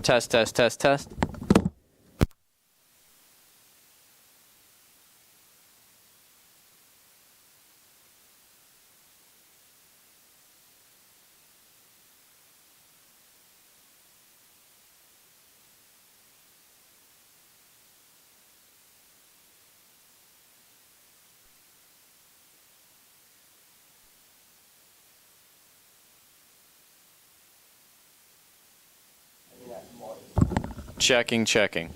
Test, test, test, test. Checking, checking.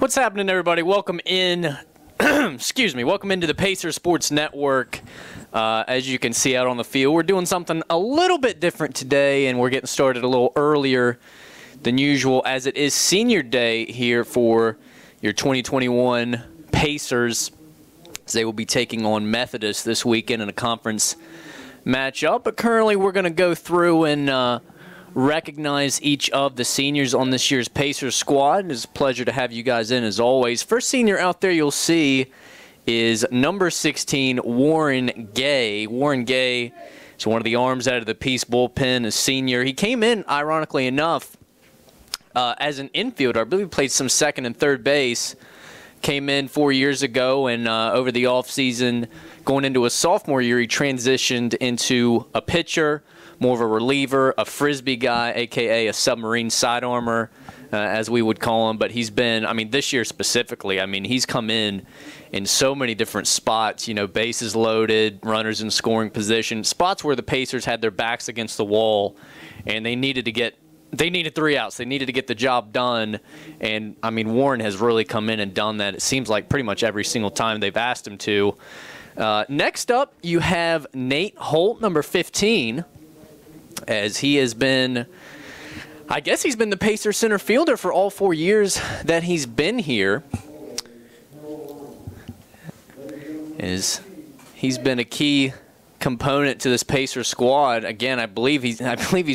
What's happening, everybody? Welcome in. Excuse me. Welcome into the Pacer Sports Network. As you can see out on the field, we're doing something a little bit different today, and we're getting started a little earlier than usual, as it is Senior Day here for your 2021 Pacers. They will be taking on Methodist this weekend in a conference matchup. But currently, we're going to go through and recognize each of the seniors on this year's Pacers squad. It's a pleasure to have you guys in, as always. First senior out there you'll see is number 16, Warren Gay. Warren Gay is one of the arms out of the Peace bullpen, a senior. He came in, ironically enough, as an infielder. I believe he played some second and third base. Came in 4 years ago, and over the offseason, going into a sophomore year, he transitioned into a pitcher, more of a reliever, a frisbee guy, a.k.a. a submarine sidearmer, as we would call him. But he's been, this year specifically, he's come in so many different spots, bases loaded, runners in scoring position, spots where the Pacers had their backs against the wall, and they needed 3 outs. They needed to get the job done. And, Warren has really come in and done that. It seems like pretty much every single time they've asked him to. Next up, you have Nate Holt, number 15, as he has been, he's been the Pacers center fielder for all 4 years that he's been here. He's been a key component to this Pacers squad. Again, I believe he's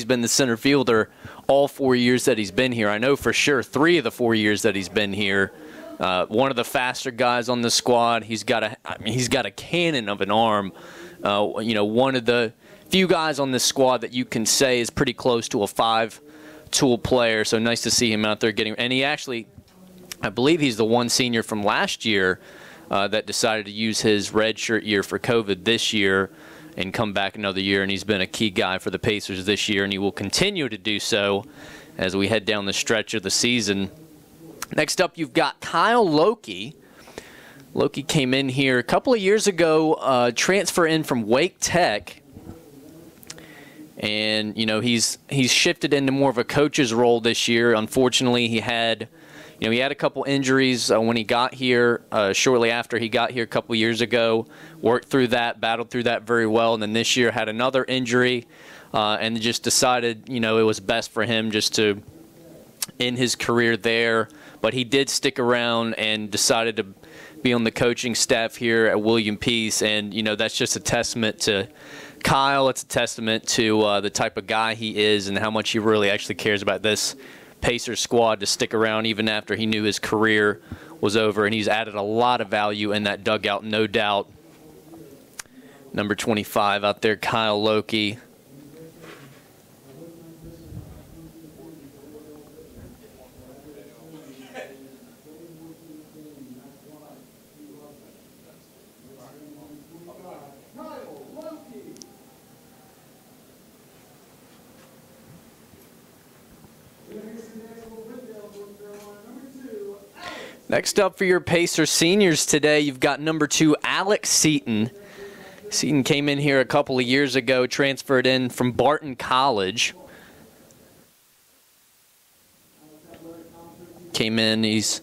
been the center fielder all 4 years that he's been here. I know for sure 3 of the 4 years that he's been here. One of the faster guys on the squad. He's got a cannon of an arm. One of the few guys on this squad that you can say is pretty close to a 5-tool player. So nice to see him out there getting. And he actually, I believe he's the one senior from last year that decided to use his redshirt year for COVID this year and come back another year. And he's been a key guy for the Pacers this year, and he will continue to do so as we head down the stretch of the season. Next up, you've got Kyle Loki. Loki came in here a couple of years ago, transfer in from Wake Tech. And, he's shifted into more of a coach's role this year. Unfortunately, he had a couple injuries when he got here, shortly after he got here a couple years ago. Worked through that, battled through that very well. And then this year had another injury and just decided, it was best for him just to end his career there. But he did stick around and decided to be on the coaching staff here at William Peace. And, that's just a testament to Kyle. It's a testament to the type of guy he is and how much he really actually cares about this Pacers squad to stick around even after he knew his career was over. And he's added a lot of value in that dugout, no doubt. Number 25 out there, Kyle Loki. Next up for your Pacers seniors today, you've got number 2, Alex Seaton. Seaton came in here a couple of years ago, transferred in from Barton College. Came in, he's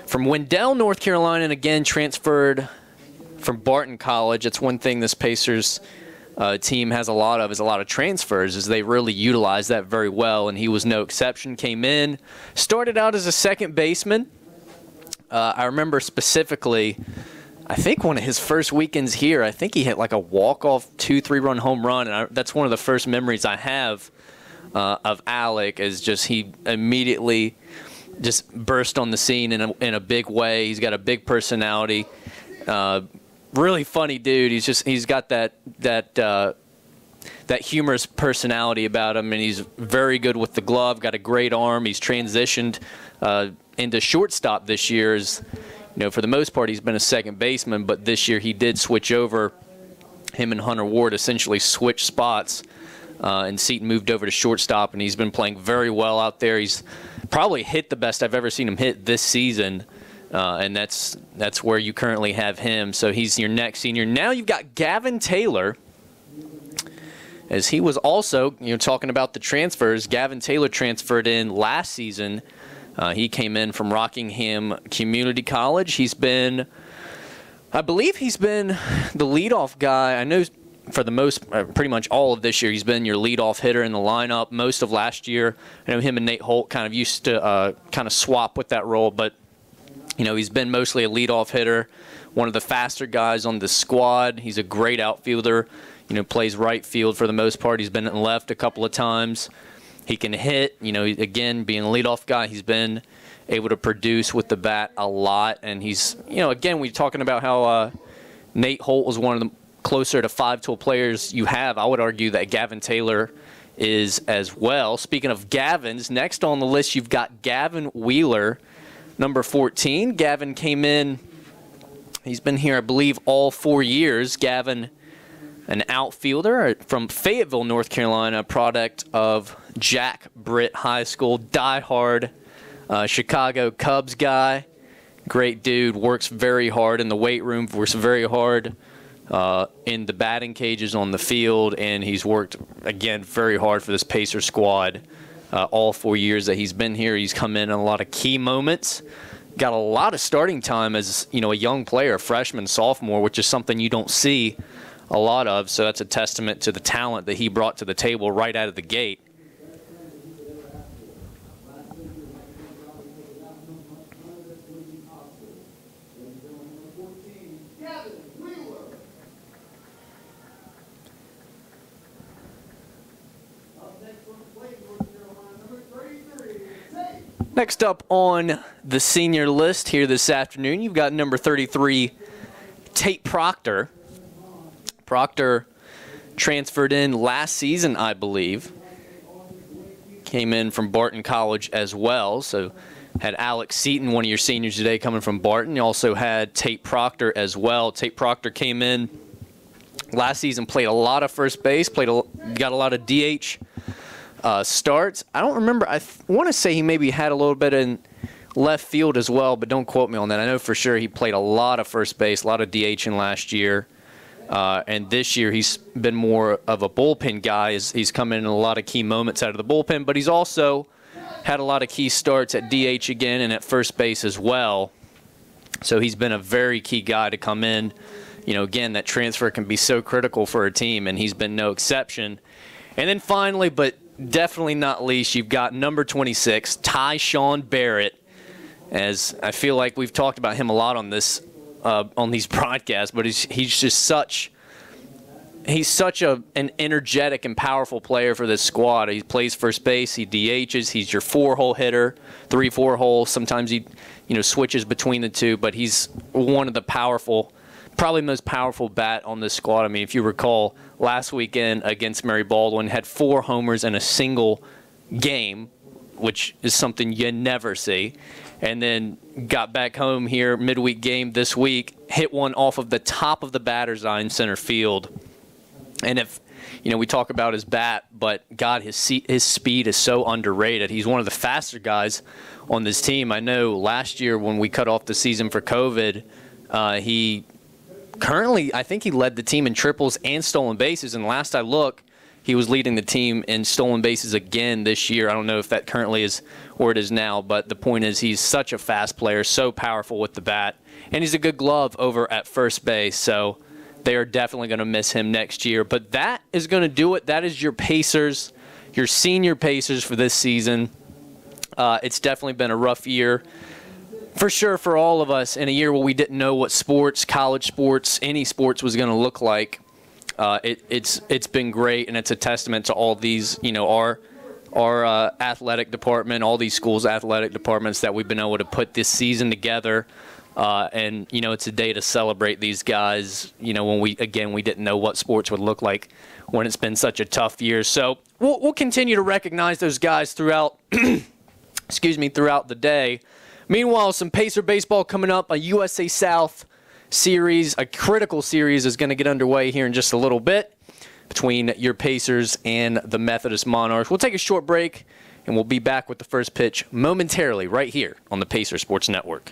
from Wendell, North Carolina, and again transferred from Barton College. It's one thing this Pacers team has a lot of transfers, as they really utilize that very well, and he was no exception. Came in, started out as a second baseman. I remember specifically, I think one of his first weekends here, I think he hit like a walk-off 2-3-run home run, and that's one of the first memories I have of Alec, is just he immediately just burst on the scene in a big way. He's got a big personality, really funny dude. He's got that humorous personality about him, and he's very good with the glove, got a great arm. He's transitioned into shortstop this year. For the most part, he's been a second baseman, but this year he did switch over. Him and Hunter Ward essentially switched spots, and Seton moved over to shortstop, and he's been playing very well out there. He's probably hit the best I've ever seen him hit this season, and that's where you currently have him. So he's your next senior. Now you've got Gavin Taylor, as he was also, talking about the transfers. Gavin Taylor transferred in last season He came in from Rockingham Community College. I believe he's been the leadoff guy. I know for the pretty much all of this year, he's been your leadoff hitter in the lineup. Most of last year, I know him and Nate Holt kind of used to kind of swap with that role, but he's been mostly a leadoff hitter. One of the faster guys on the squad. He's a great outfielder. Plays right field for the most part. He's been in left a couple of times. He can hit. Again, being a leadoff guy, he's been able to produce with the bat a lot. And he's, again, we're talking about how Nate Holt was one of the closer to 5-tool players you have. I would argue that Gavin Taylor is as well. Speaking of Gavins, next on the list you've got Gavin Wheeler, number 14. Gavin came in. He's been here, I believe, all 4 years. Gavin, an outfielder from Fayetteville, North Carolina, product of Jack Britt High School, diehard Chicago Cubs guy. Great dude, works very hard in the weight room, works very hard in the batting cages on the field, and he's worked, again, very hard for this Pacer squad all 4 years that he's been here. He's come in a lot of key moments. Got a lot of starting time as a young player, freshman, sophomore, which is something you don't see a lot of. So that's a testament to the talent that he brought to the table right out of the gate. Next up on the senior list here this afternoon, you've got number 33, Tate Proctor. Proctor transferred in last season, I believe. Came in from Barton College as well. So had Alex Seaton, one of your seniors today, coming from Barton. You also had Tate Proctor as well. Tate Proctor came in last season, played a lot of first base, got a lot of DH starts. I don't remember. I want to say he maybe had a little bit in left field as well, but don't quote me on that. I know for sure he played a lot of first base, a lot of DH in last year. And this year he's been more of a bullpen guy. He's come in a lot of key moments out of the bullpen, but he's also had a lot of key starts at DH again and at first base as well. So he's been a very key guy to come in. Again, that transfer can be so critical for a team, and he's been no exception. And then finally, but definitely not least, you've got number 26, Ty Sean Barrett. As I feel like we've talked about him a lot on these broadcasts, but he's just such an energetic and powerful player for this squad. He plays first base, he DHs, he's your 4-hole hitter, 3-4 hole. Sometimes he switches between the two, but he's one of the probably most powerful bat on this squad. I mean, if you recall, last weekend against Mary Baldwin, had 4 homers in a single game, which is something you never see. And then got back home here, midweek game this week, hit one off of the top of the batter's eye in center field. And if, we talk about his bat, but God, his speed is so underrated. He's one of the faster guys on this team. I know last year when we cut off the season for COVID, I think he led the team in triples and stolen bases. And last I looked, he was leading the team in stolen bases again this year. I don't know if that currently is where it is now, but the point is he's such a fast player, so powerful with the bat, and he's a good glove over at first base. So they are definitely going to miss him next year. But that is going to do it. That is your Pacers, your senior Pacers for this season. It's definitely been a rough year, for sure, for all of us, in a year where we didn't know what sports, college sports, any sports was going to look like. It's been great, and it's a testament to all these, our athletic department, all these schools' athletic departments that we've been able to put this season together. And it's a day to celebrate these guys. When we didn't know what sports would look like when it's been such a tough year. So we'll continue to recognize those guys throughout, throughout the day. Meanwhile, some Pacer baseball coming up, a USA South series, a critical series is going to get underway here in just a little bit between your Pacers and the Methodist Monarchs. We'll take a short break, and we'll be back with the first pitch momentarily right here on the Pacer Sports Network.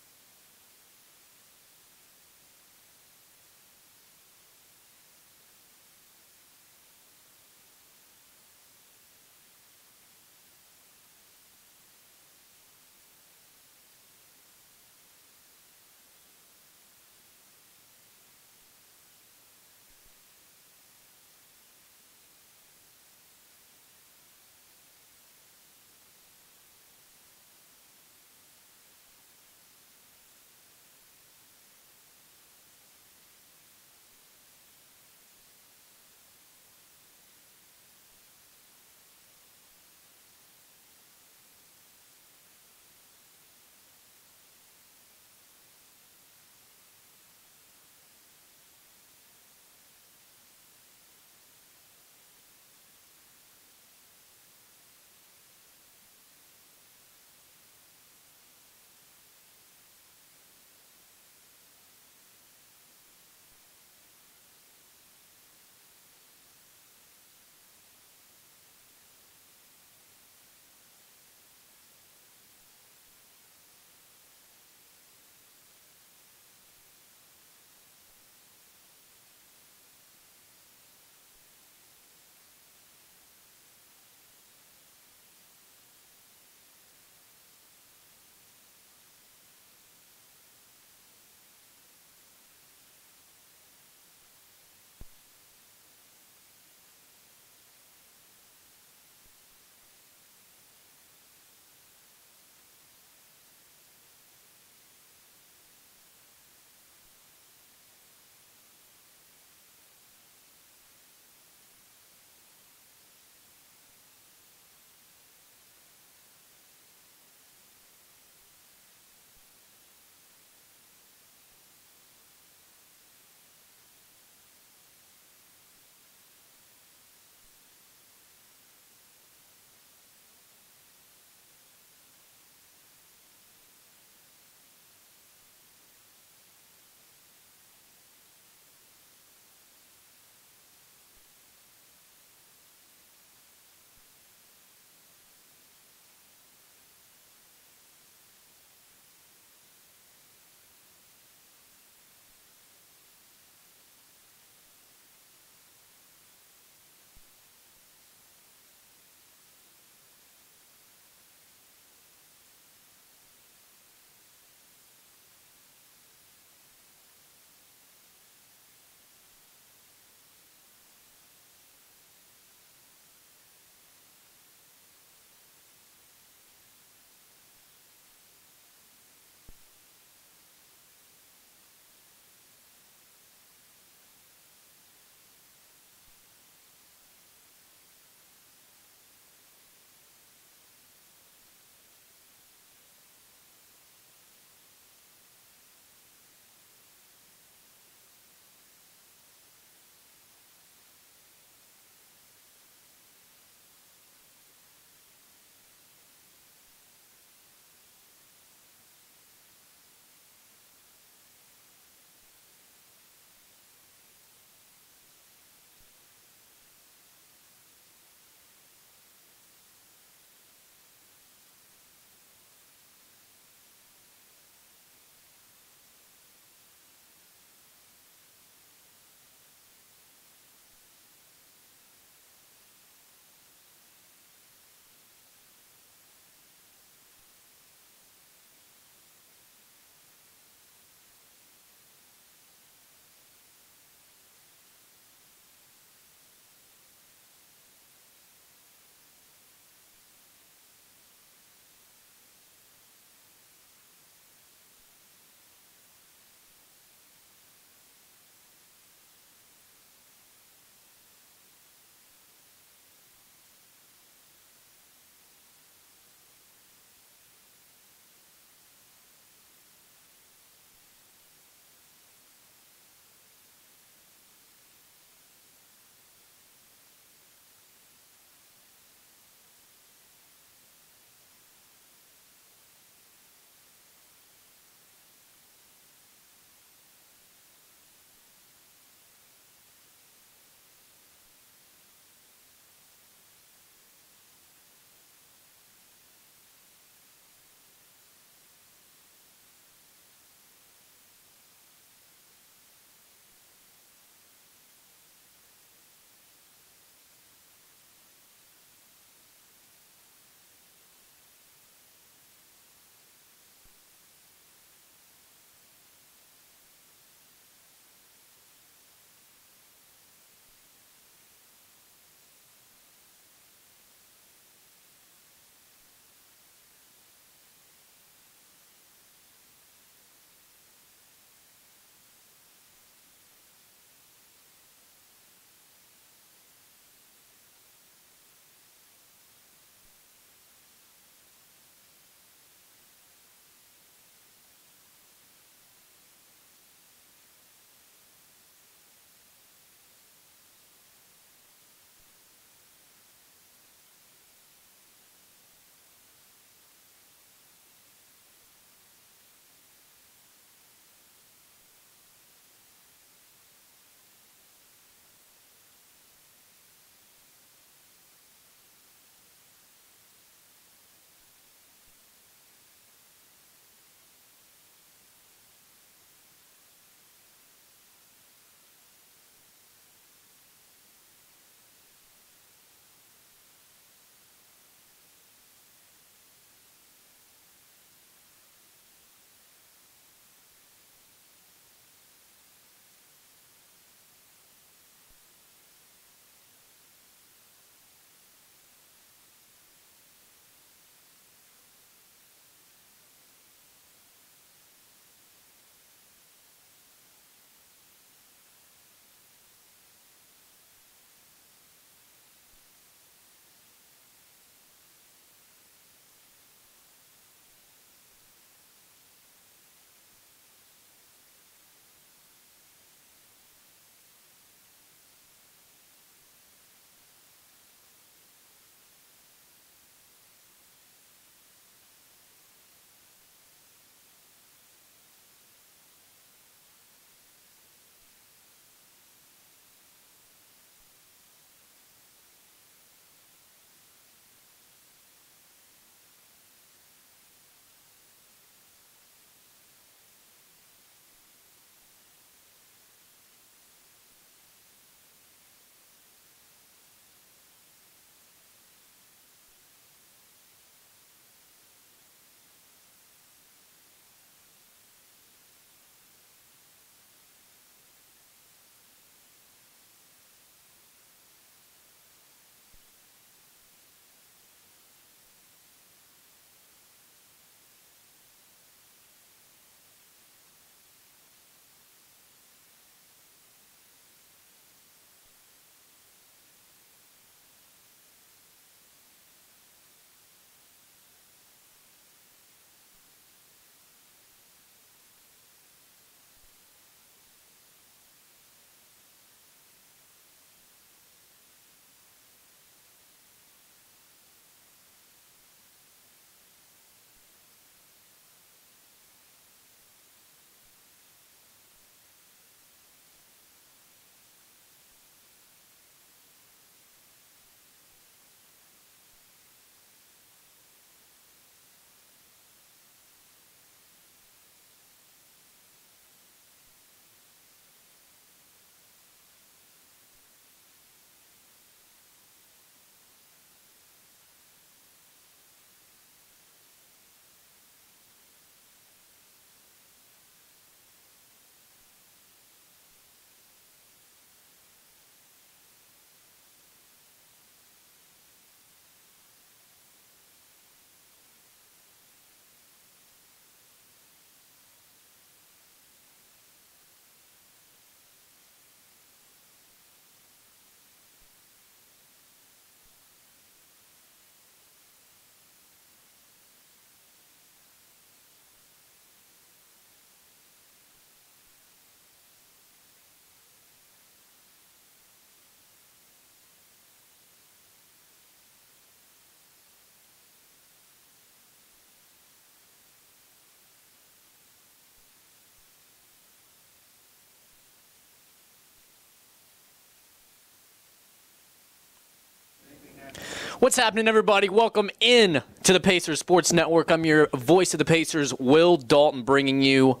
What's happening, everybody? Welcome in to the Pacers Sports Network. I'm your voice of the Pacers, Will Dalton, bringing you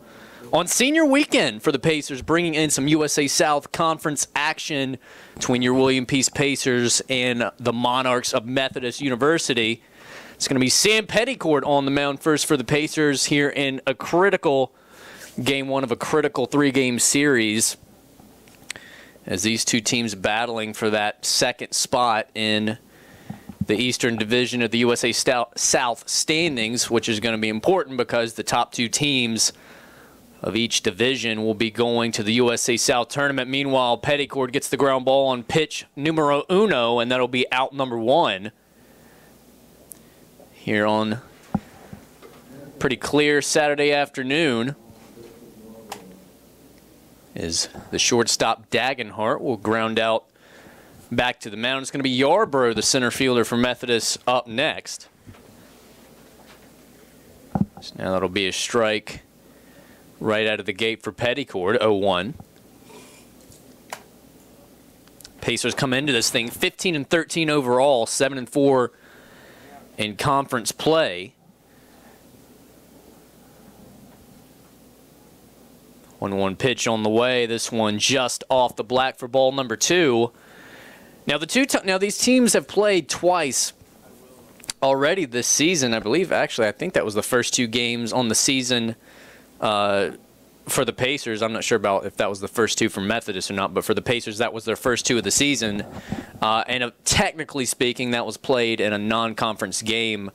on senior weekend for the Pacers, bringing in some USA South Conference action between your William Peace Pacers and the Monarchs of Methodist University. It's going to be Sam Petticord on the mound first for the Pacers here in a critical game one of a critical three-game series, as these two teams battling for that second spot in the Eastern Division of the USA South standings, which is going to be important because the top two teams of each division will be going to the USA South tournament. Meanwhile, Petticord gets the ground ball on pitch numero uno, and that'll be out number one. Here on pretty clear Saturday afternoon is the shortstop Dagenhart will ground out back to the mound. It's going to be Yarbrough, the center fielder for Methodist, up next. So now that'll be a strike right out of the gate for Petticord, 0-1. Pacers come into this thing 15-13 overall, 7-4 in conference play. 1-1 pitch on the way. This one just off the black for ball number two. Now these teams have played twice already this season, I believe. Actually, I think that was the first two games on the season for the Pacers. I'm not sure about if that was the first two for Methodist or not, but for the Pacers, that was their first two of the season. And technically speaking, that was played in a non-conference game.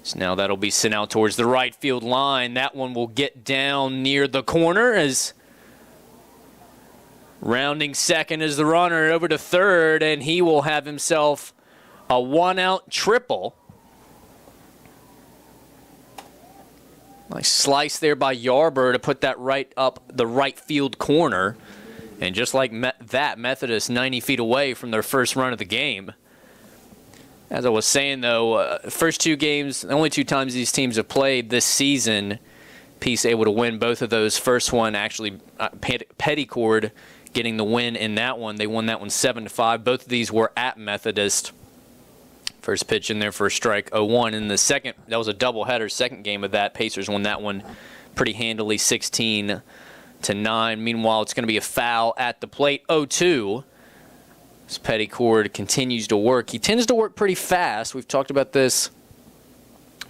So now that'll be sent out towards the right field line. That one will get down near the corner as rounding second is the runner over to third, and he will have himself a one-out triple. Nice slice there by Yarbrough to put that right up the right field corner. And just like that, Methodist 90 feet away from their first run of the game. As I was saying, though, first two games, the only two times these teams have played this season, Peace able to win both of those. First one, actually, Petticord getting the win in that one. They won that one 7-5. Both of these were at Methodist. First pitch in there for a strike, 0-1. In the second, that was a doubleheader, second game of that. Pacers won that one pretty handily, 16-9. Meanwhile, it's going to be a foul at the plate, 0-2. As Petticord continues to work. He tends to work pretty fast. We've talked about this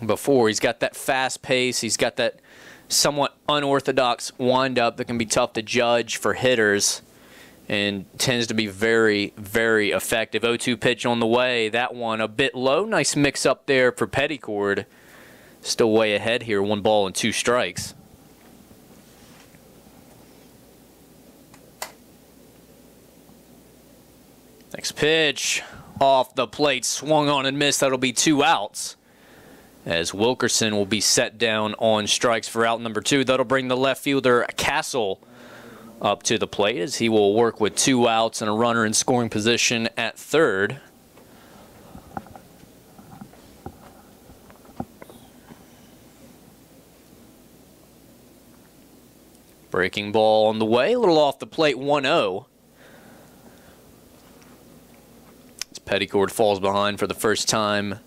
before. He's got that fast pace. He's got that somewhat unorthodox windup that can be tough to judge for hitters, and tends to be very, very effective. 0-2 pitch on the way. That one a bit low. Nice mix up there for Petticord. Still way ahead here. 1 ball and 2 strikes. Next pitch off the plate. Swung on and missed. That'll be 2 outs, as Wilkerson will be set down on strikes for out number 2. That'll bring the left fielder Castle up to the plate, as he will work with 2 outs and a runner in scoring position at third. Breaking ball on the way, a little off the plate, 1-0. As Petticord falls behind for the first time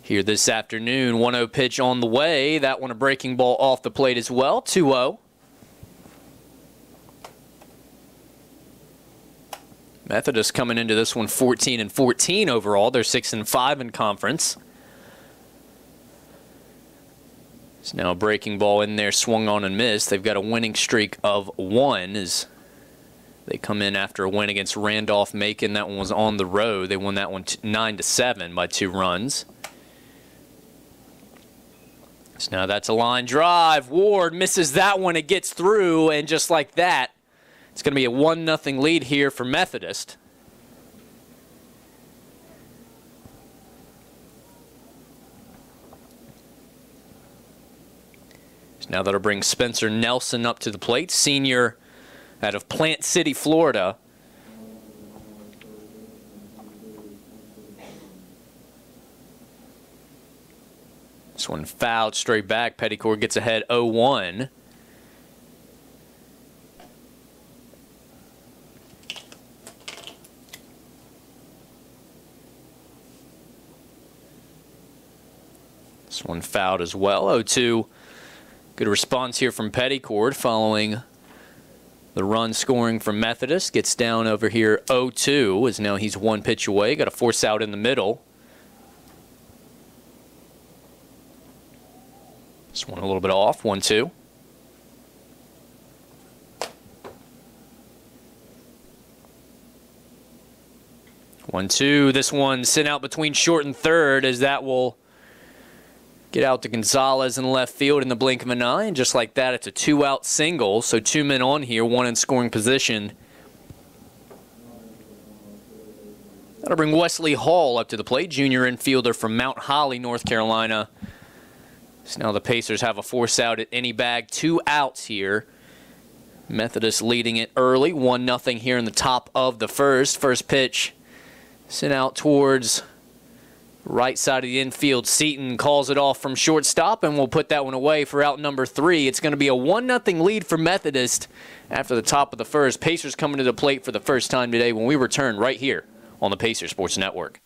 here this afternoon. 1-0 pitch on the way. That one a breaking ball off the plate as well, 2-0. Methodist coming into this one 14-14 overall. They're 6-5 in conference. It's now a breaking ball in there, swung on and missed. They've got a winning streak of 1 as they come in after a win against Randolph-Macon. That one was on the road. They won that one 9-7 by 2 runs. So now that's a line drive. Ward misses that one. It gets through, and just like that, it's going to be a 1-0 lead here for Methodist. So now that'll bring Spencer Nelson up to the plate, senior out of Plant City, Florida. This one fouled straight back. Petticord gets ahead 0-1. This one fouled as well. 0-2. Good response here from Pettycord following the run scoring from Methodist. Gets down over here 0-2 as now he's one pitch away. Got a force out in the middle. This one a little bit off. 1-2. This one sent out between short and third as that will get out to Gonzalez in left field in the blink of an eye. And just like that, it's a 2-out single. So 2 men on here, 1 in scoring position. That'll bring Wesley Hall up to the plate, junior infielder from Mount Holly, North Carolina. So now the Pacers have a force out at any bag. 2 outs here. Methodist leading it early, 1-0 here in the top of the first. First pitch sent out towards right side of the infield. Seaton calls it off from shortstop, and we'll put that one away for out number 3. It's going to be a 1-0 lead for Methodist after the top of the first. Pacers coming to the plate for the first time today when we return right here on the Pacers Sports Network.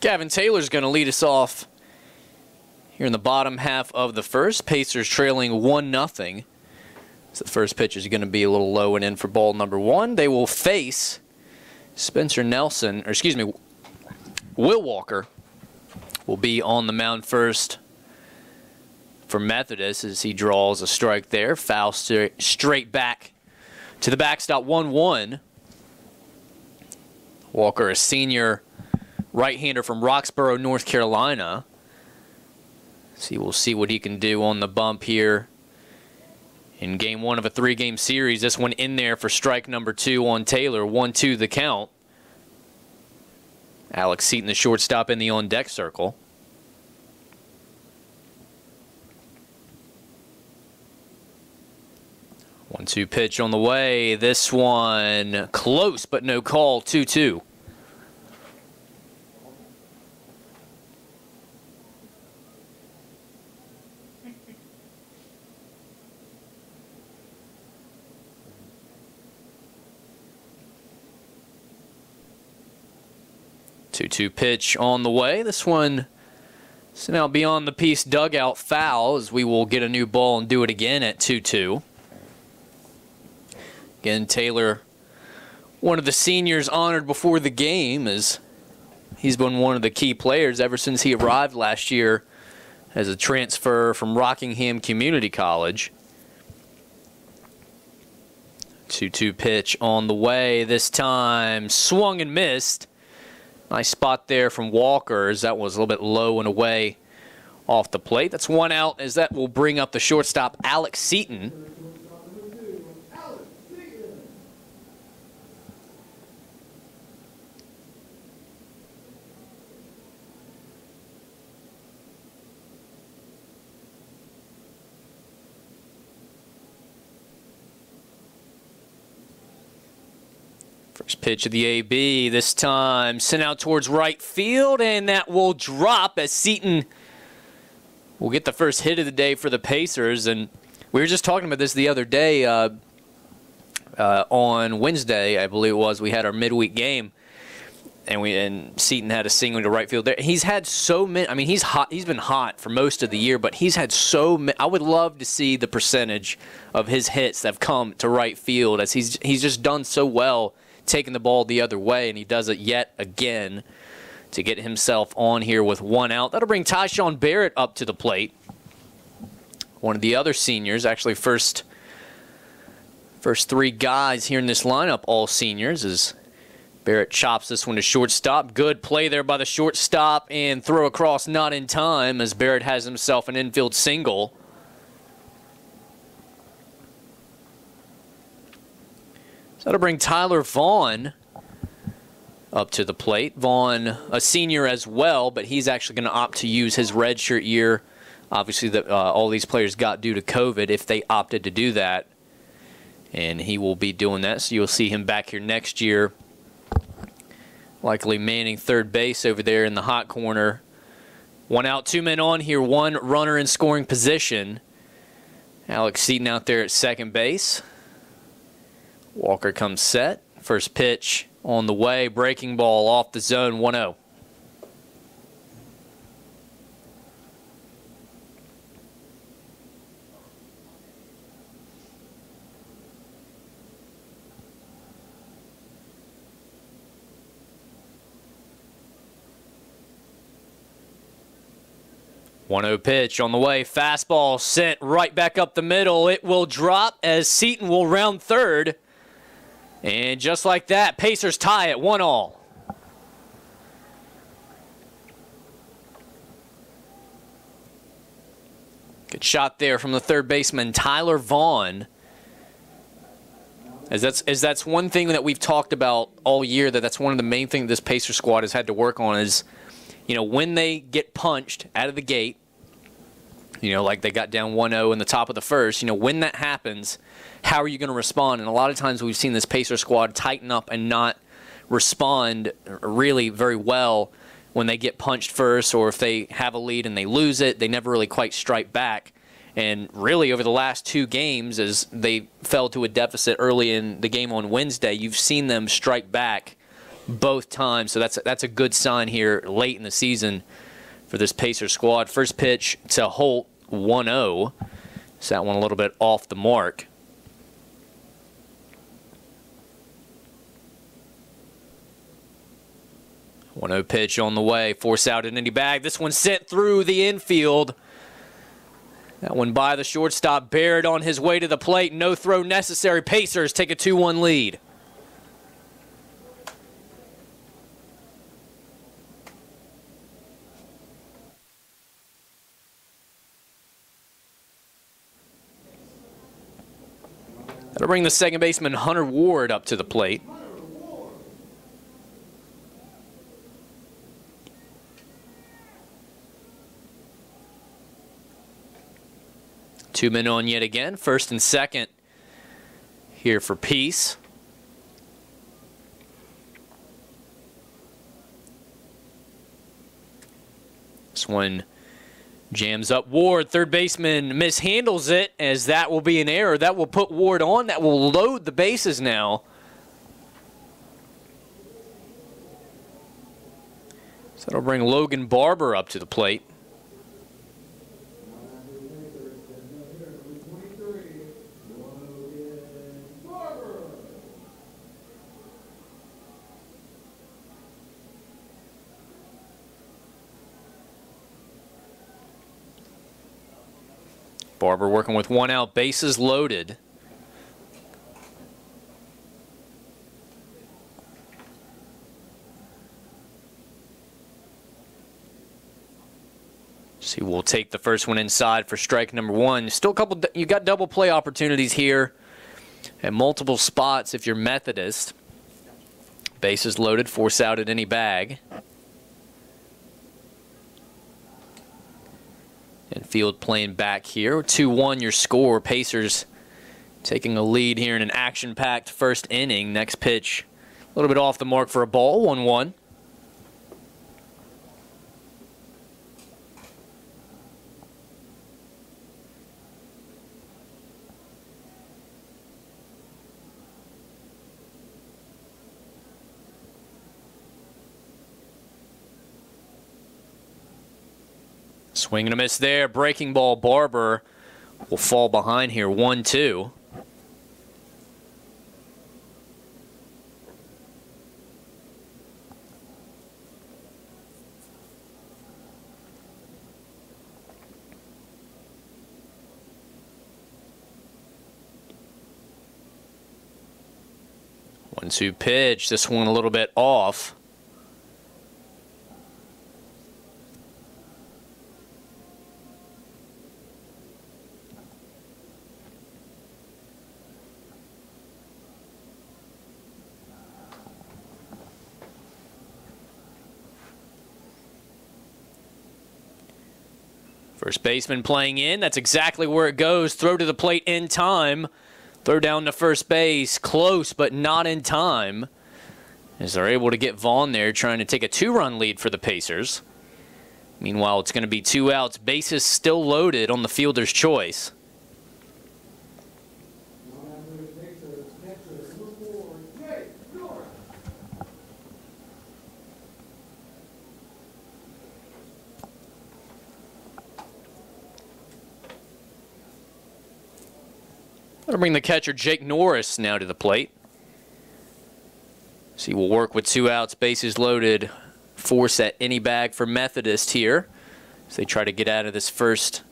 Gavin Taylor's going to lead us off here in the bottom half of the first. Pacers trailing 1-0. So the first pitch is going to be a little low and in for ball number 1. They will face Will Walker will be on the mound first for Methodist as he draws a strike there. Foul straight back to the backstop. 1-1. Walker, a senior right-hander from Roxborough, North Carolina. So we'll see what he can do on the bump here in game 1 of a 3-game series. This one in there for strike number 2 on Taylor. 1-2 the count. Alex Seaton, the shortstop, in the on-deck circle. One-two pitch on the way. This one close, but no call. 2-2. Two pitch on the way. This one So now beyond the piece dugout foul, as we will get a new ball and do it again at 2-2. Again, Taylor, one of the seniors honored before the game, as he's been one of the key players ever since he arrived last year as a transfer from Rockingham Community College. 2-2 pitch on the way this time. Swung and missed. Nice spot there from Walker, as that was a little bit low and away off the plate. That's one out, as that will bring up the shortstop, Alex Seaton. First pitch of the AB, this time sent out towards right field, and that will drop as Seton will get the first hit of the day for the Pacers. And we were just talking about this the other day on Wednesday, I believe it was. We had our midweek game, and Seton had a single to right field there. He's had so many. I mean, he's hot. He's been hot for most of the year, but he's had so many. I would love to see the percentage of his hits that have come to right field, as he's just done so well taking the ball the other way, and he does it yet again to get himself on here with one out. That'll bring Ty Sean Barrett up to the plate. One of the other seniors, actually first three guys here in this lineup, all seniors, as Barrett chops this one to shortstop. Good play there by the shortstop, and throw across not in time, as Barrett has himself an infield single. So that'll bring Tyler Vaughn up to the plate. Vaughn, a senior as well, but he's actually going to opt to use his redshirt year. Obviously, all these players got due to COVID if they opted to do that. And he will be doing that, so you'll see him back here next year. Likely manning third base over there in the hot corner. One out, two men on here, one runner in scoring position. Alex Seaton out there at second base. Walker comes set. First pitch on the way. Breaking ball off the zone, 1-0. Pitch on the way. Fastball sent right back up the middle. It will drop as Seton will round third. And just like that, Pacers tie at 1-1. Good shot there from the third baseman, Tyler Vaughn. As that's one thing that we've talked about all year, that's one of the main things this Pacer squad has had to work on is, when they get punched out of the gate, like they got down 1-0 in the top of the first, when that happens, how are you going to respond? And a lot of times we've seen this Pacer squad tighten up and not respond really very well when they get punched first, or if they have a lead and they lose it, they never really quite strike back. And really over the last two games, as they fell to a deficit early in the game on Wednesday, you've seen them strike back both times. So that's a good sign here late in the season for this Pacer squad. First pitch to Holt, 1-0. So that one a little bit off the mark. Pitch on the way. Force out an indie bag. This one sent through the infield. That one by the shortstop. Barrett on his way to the plate. No throw necessary. Pacers take a 2-1 lead. That'll bring the second baseman Hunter Ward up to the plate. Two men on yet again, first and second here for Peace. This one jams up Ward. Third baseman mishandles it, as that will be an error. That will put Ward on. That will load the bases now. So that'll bring Logan Barber up to the plate. Barber working with 1 out, bases loaded. So we'll take the first one inside for strike number 1. Still a couple, you got double play opportunities here at multiple spots if you're Methodist. Bases loaded, force out at any bag. And field playing back here. 2-1 your score. Pacers taking a lead here in an action-packed first inning. Next pitch, a little bit off the mark for a ball. 1-1. Swing and a miss there. Breaking ball. Barber will fall behind here. 1-2. One-two pitch. This one a little bit off. First baseman playing in. That's exactly where it goes. Throw to the plate in time. Throw down to first base. Close, but not in time. As they're able to get Vaughn there, trying to take a 2-run lead for the Pacers. Meanwhile, it's going to be 2 outs. Bases still loaded on the fielder's choice. Going to bring the catcher Jake Norris now to the plate. So he will work with 2 outs, bases loaded, force at any bag for Methodist here. As they try to get out of this first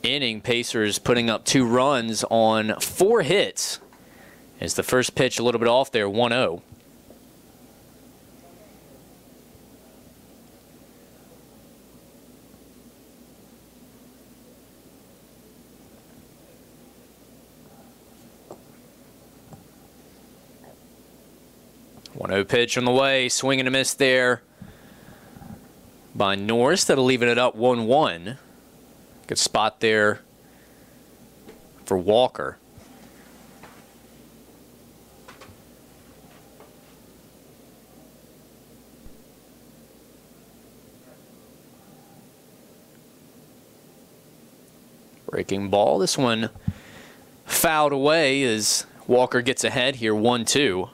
inning. Pacers putting up 2 runs on 4 hits. As the first pitch a little bit off there, 1-0. One-oh pitch on the way, swing and a miss there by Norris. That'll leave it up 1-1. Good spot there for Walker. Breaking ball. This one fouled away as Walker gets ahead here, 1-2.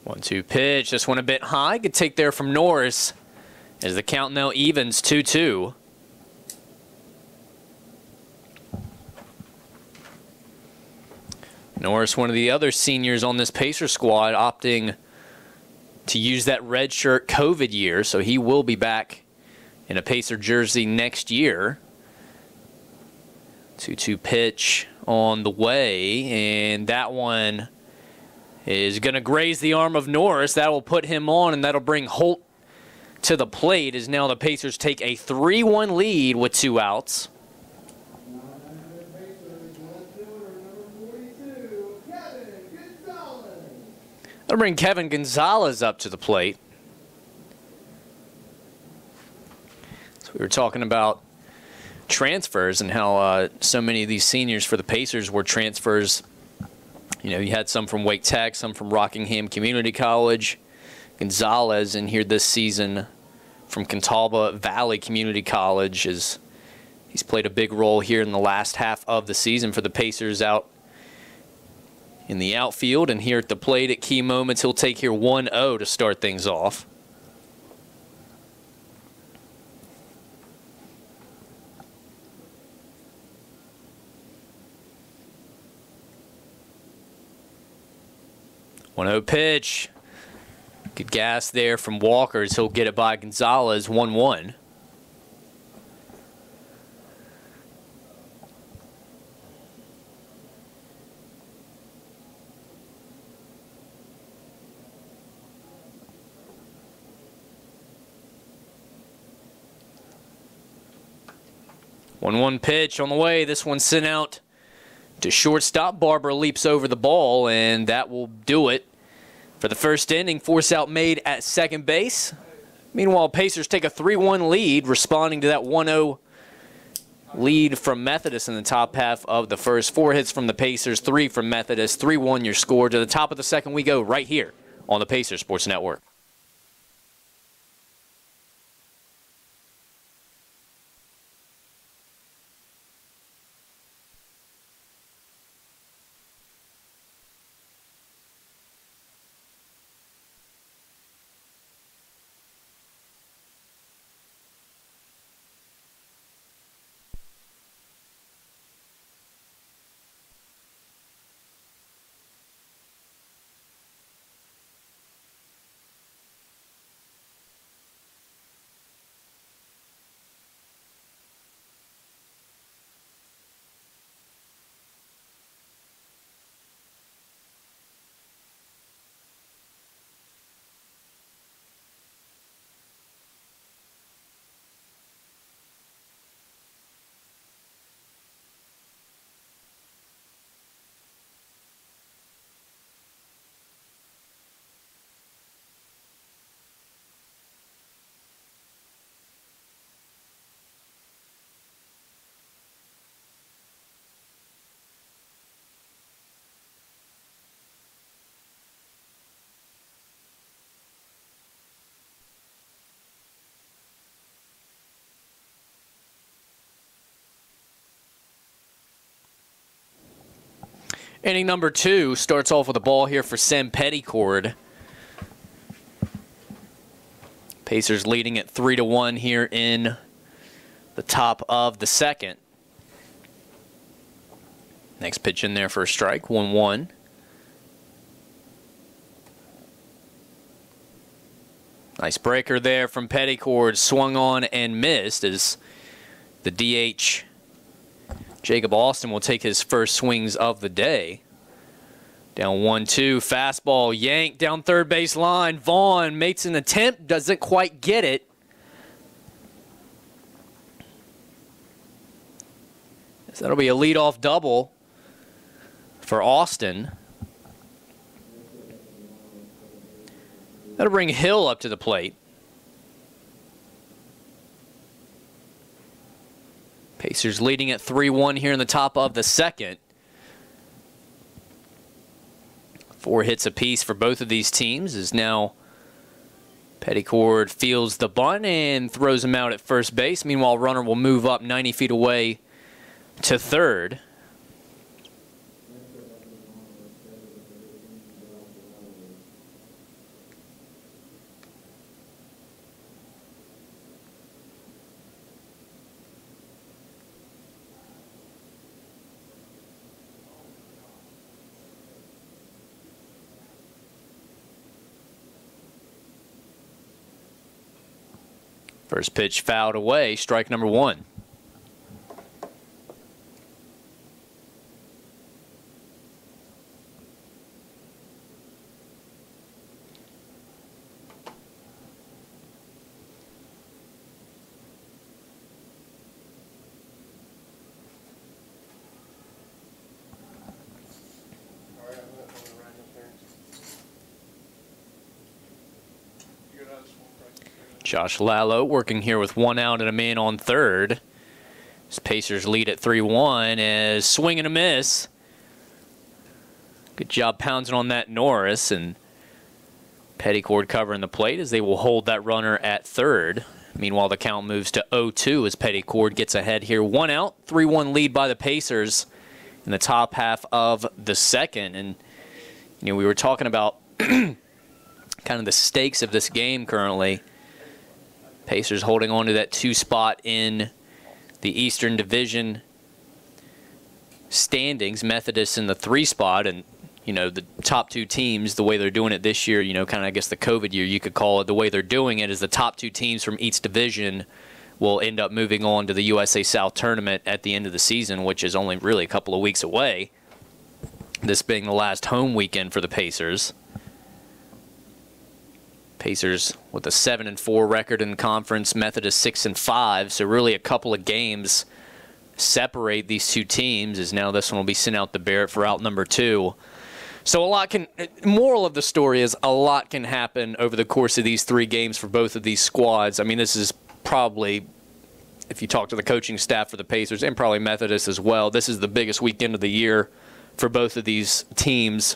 One-two pitch. This one a bit high. Good take there from Norris as the count now evens 2-2. Norris, one of the other seniors on this Pacer squad, opting to use that redshirt COVID year, so he will be back in a Pacer jersey next year. 2-2 pitch on the way, and that one is going to graze the arm of Norris. That will put him on, and that'll bring Holt to the plate as now the Pacers take a 3-1 lead with 2 outs. That'll bring Kevin Gonzalez up to the plate. So we were talking about transfers and how so many of these seniors for the Pacers were transfers. You know, you had some from Wake Tech, some from Rockingham Community College. Gonzalez in here this season from Catawba Valley Community College. He's played a big role here in the last half of the season for the Pacers out in the outfield, and here at the plate at key moments, he'll take here 1-0 to start things off. One 0 pitch. Good gas there from Walkers. He'll get it by Gonzalez. 1-1. One pitch on the way. This one sent out to shortstop. Barber leaps over the ball, and that will do it for the first inning. Force out made at second base. Meanwhile, Pacers take a 3-1 lead, responding to that 1-0 lead from Methodist in the top half of the first. 4 hits from the Pacers, 3 from Methodist. 3-1 your score. To the top of the second we go right here on the Pacers Sports Network. Inning number 2 starts off with a ball here for Sam Petticord. Pacers leading at 3-1 here in the top of the second. Next pitch in there for a strike, 1-1. Nice breaker there from Petticord, swung on and missed as the DH Jacob Austin will take his first swings of the day. Down 1-2, fastball yanked down third base line. Vaughn makes an attempt, doesn't quite get it. So that'll be a leadoff double for Austin. That'll bring Hill up to the plate. Pacers leading at 3-1 here in the top of the second. 4 hits apiece for both of these teams as now Petticord fields the bunt and throws him out at first base. Meanwhile, runner will move up 90 feet away to third. First pitch fouled away, strike number 1. Josh Lallo working here with 1 out and a man on third. As Pacers lead at 3-1 as swing and a miss. Good job pouncing on that Norris, and Petticord covering the plate as they will hold that runner at third. Meanwhile, the count moves to 0-2 as Petticord gets ahead here. 1 out, 3-1 lead by the Pacers in the top half of the second. And We were talking about kind of the stakes of this game currently. Pacers holding on to that 2 spot in the Eastern Division standings. Methodist in the 3 spot, and the top 2 teams, the way they're doing it this year, kind of I guess the COVID year you could call it, the way they're doing it is the top 2 teams from each division will end up moving on to the USA South tournament at the end of the season, which is only really a couple of weeks away. This being the last home weekend for the Pacers. Pacers with a 7-4 record in conference, Methodist 6-5, so really a couple of games separate these 2 teams, as now this one will be sent out to Barrett for out number 2. So moral of the story is a lot can happen over the course of these 3 games for both of these squads. I mean, this is probably, if you talk to the coaching staff for the Pacers and probably Methodist as well, this is the biggest weekend of the year for both of these teams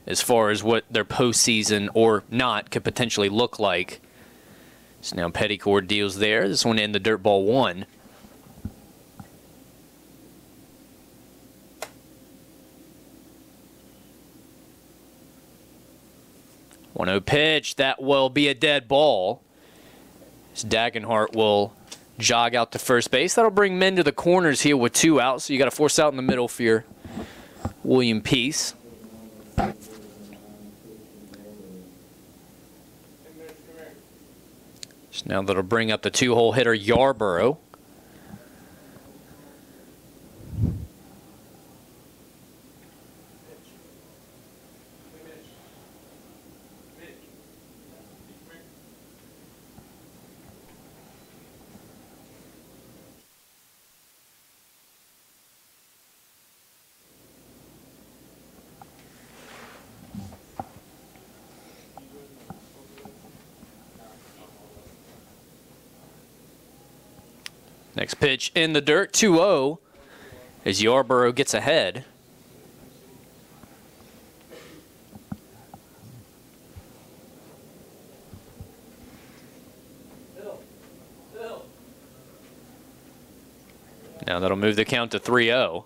as far as what their postseason or not could potentially look like. So now Petticord deals there. This one in the dirt ball 1. 1-0 pitch. That will be a dead ball. As Dagenhart will jog out to first base. That'll bring men to the corners here with 2 outs. So you got to force out in the middle for your William Peace. So now that'll bring up the 2-hole hitter Yarborough. Next pitch in the dirt, 2-0, as Yarborough gets ahead. Now that'll move the count to 3-0.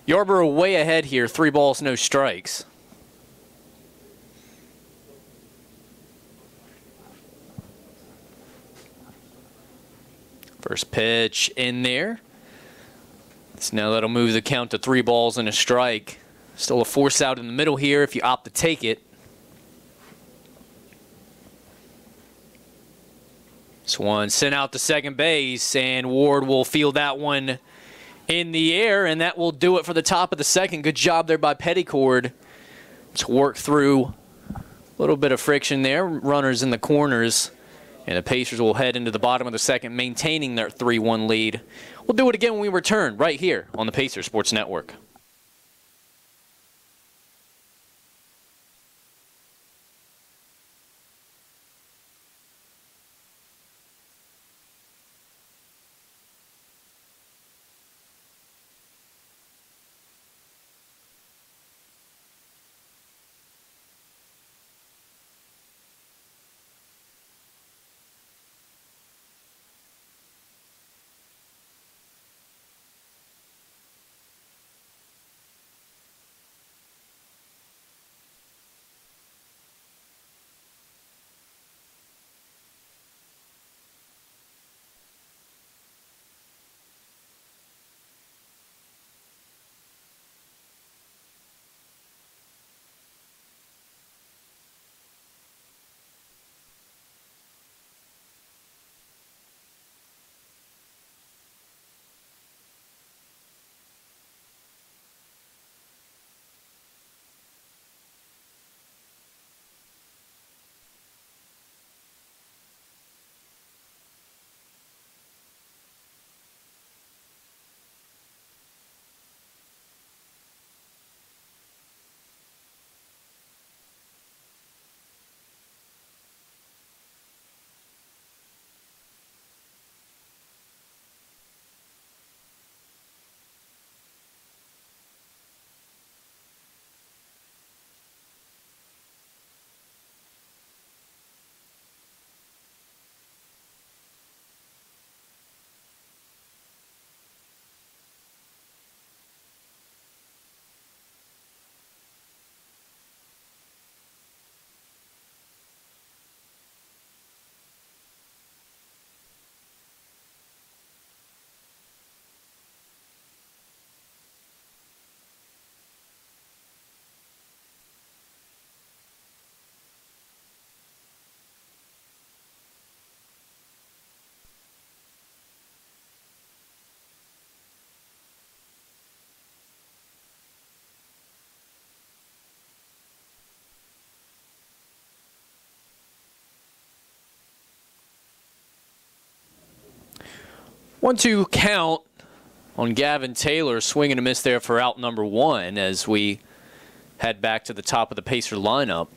Yarborough way ahead here, 3 balls, no strikes. First pitch in there. So now that'll move the count to 3 balls and a strike. Still a force out in the middle here if you opt to take it. This one sent out to second base, and Ward will field that one in the air, and that will do it for the top of the second. Good job there by Petticord to work through a little bit of friction there. Runners in the corners, and the Pacers will head into the bottom of the second, maintaining their 3-1 lead. We'll do it again when we return right here on the Pacers Sports Network. 1-2 count on Gavin Taylor, swing and a miss there for out number 1 as we head back to the top of the Pacer lineup.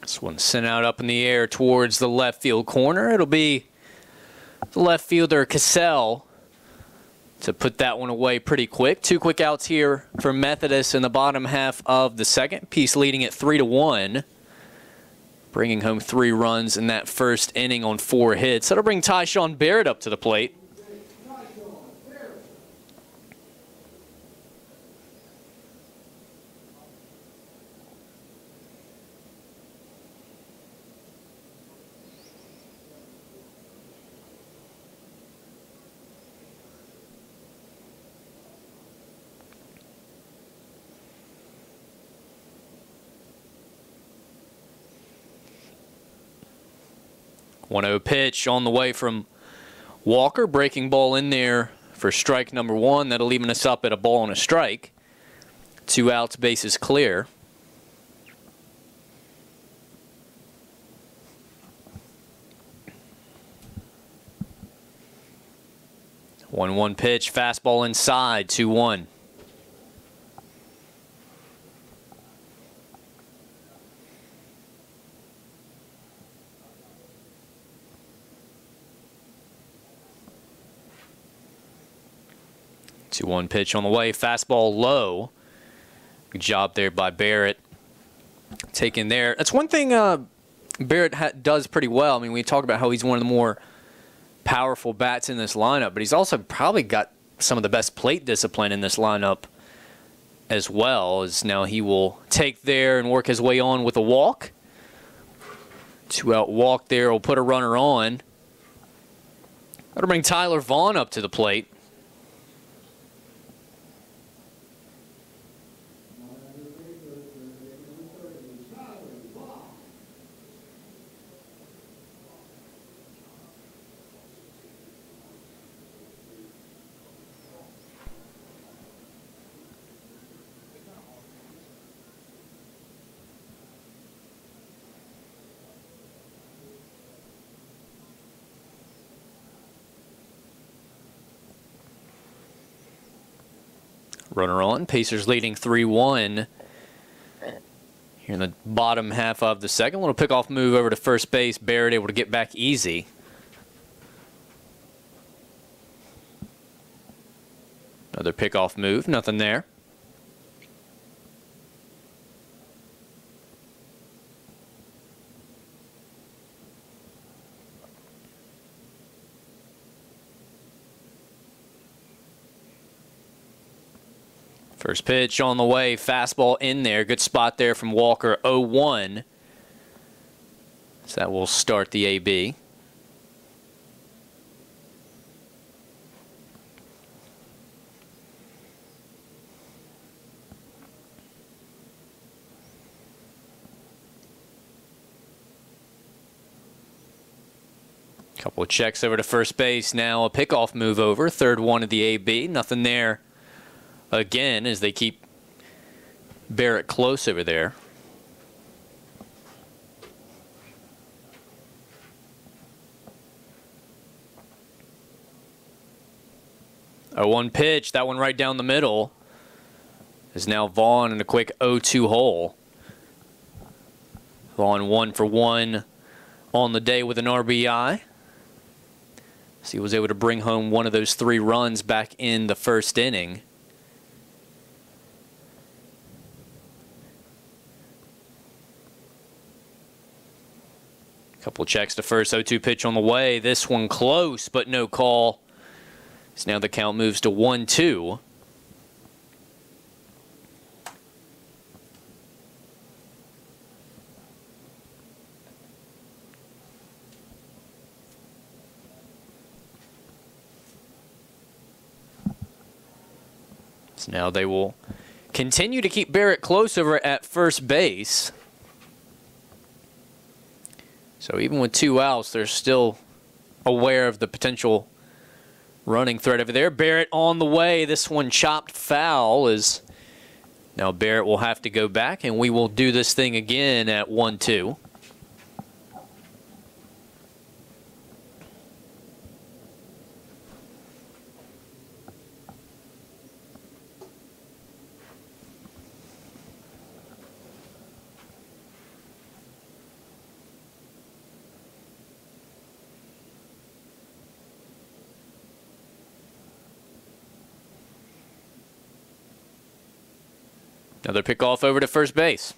This one sent out up in the air towards the left field corner. It'll be the left fielder Cassell to put that one away pretty quick. 2 quick outs here for Methodist in the bottom half of the second. Peace leading it 3-1, bringing home 3 runs in that first inning on 4 hits. That'll bring Ty Sean Barrett up to the plate. 1-0 pitch on the way from Walker. Breaking ball in there for strike number 1. That'll even us up at a ball and a strike. 2 outs, bases clear. One pitch, fastball inside, 2-1. One pitch on the way, fastball low. Good job there by Barrett. Taken there. That's one thing Barrett does pretty well. I mean, we talk about how he's one of the more powerful bats in this lineup, but he's also probably got some of the best plate discipline in this lineup as well. As now he will take there and work his way on with a walk. 2-out walk there will put a runner on. That'll bring Tyler Vaughn up to the plate. Runner on. Pacers leading 3-1 here in the bottom half of the second. Little pickoff move over to first base. Barrett able to get back easy. Another pickoff move. Nothing there. First pitch on the way, fastball in there. Good spot there from Walker, 0-1. So that will start the AB. Couple of checks over to first base. Now a pickoff move over. Third one of the AB. Nothing there again as they keep Barrett close over there. A 1 pitch, that one right down the middle, is now Vaughn in a quick 0-2 hole. Vaughn 1 for 1 on the day with an RBI. So he was able to bring home one of those 3 runs back in the first inning. Couple checks to first, 0-2 pitch on the way. This one close, but no call. So now the count moves to 1-2. So now they will continue to keep Barrett close over at first base. So even with 2 outs, they're still aware of the potential running threat over there. Barrett on the way. This one chopped foul as now Barrett will have to go back, and we will do this thing again at 1-2. Another pickoff over to first base.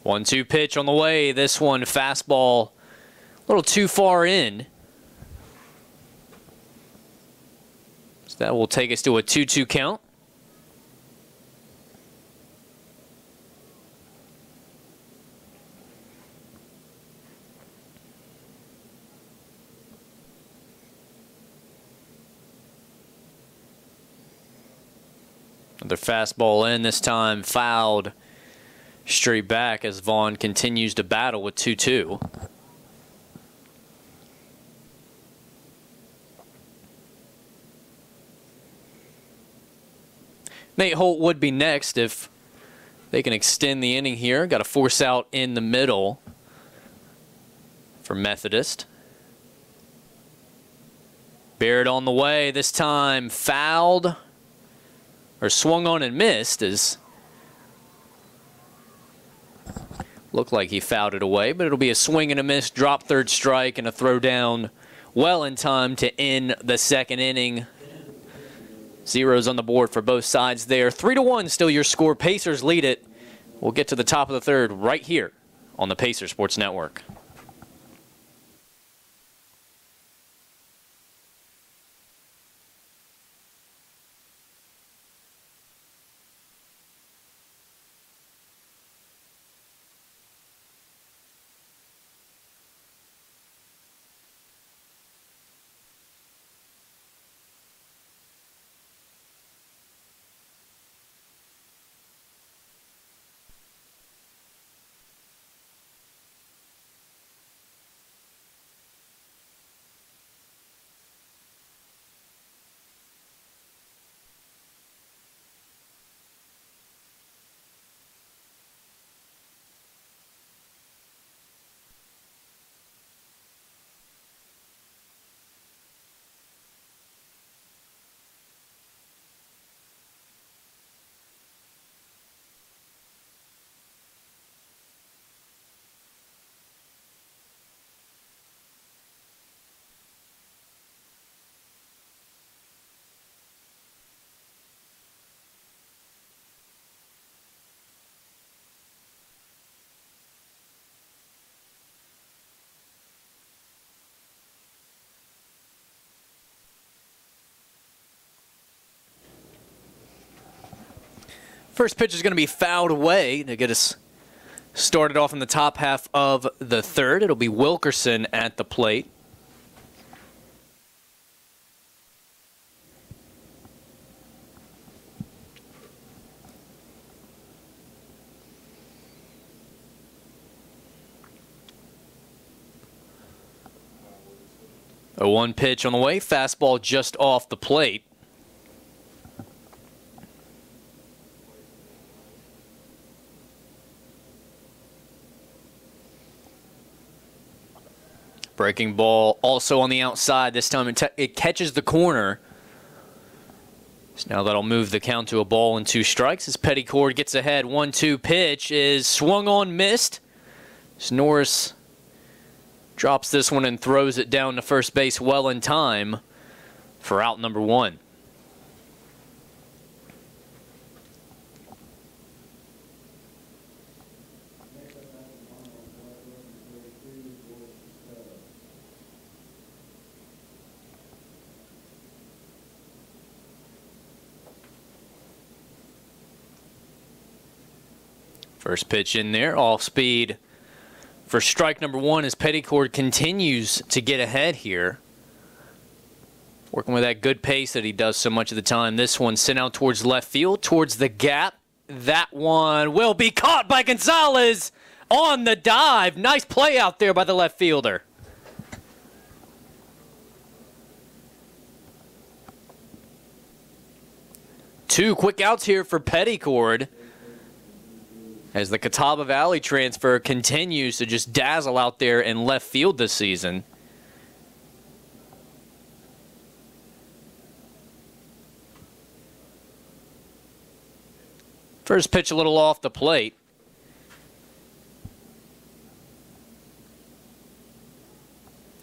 One-two pitch on the way. This one fastball a little too far in. So that will take us to a 2-2 count. Another fastball in, this time fouled straight back as Vaughn continues to battle with 2-2. Nate Holt would be next if they can extend the inning here. Got a force out in the middle for Methodist. Barrett on the way, this time fouled. Or swung on and missed as looked like he fouled it away, but it'll be a swing and a miss, drop third strike, and a throw down well in time to end the second inning. Zeros on the board for both sides there. 3-1 still your score. Pacers lead it. We'll get to the top of the third right here on the Pacer Sports Network. First pitch is going to be fouled away to get us started off in the top half of the third. It'll be Wilkerson at the plate. A 1 pitch on the way, fastball just off the plate. Breaking ball also on the outside. This time it catches the corner. So now that'll move the count to a ball and 2 strikes as Petticord gets ahead. 1-2 pitch is swung on, missed. So Norris drops this one and throws it down to first base well in time for out number 1. First pitch in there, off speed for strike number one as Petticord continues to get ahead here. Working with that good pace that he does so much of the time. This one sent out towards left field, towards the gap. That one will be caught by Gonzalez on the dive. Nice play out there by the left fielder. Two quick outs here for Petticord as the Catawba Valley transfer continues to just dazzle out there in left field this season. First pitch a little off the plate.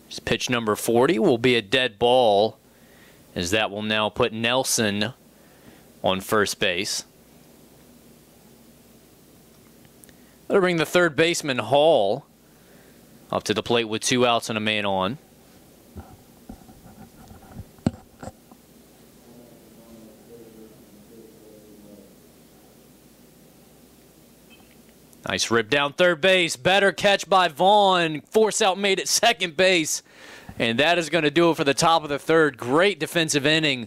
This pitch number 40 will be a dead ball, as that will now put Nelson on first base. That'll bring the third baseman Hall up to the plate with 2 outs and a man on. Nice rip down third base. Better catch by Vaughn. Force out made at second base. And that is going to do it for the top of the third. Great defensive inning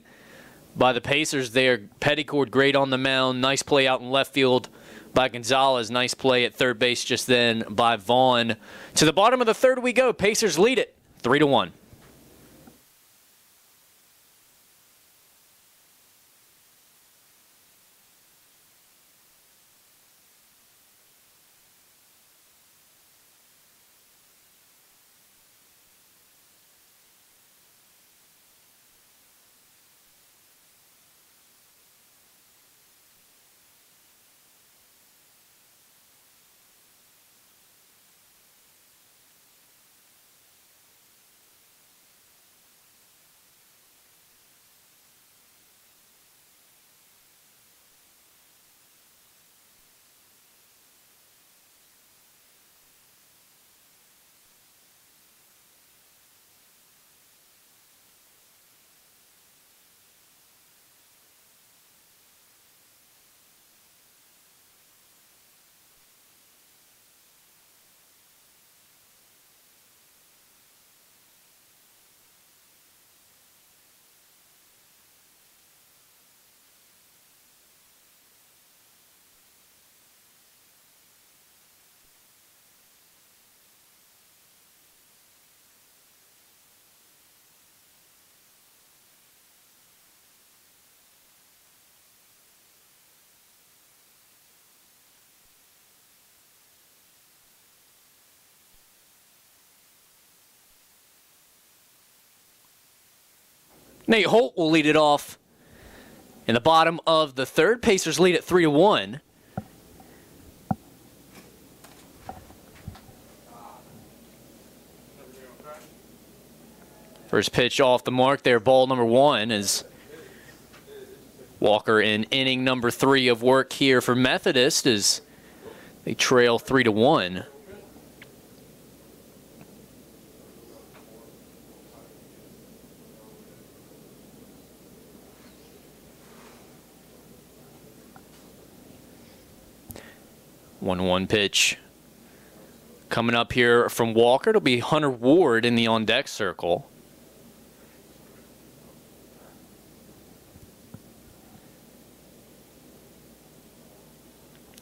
by the Pacers there. Petticord great on the mound. Nice play out in left field by Gonzalez. Nice play at third base just then by Vaughn. To the bottom of the third we go. Pacers lead it 3-1. Nate Holt will lead it off in the bottom of the third. Pacers lead at 3-1. First pitch off the mark there, ball number 1, as Walker in inning number 3 of work here for Methodist as they trail 3-1. One pitch coming up here from Walker. It'll be Hunter Ward in the on-deck circle.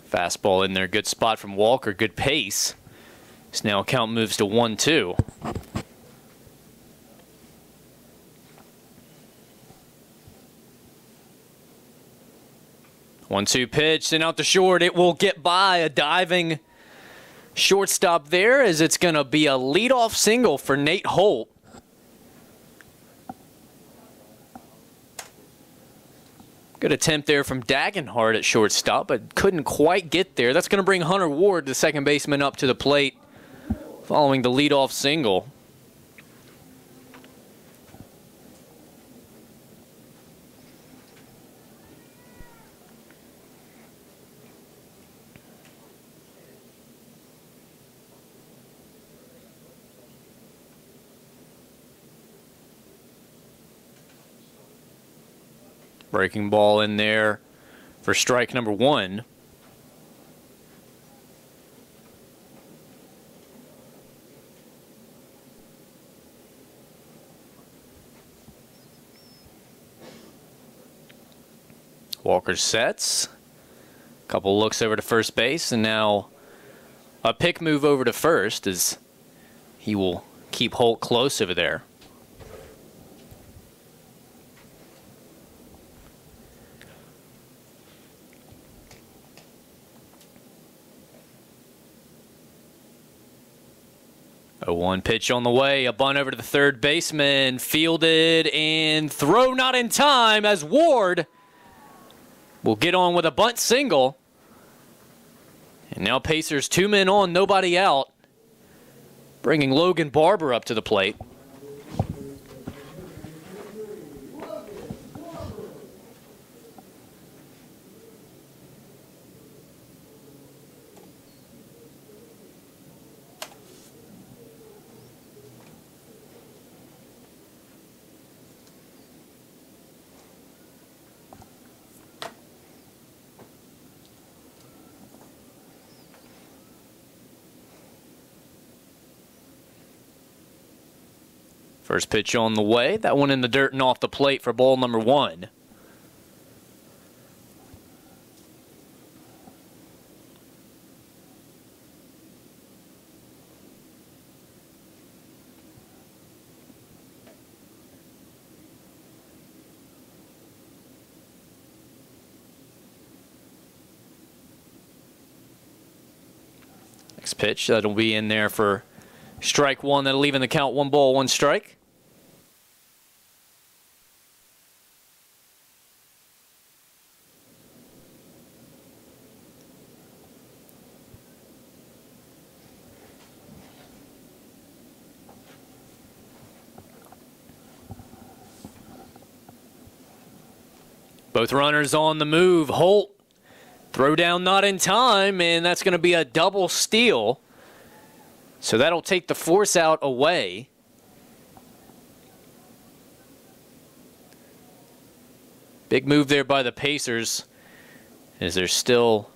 Fastball in there. Good spot from Walker. Good pace. So now count moves to 1-2. One-two pitch, sent out to short. It will get by a diving shortstop there, as it's going to be a leadoff single for Nate Holt. Good attempt there from Dagenhart at shortstop, but couldn't quite get there. That's going to bring Hunter Ward, the second baseman, up to the plate following the leadoff single. Breaking ball in there for strike number 1. Walker sets. Couple looks over to first base, and now a pick move over to first as he will keep Holt close over there. A 1 pitch on the way, a bunt over to the third baseman, fielded and throw not in time as Ward will get on with a bunt single. And now Pacers 2 men on, nobody out, bringing Logan Barber up to the plate. First pitch on the way. That one in the dirt and off the plate for ball number 1. Next pitch, that'll be in there for strike 1. That'll leave in the count 1 ball, 1 strike. Both runners on the move. Holt, throw down not in time, and that's going to be a double steal. So that'll take the force out away. Big move there by the Pacers as they're still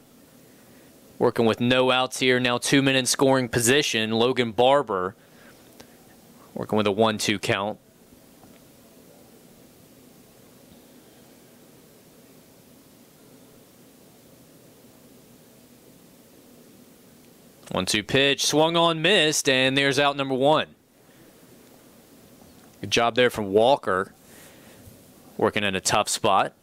working with no outs here. Now 2 men in scoring position. Logan Barber working with a 1-2 count. One-two pitch, swung on, missed, and there's out number 1. Good job there from Walker, working in a tough spot.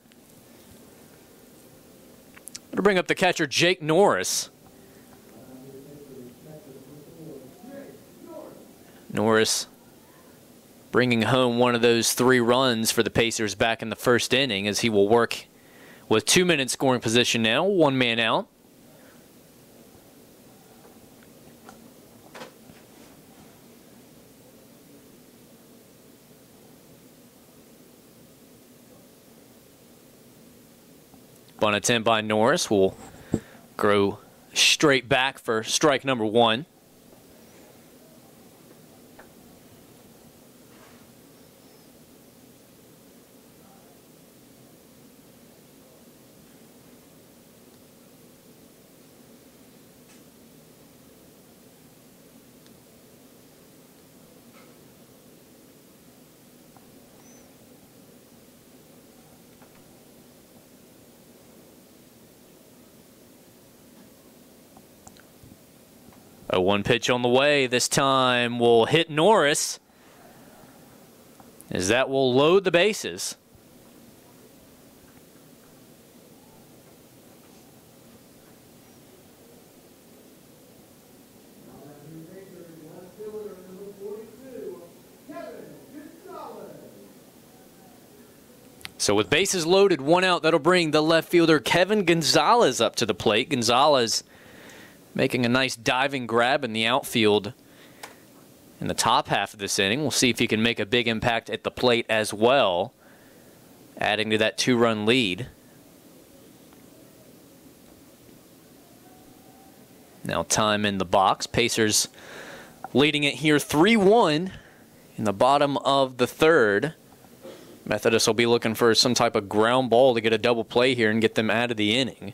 Going to bring up the catcher, Jake Norris. Norris bringing home one of those 3 runs for the Pacers back in the first inning as he will work with 2 men in scoring position now, 1 man out. Bunt attempt by Norris will grow straight back for strike number 1. A 1 pitch on the way. This time will hit Norris as that will load the bases. So with bases loaded, 1 out, that'll bring the left fielder Kevin Gonzalez up to the plate. Gonzalez making a nice diving grab in the outfield in the top half of this inning. We'll see if he can make a big impact at the plate as well, adding to that 2-run lead. Now time in the box. Pacers leading it here 3-1 in the bottom of the 3rd. Methodist will be looking for some type of ground ball to get a double play here and get them out of the inning.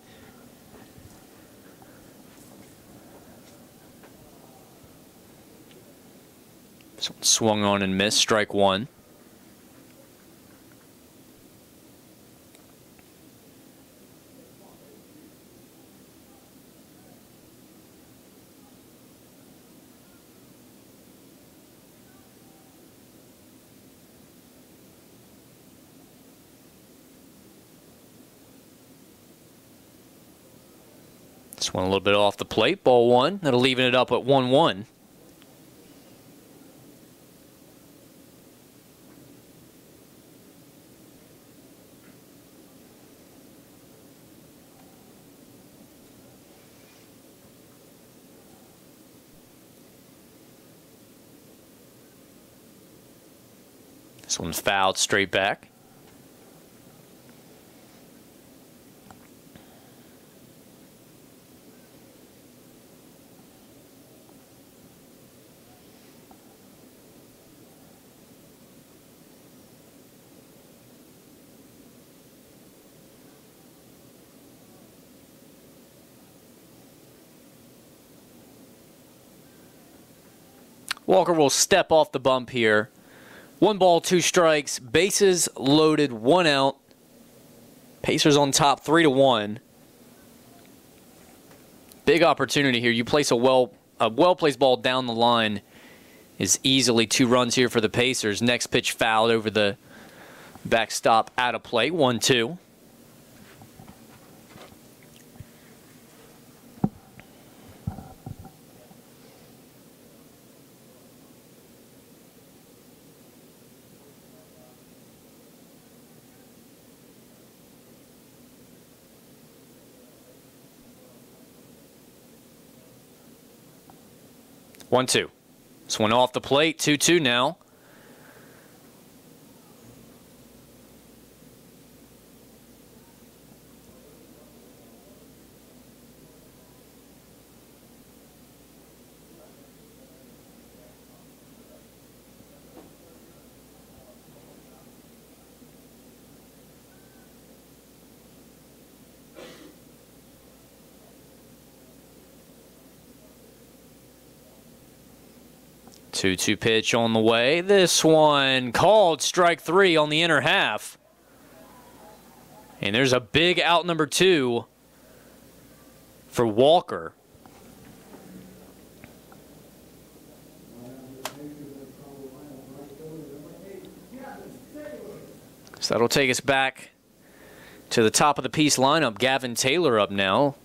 Swung on and missed, strike 1. This one a little bit off the plate. Ball one. That'll leave it up at 1-1. This one's fouled straight back. Walker will step off the bump here. 1 ball, 2 strikes, bases loaded, 1 out. Pacers on top 3-1. Big opportunity here. You place a well-placed ball down the line is easily 2 runs here for the Pacers. Next pitch fouled over the backstop out of play. 1-2. One, two. This one off the plate. 2-2 now. Two pitch on the way. This one called strike 3 on the inner half. And there's a big out number 2 for Walker. So that'll take us back to the top of the piece lineup. Gavin Taylor up now.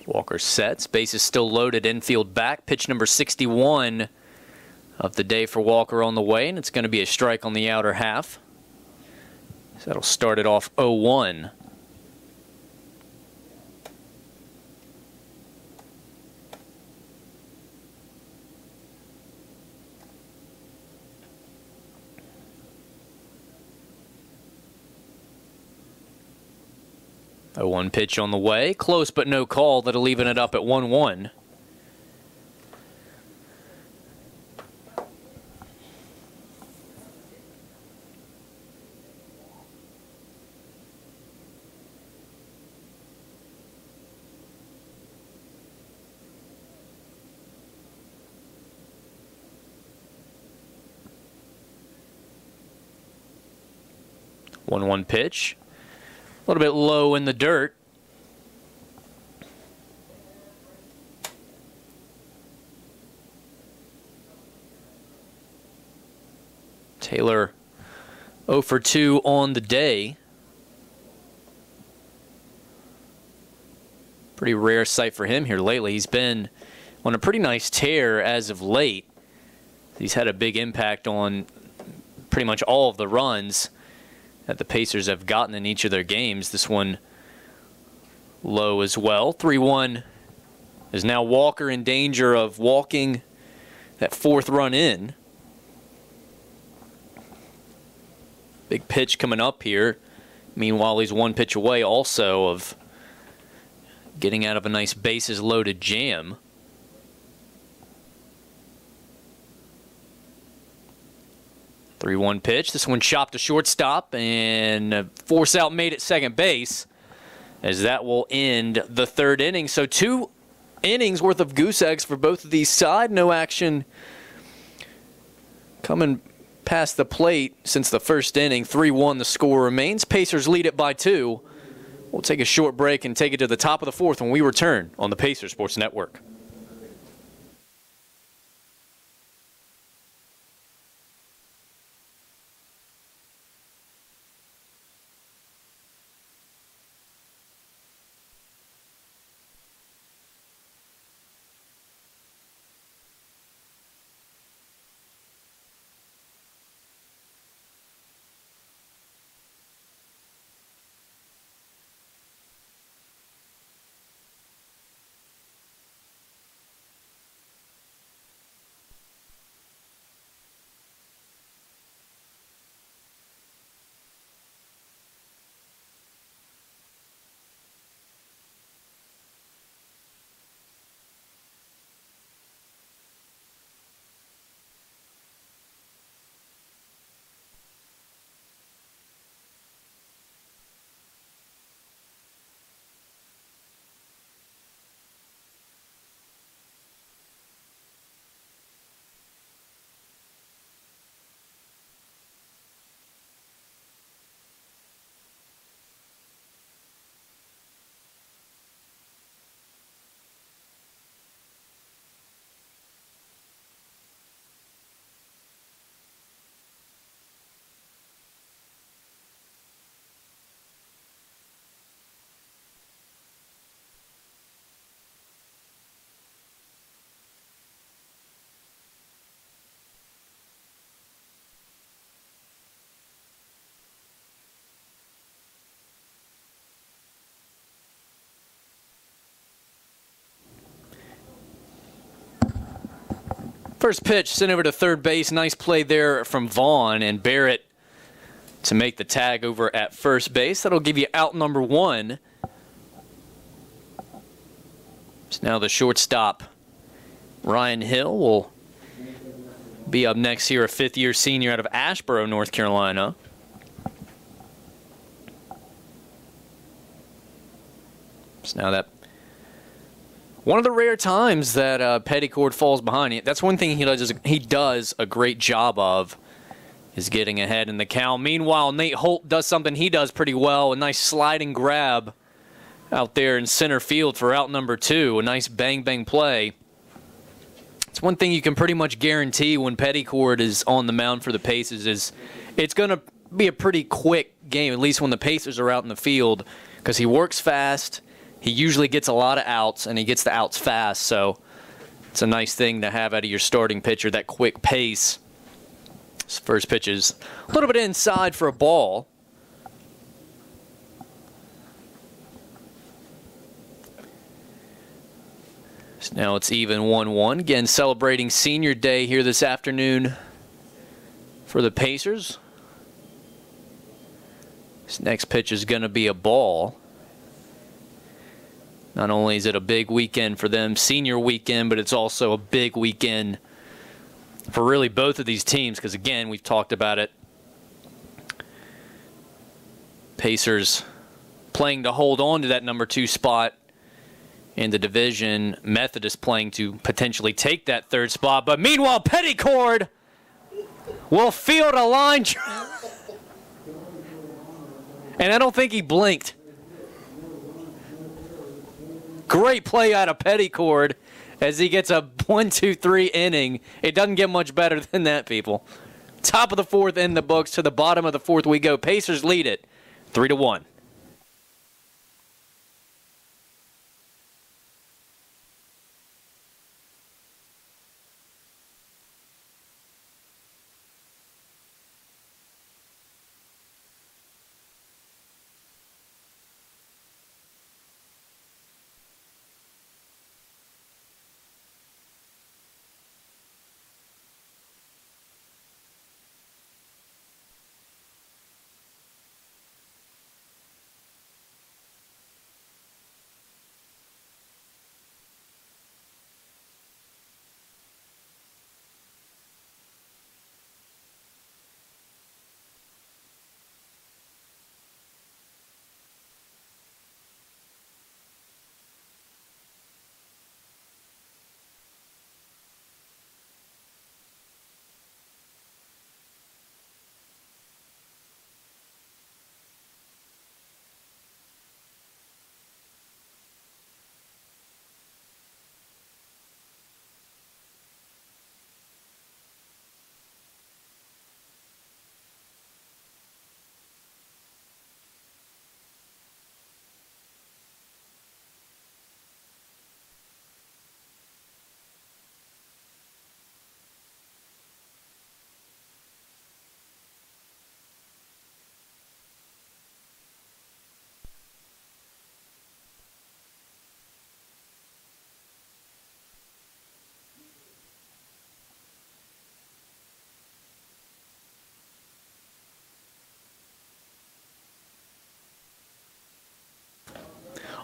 Walker sets. Base is still loaded. Infield back. Pitch number 61 of the day for Walker on the way, and it's going to be a strike on the outer half. So that'll start it off 0-1. A 1 pitch on the way. Close but no call. That'll even it up at 1-1. One pitch. A little bit low in the dirt. Taylor 0 for 2 on the day. Pretty rare sight for him here lately. He's been on a pretty nice tear as of late. He's had a big impact on pretty much all of the runs that the Pacers have gotten in each of their games. This one low as well. 3-1 is now Walker in danger of walking that 4th run in. Big pitch coming up here. Meanwhile, he's 1 pitch away also of getting out of a nice bases loaded jam. The 3-1 pitch. This one chopped to shortstop and a force out made at second base, as that will end the 3rd inning. So 2 innings worth of goose eggs for both of these sides. No action coming past the plate since the 1st inning. 3-1 the score remains. Pacers lead it by 2. We'll take a short break and take it to the top of the 4th when we return on the Pacers Sports Network. First pitch sent over to third base. Nice play there from Vaughn, and Barrett to make the tag over at first base. That'll give you out number 1. So now the shortstop, Ryan Hill, will be up next here, a fifth-year senior out of Asheboro, North Carolina. So now that one of the rare times that Petticord falls behind. That's one thing he does a great job of, is getting ahead in the count. Meanwhile, Nate Holt does something he does pretty well, a nice sliding grab out there in center field for out number 2, a nice bang-bang play. It's one thing you can pretty much guarantee when Petticord is on the mound for the Pacers is it's going to be a pretty quick game, at least when the Pacers are out in the field, because he works fast. He usually gets a lot of outs, and he gets the outs fast, so it's a nice thing to have out of your starting pitcher, that quick pace. His first pitch is a little bit inside for a ball. So now it's even 1-1. Again, celebrating senior day here this afternoon for the Pacers. This next pitch is going to be a ball. Not only is it a big weekend for them, senior weekend, but it's also a big weekend for really both of these teams because, again, we've talked about it. Pacers playing to hold on to that number 2 spot in the division. Methodist playing to potentially take that 3rd spot. But meanwhile, Petticord will field a line. And I don't think he blinked. Great play out of Petticord as he gets a 1-2-3 inning. It doesn't get much better than that, people. Top of the 4th in the books. To the bottom of the 4th we go. Pacers lead it 3-1.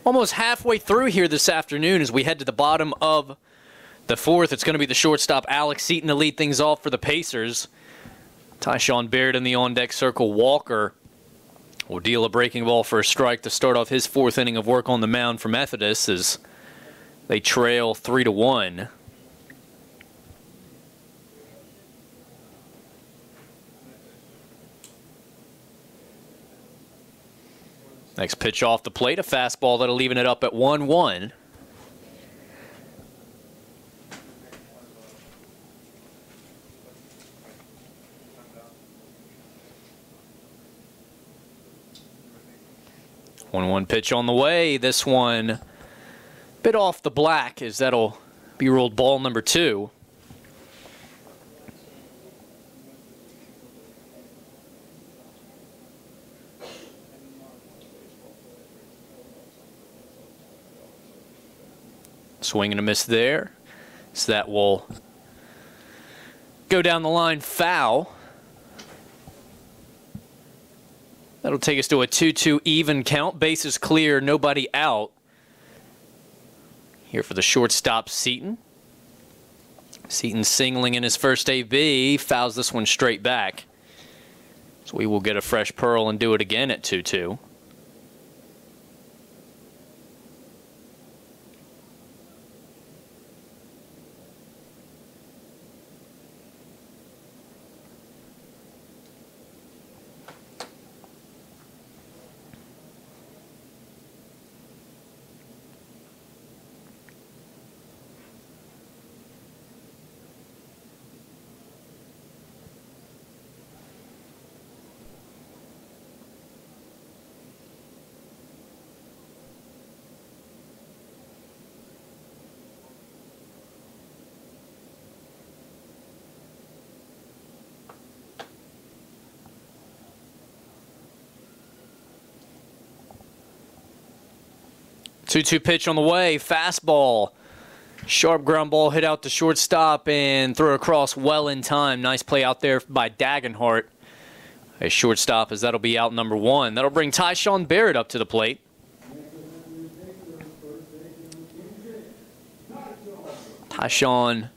Almost halfway through here this afternoon as we head to the bottom of the 4th. It's going to be the shortstop, Alex Seaton, to lead things off for the Pacers. Ty Sean Barrett in the on-deck circle. Walker will deal a breaking ball for a strike to start off his 4th inning of work on the mound for Methodist as they trail 3-1. Next pitch off the plate, a fastball that'll even it up at 1-1. One pitch on the way. This one a bit off the black as that'll be ruled ball number 2. Swing and a miss there. So that will go down the line, foul. That'll take us to a 2-2 even count. Bases clear, nobody out. Here for the shortstop, Seaton. Seaton singling in his first AB, fouls this one straight back. So we will get a fresh pearl and do it again at 2-2. 2-2 pitch on the way. Fastball. Sharp ground ball hit out to shortstop and throw across well in time. Nice play out there by Dagenhart. A shortstop as that'll be out number one. That'll bring Ty Sean Barrett up to the plate. Ty Sean,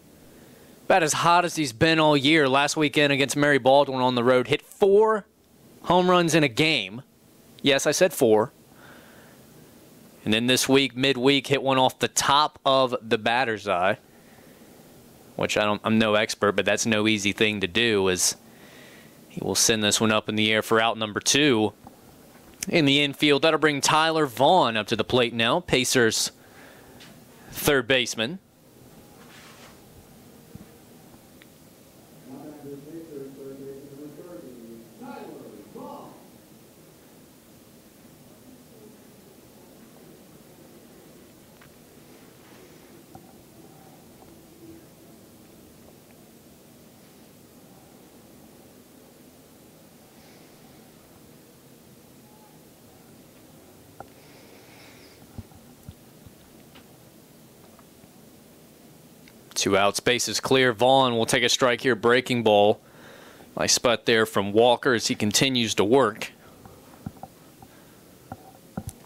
about as hot as he's been all year. Last weekend against Mary Baldwin on the road, hit 4 home runs in a game. Yes, I said 4. And then this week, midweek, hit one off the top of the batter's eye, which I'm no expert, but that's no easy thing to do, as he will send this one up in the air for out number 2. In the infield, that'll bring Tyler Vaughn up to the plate now, Pacers' third baseman. Two outs, bases clear. Vaughn will take a strike here, breaking ball. Nice spot there from Walker as he continues to work.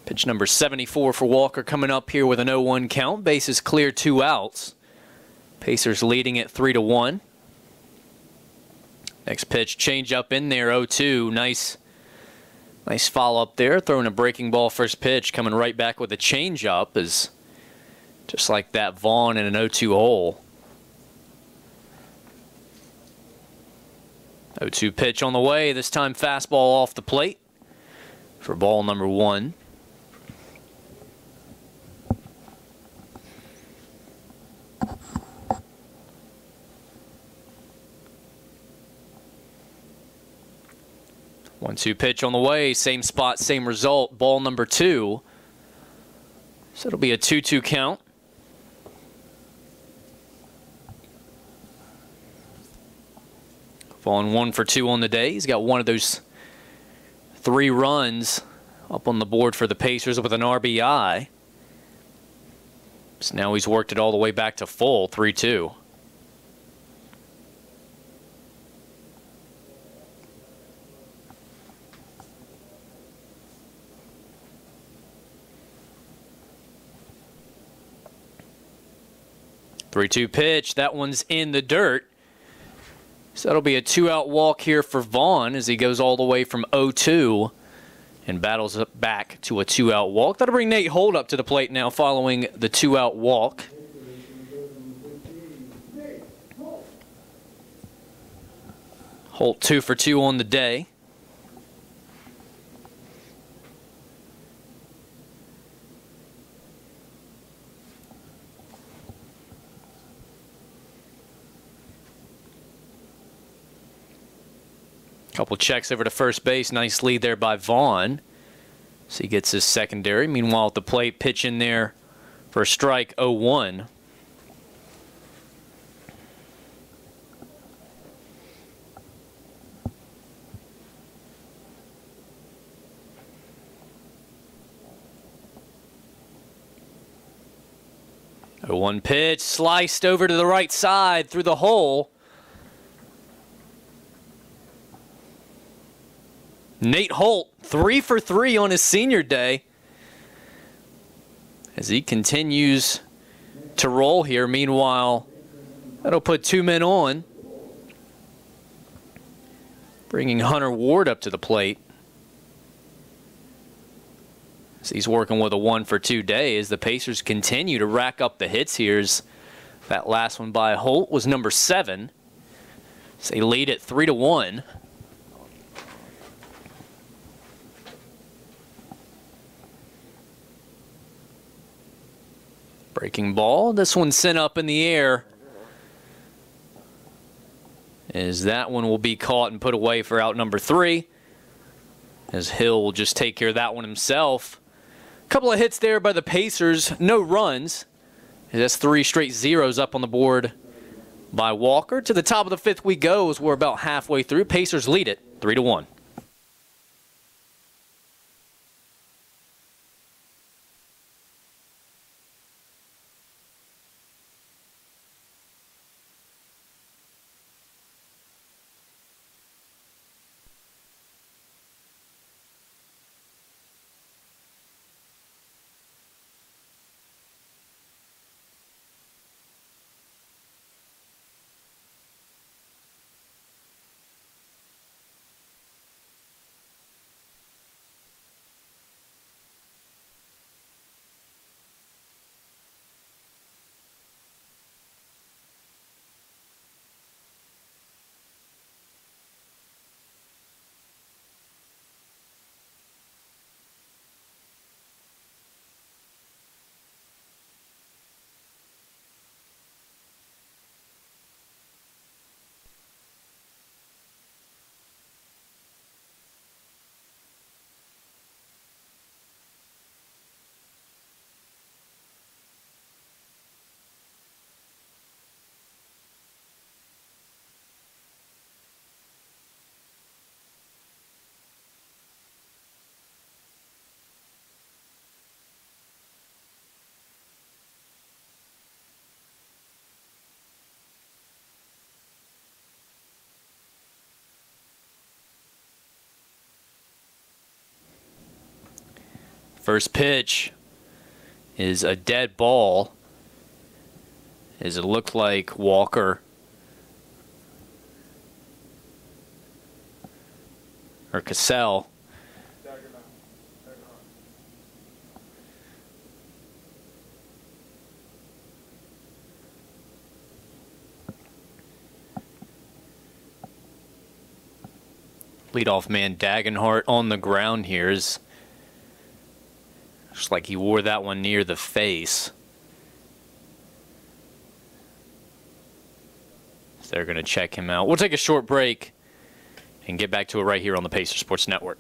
Pitch number 74 for Walker coming up here with an 0-1 count. Bases clear, 2 outs. Pacers leading at 3-1. Next pitch, change up in there, 0-2. Nice follow up there. Throwing a breaking ball first pitch, coming right back with a change up is just like that, Vaughn in an 0-2 hole. 0-2 pitch on the way. This time fastball off the plate for ball number 1. One-two pitch on the way. Same spot, same result. Ball number 2. So it'll be a 2-2 count. Vaughn 1 for 2 on the day. He's got one of those 3 runs up on the board for the Pacers with an RBI. So now he's worked it all the way back to full, 3-2. Three-two pitch. That one's in the dirt. So that'll be a 2-out walk here for Vaughn as he goes all the way from 0-2 and battles up back to a 2-out walk. That'll bring Nate Holt up to the plate now following the 2-out walk. Holt 2 for 2 on the day. Couple checks over to first base. Nice lead there by Vaughn. So he gets his secondary. Meanwhile, at the plate, pitch in there for a strike, 0-1. A 1 pitch, sliced over to the right side through the hole. Nate Holt, 3 for 3 on his senior day as he continues to roll here. Meanwhile, that'll put 2 men on, bringing Hunter Ward up to the plate. So he's working with a 1 for 2 day as the Pacers continue to rack up the hits here. That last one by Holt was number 7. So they lead it 3-1. Breaking ball. This one sent up in the air. As that one will be caught and put away for out number 3. As Hill will just take care of that one himself. A couple of hits there by the Pacers. No runs. That's 3 straight zeros up on the board by Walker. To the top of the 5th we go as we're about halfway through. Pacers lead it 3-1. First pitch is a dead ball, as it looked like Walker or Cassell leadoff man Dagenhart on the ground here. Is just like he wore that one near the face. So they're going to check him out. We'll take a short break and get back to it right here on the Pacer Sports Network.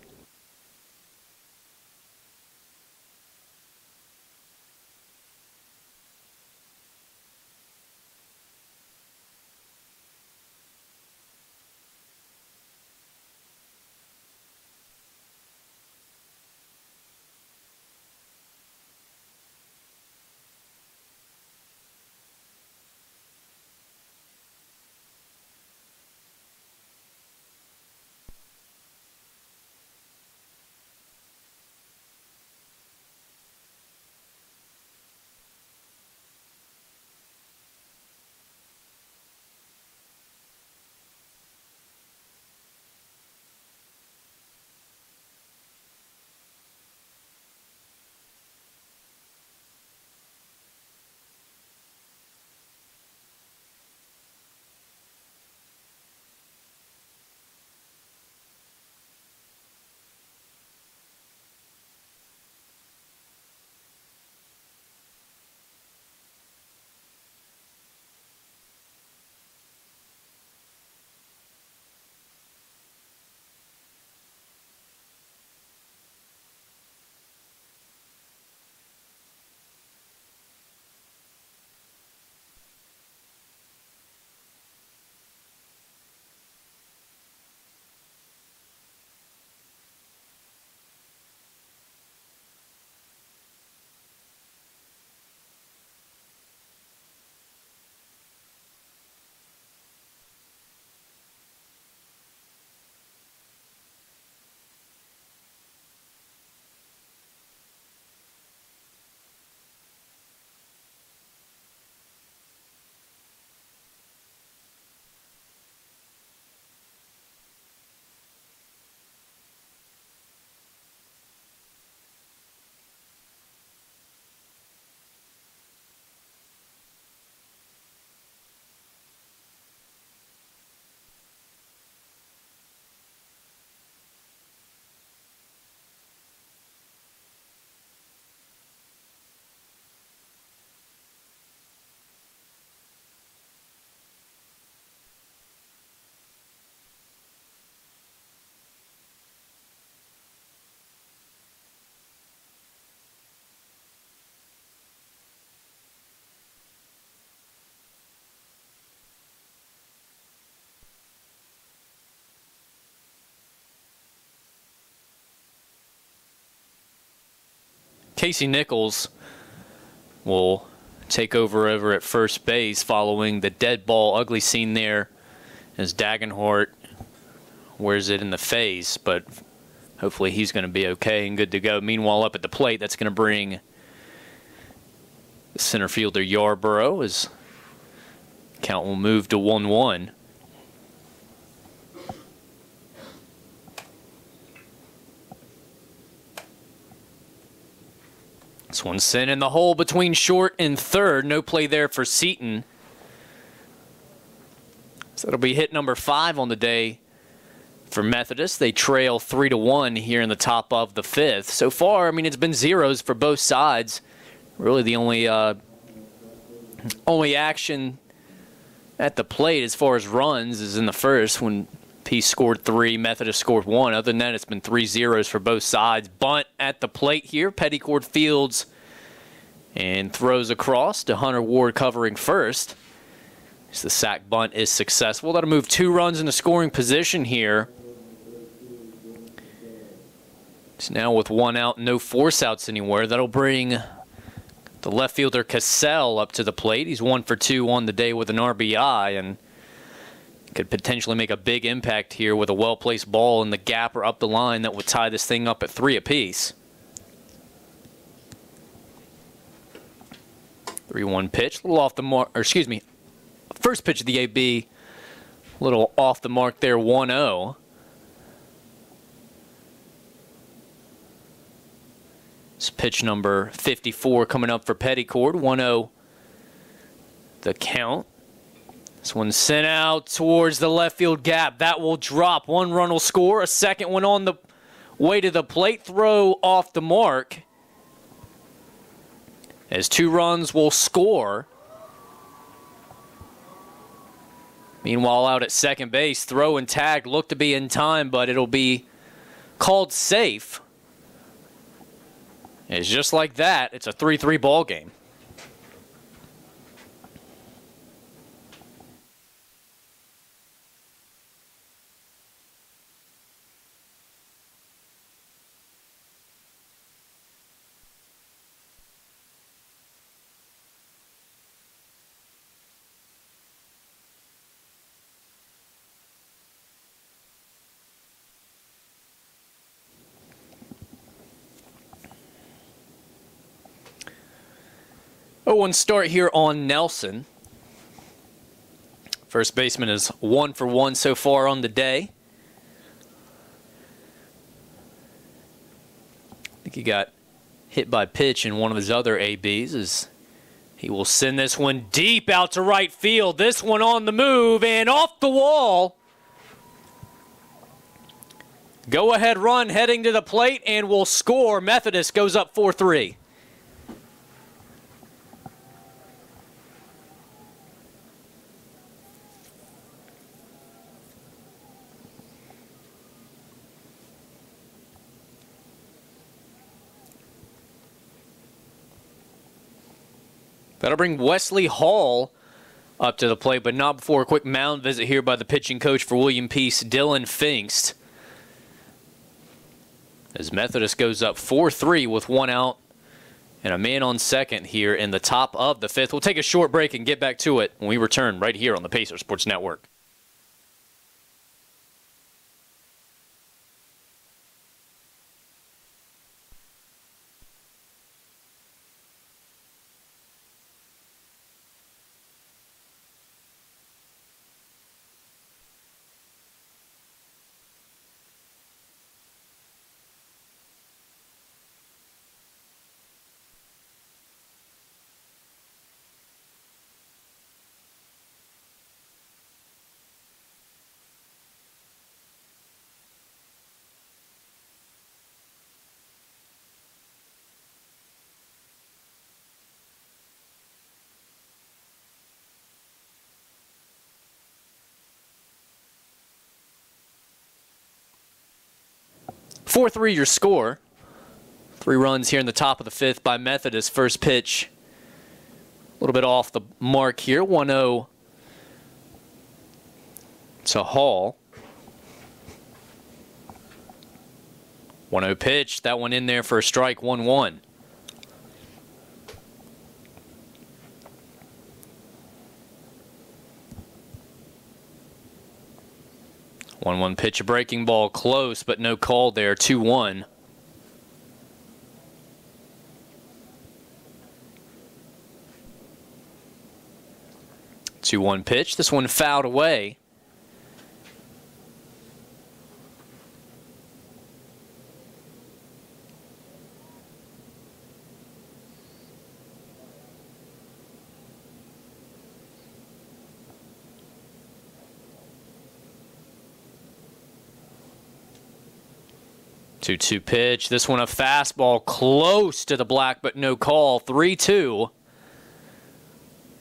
Casey Nichols will take over at first base following the dead ball. Ugly scene there as Dagenhart wears it in the face, but hopefully he's going to be okay and good to go. Meanwhile, up at the plate, that's going to bring the center fielder Yarborough as count will move to 1-1. This one's sent in the hole between short and third. No play there for Seaton. So it'll be hit number 5 on the day for Methodist. They trail 3-1 here in the top of the 5th. So far, I mean, it's been zeros for both sides. Really the only action at the plate as far as runs is in the first when Peace scored 3, Methodist scored 1. Other than that, it's been 3 zeros for both sides. Bunt at the plate here. Petticord fields and throws across to Hunter Ward covering first. As the sac bunt is successful. That'll move 2 runs into scoring position here. It's now with 1 out, no force outs anywhere. That'll bring the left fielder Cassell up to the plate. He's 1 for 2 on the day with an RBI and could potentially make a big impact here with a well-placed ball in the gap or up the line that would tie this thing up at 3 apiece. 3-1 pitch, a little off the mark, or excuse me, first pitch of the AB, a little off the mark there, 1-0. It's pitch number 54 coming up for Petticord, 1-0 the count. This one's sent out towards the left field gap. That will drop. 1 run will score. A second one on the way to the plate. Throw off the mark. As 2 runs will score. Meanwhile, out at second base, throw and tag look to be in time, but it'll be called safe. It's just like that. It's a 3-3 ball game. One start here on Nelson. First baseman is 1 for 1 so far on the day. I think he got hit by pitch in one of his other ABs as he will send this one deep out to right field. This one on the move and off the wall. Go ahead run heading to the plate and will score. Methodist goes up 4-3. That'll bring Wesley Hall up to the plate, but not before a quick mound visit here by the pitching coach for William Peace, Dylan Pfingst. As Methodist goes up 4-3 with 1 out and a man on second here in the top of the 5th. We'll take a short break and get back to it when we return right here on the Pacer Sports Network. Four-3 your score. 3 runs here in the top of the 5th by Methodist. First pitch, a little bit off the mark here. 1-0 to Hall. 1-0 pitch. That one in there for a strike. 1-1. 1-1 pitch, a breaking ball close, but no call there. 2-1. Two-one pitch. This one fouled away. Two-two pitch. This one a fastball close to the black, but no call. 3-2.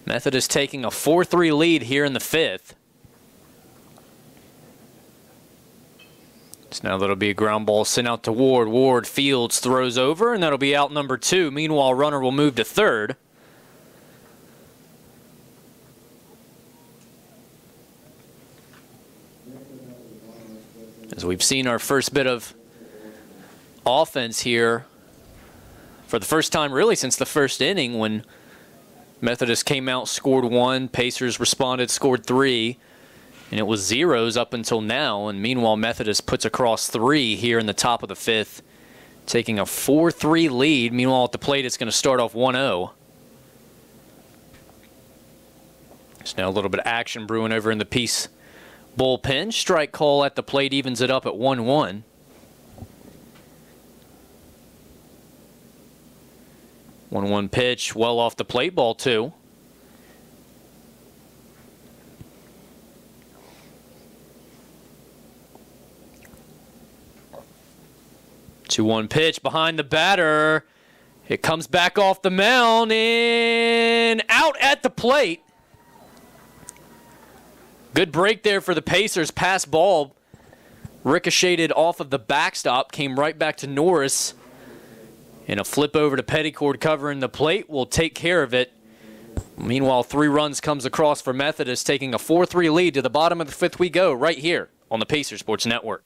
Methodist taking a 4-3 lead here in the fifth. So now that'll be a ground ball sent out to Ward. Ward fields, throws over, and that'll be out number 2. Meanwhile, runner will move to third. As we've seen our first bit of offense here for the first time really since the first inning, when Methodist came out, scored 1, Pacers responded, scored 3, and it was zeros up until now. And meanwhile, Methodist puts across 3 here in the top of the fifth, taking a 4-3 lead. Meanwhile, at the plate, it's going to start off 1-0. There's now a little bit of action brewing over in the Peace bullpen. Strike call at the plate evens it up at 1-1. 1-1 pitch, well off the plate, ball 2. Two-one pitch behind the batter. It comes back off the mound and out at the plate. Good break there for the Pacers. Pass ball ricocheted off of the backstop, came right back to Norris. And a flip over to Petticord covering the plate will take care of it. Meanwhile, 3 runs comes across for Methodist, taking a 4-3 lead. To the bottom of the fifth we go, right here on the Pacer Sports Network.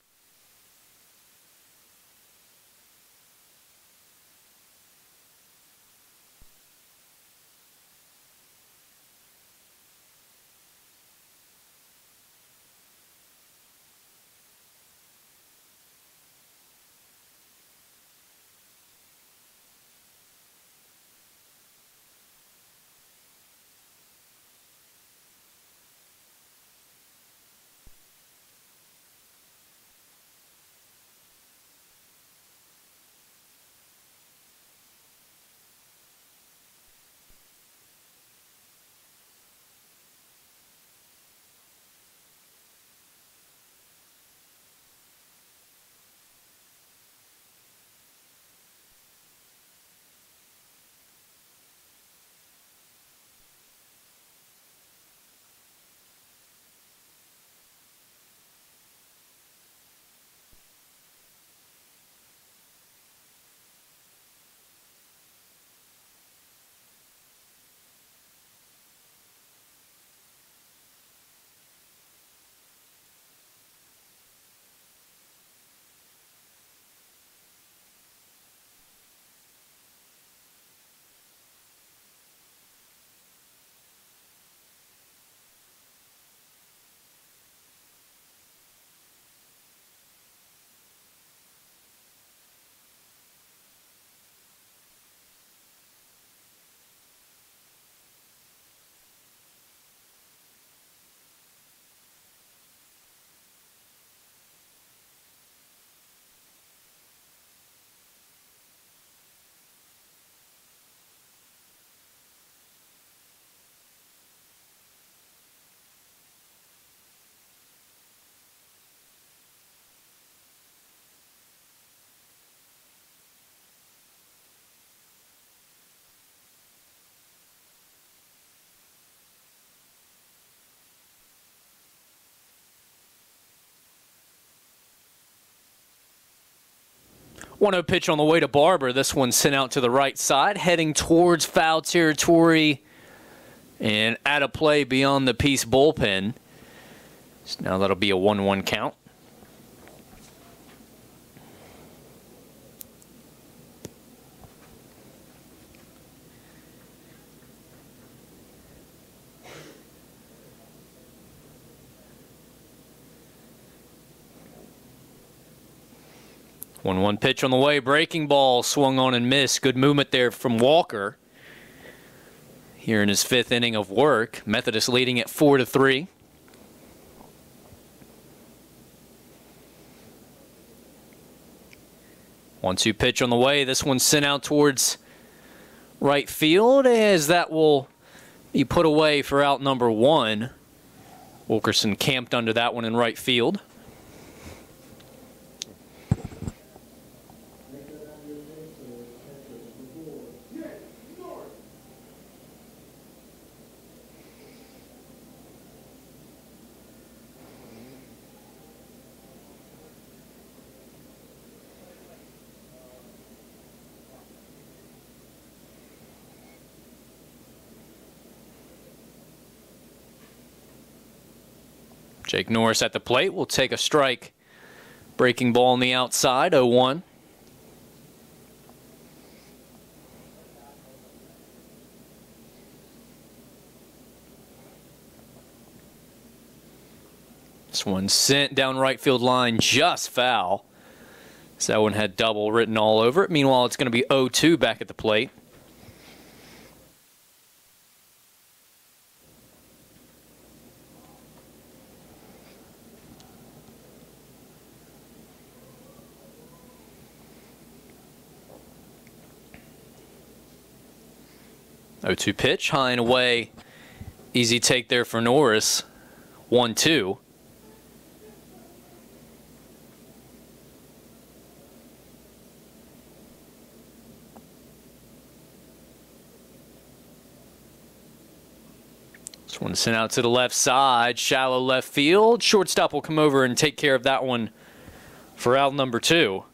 One-0 pitch on the way to Barber. This one sent out to the right side, heading towards foul territory and out of play beyond the Peace bullpen. So now that'll be a 1-1 count. 1-1 pitch on the way. Breaking ball swung on and missed. Good movement there from Walker. Here in his 5th inning of work. Methodist leading at 4-3. 1-2 pitch on the way. This one's sent out towards right field as that will be put away for out number 1. Wilkerson camped under that one in right field. Jake Norris at the plate will take a strike. Breaking ball on the outside, 0-1. This one sent down right field line, just foul. So that one had double written all over it. Meanwhile, it's going to be 0-2 back at the plate. Oh, 0-2 pitch, high and away. Easy take there for Norris. 1-2. This one sent out to the left side, shallow left field. Shortstop will come over and take care of that one for out number 2.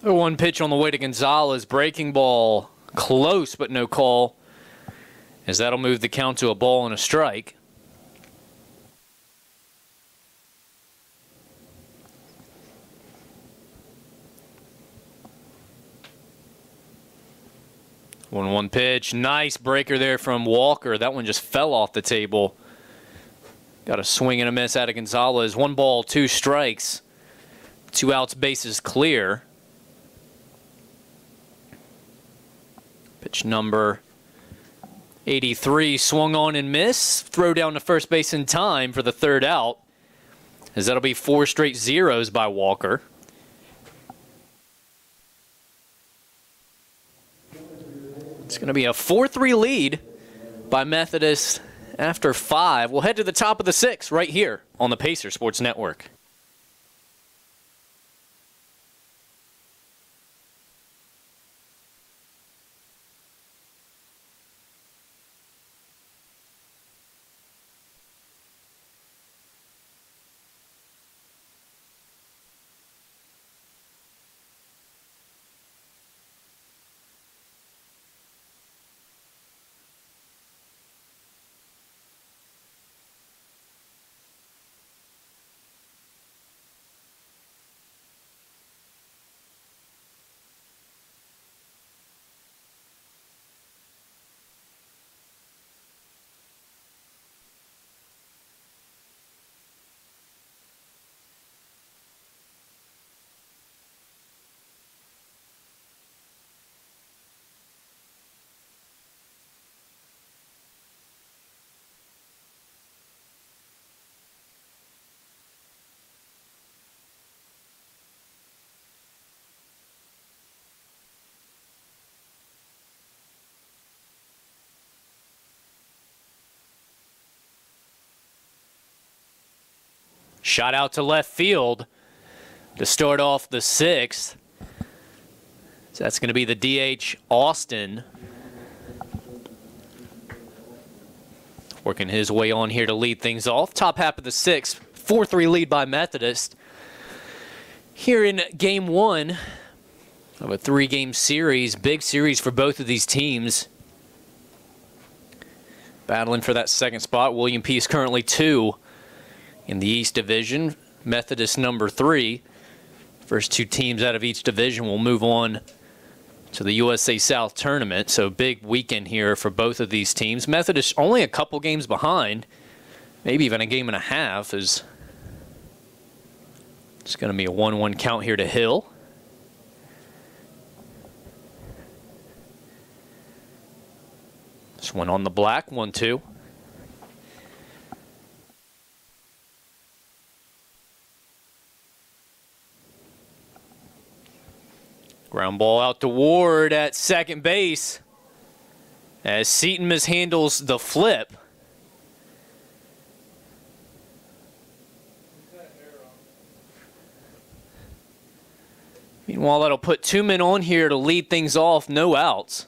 The 1 pitch on the way to Gonzalez. Breaking ball close, but no call, as that'll move the count to a ball and a strike. One pitch. Nice breaker there from Walker. That one just fell off the table. Got a swing and a miss out of Gonzalez. 1 ball, 2 strikes. 2 outs, bases clear. Pitch number 83 swung on and missed. Throw down to first base in time for the 3rd out, as that'll be 4 straight zeros by Walker. It's going to be a 4-3 lead by Methodist after 5. We'll head to the top of the 6th right here on the Pacer Sports Network. Shot out to left field to start off the 6th. So that's going to be the DH, Austin. Working his way on here to lead things off. Top half of the 6th, 4-3 lead by Methodist. Here in Game 1 of a 3-game series, big series for both of these teams. Battling for that second spot. William Peace currently 2 in the East Division. Methodist number 3. First 2 teams out of each division will move on to the USA South tournament. So big weekend here for both of these teams. Methodist only a couple games behind, maybe even a game and a half, as it's going to be a 1-1 count here to Hill. This one on the black, 1-2. Ground ball out to Ward at second base as Seaton mishandles the flip. Meanwhile, that'll put 2 men on here to lead things off, no outs.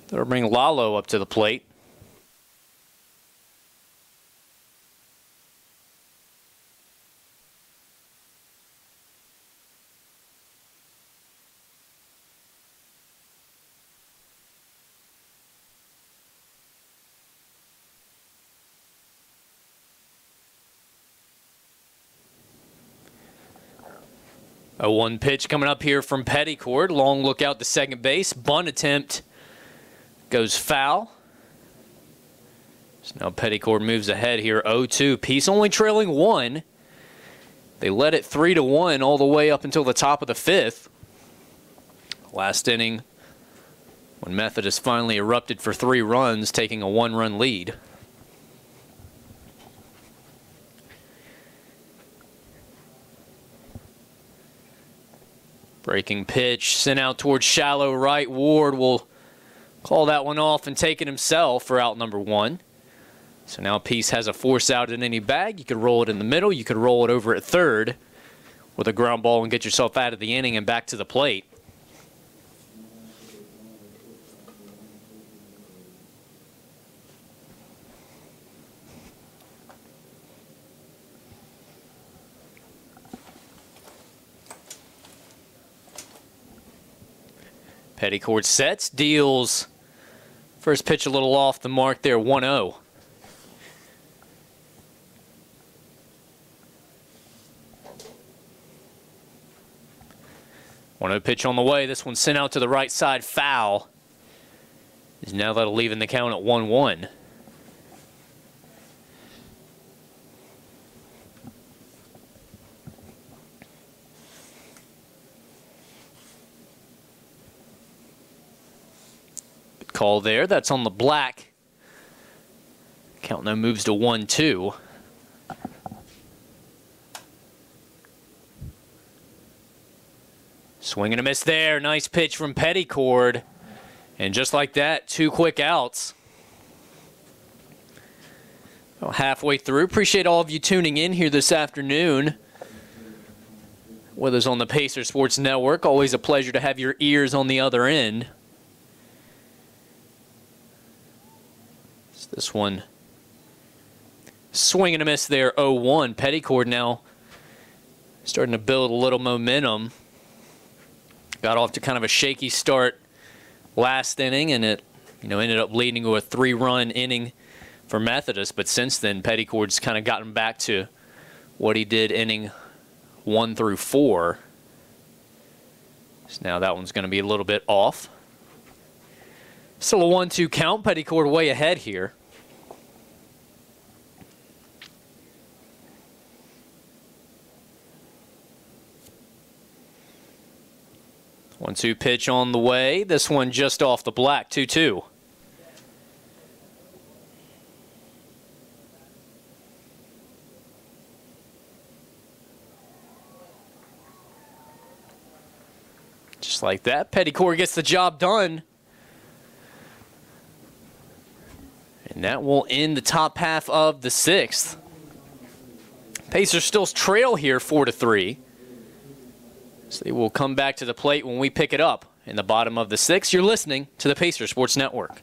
That'll bring Lalo up to the plate. A 1 pitch coming up here from Petticord. Long look out to second base. Bunt attempt goes foul. So now Petticord moves ahead here, 0-2. Peace only trailing 1. They led it 3-1 all the way up until the top of the 5th. Last inning, when Methodist finally erupted for 3 runs, taking a 1-run lead. Breaking pitch, sent out towards shallow right. Ward will call that one off and take it himself for out number 1. So now Peace has a force out in any bag. You could roll it in the middle. You could roll it over at third with a ground ball and get yourself out of the inning and back to the plate. Petticord sets, deals. First pitch a little off the mark there, 1-0. Pitch on the way. This one sent out to the right side, foul. Now that'll leave in the count at 1-1. Call there. That's on the black. Count now moves to 1-2. Swing and a miss there. Nice pitch from Petticord. And just like that, 2 quick outs. Well, halfway through. Appreciate all of you tuning in here this afternoon with us on the Pacer Sports Network. Always a pleasure to have your ears on the other end. This one, swing and a miss there, 0-1. Petticord now starting to build a little momentum. Got off to kind of a shaky start last inning, and it ended up leading to a 3-run inning for Methodist. But since then, Petticord's kind of gotten back to what he did inning 1 through 4. So now that one's going to be a little bit off. Still a 1-2 count. Petticord way ahead here. 1-2 pitch on the way. This one just off the black, 2-2. Just like that, Petticord gets the job done. And And that will end the top half of the sixth. Pacers still trail here 4-3. So they will come back to the plate when we pick it up in the bottom of the sixth. You're listening to the Pacers Sports Network.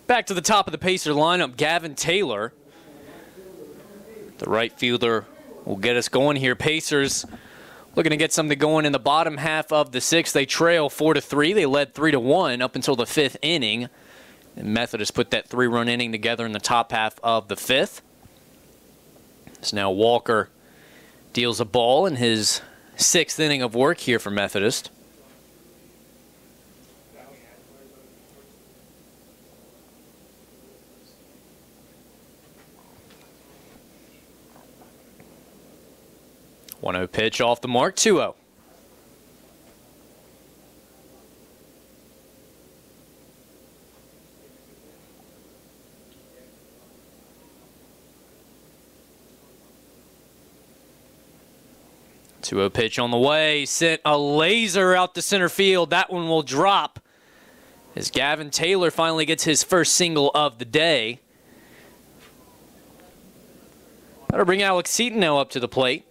Back to the top of the Pacer lineup, Gavin Taylor. The right fielder will get us going here. Pacers looking to get something going in the bottom half of the sixth. They trail 4-3. They led 3-1 up until the fifth inning. And Methodist put that 3-run inning together in the top half of the fifth. So now Walker deals a ball in his sixth inning of work here for Methodist. One-0 pitch off the mark, 2-0. Two-0 pitch on the way, sent a laser out to center field. That one will drop as Gavin Taylor finally gets his first single of the day. That'll bring Alex Seaton now up to the plate.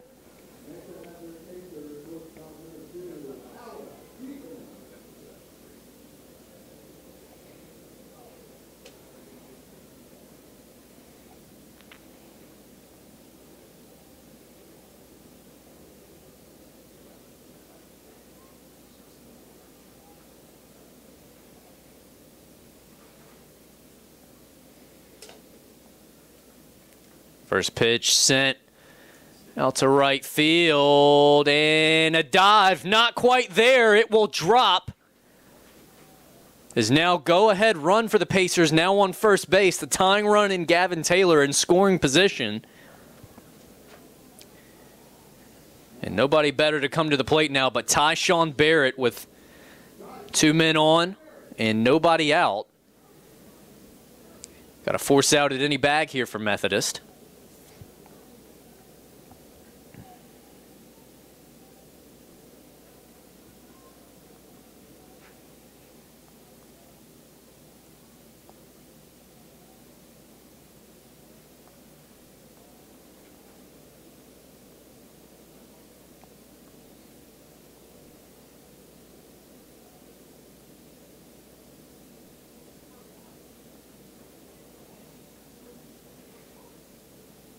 First pitch sent out to right field, and a dive, not quite there. It will drop. Is now go-ahead run for the Pacers, now on first base. The tying run in Gavin Taylor in scoring position. And nobody better to come to the plate now but Ty Sean Barrett with 2 men on and nobody out. Got to force out at any bag here for Methodist.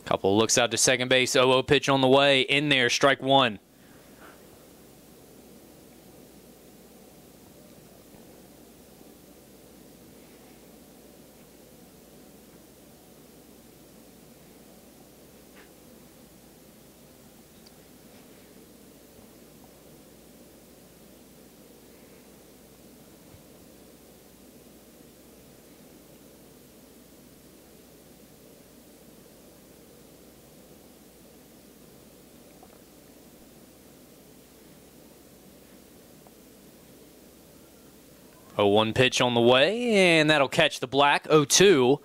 Couple looks out to second base. 0-0 pitch on the way. In there, strike one. 0-1 pitch on the way, and that'll catch the black. 0-2.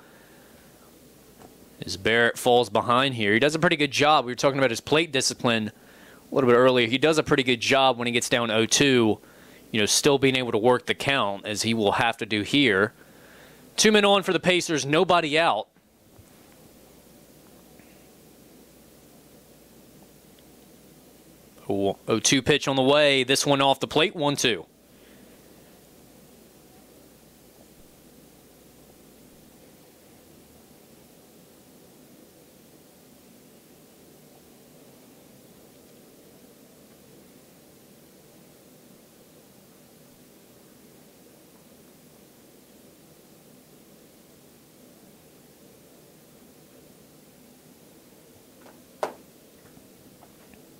As Barrett falls behind here. He does a pretty good job. We were talking about his plate discipline a little bit earlier. He does a pretty good job when he gets down 0-2, still being able to work the count, as he will have to do here. 2 men on for the Pacers, nobody out. Oh, 0-2 pitch on the way. This one off the plate, 1-2.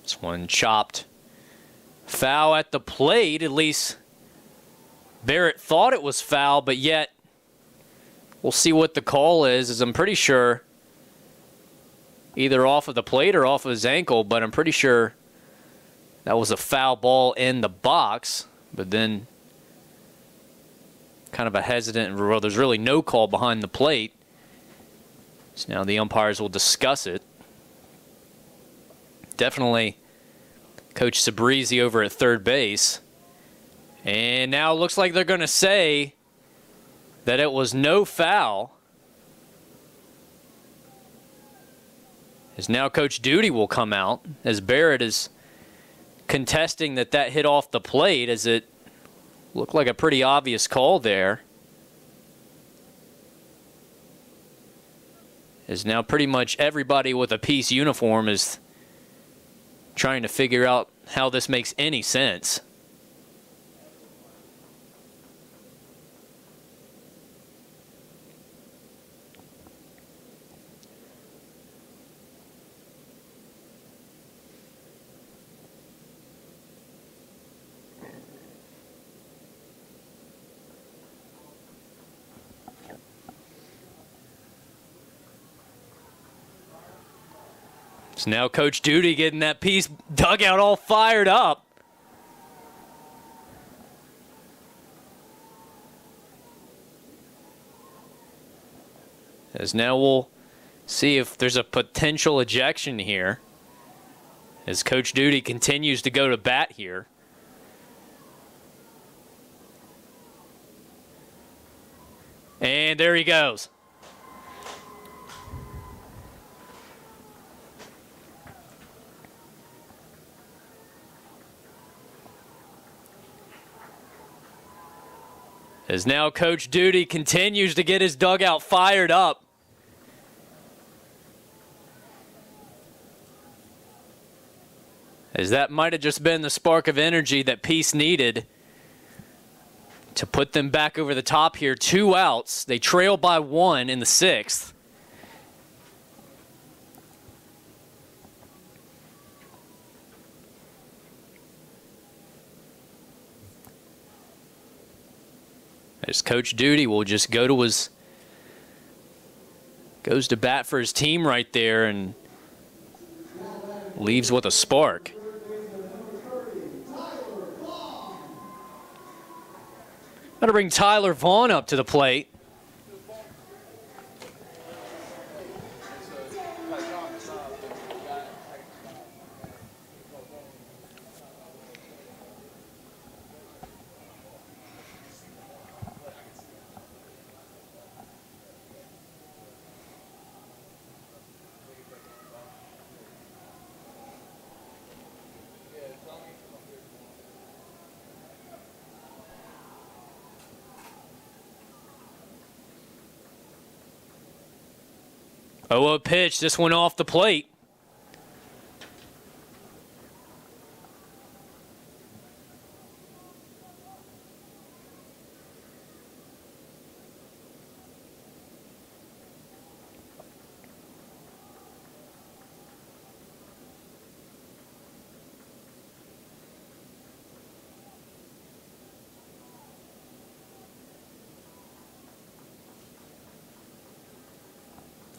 This one chopped foul at the plate. At least Barrett thought it was foul, but yet we'll see what the call is, as I'm pretty sure either off of the plate or off of his ankle, but I'm pretty sure that was a foul ball in the box. But then kind of a hesitant, well, there's really no call behind the plate. So now the umpires will discuss it. Definitely Coach Sabrizi over at third base. And now it looks like they're going to say that it was no foul. As now Coach Duty will come out, as Barrett is contesting that hit off the plate, as it looked like a pretty obvious call there. As now pretty much everybody with a Peace uniform is trying to figure out how this makes any sense. So now Coach Duty getting that Peace dugout all fired up. As now we'll see if there's a potential ejection here, as Coach Duty continues to go to bat here. And there he goes. As now Coach Duty continues to get his dugout fired up. As that might have just been the spark of energy that Peace needed to put them back over the top here. 2 outs. They trail by 1 in the 6th. As Coach Duty will just goes to bat for his team right there and leaves with a spark. Got to bring Tyler Vaughn up to the plate. Oh, a pitch. This one off the plate.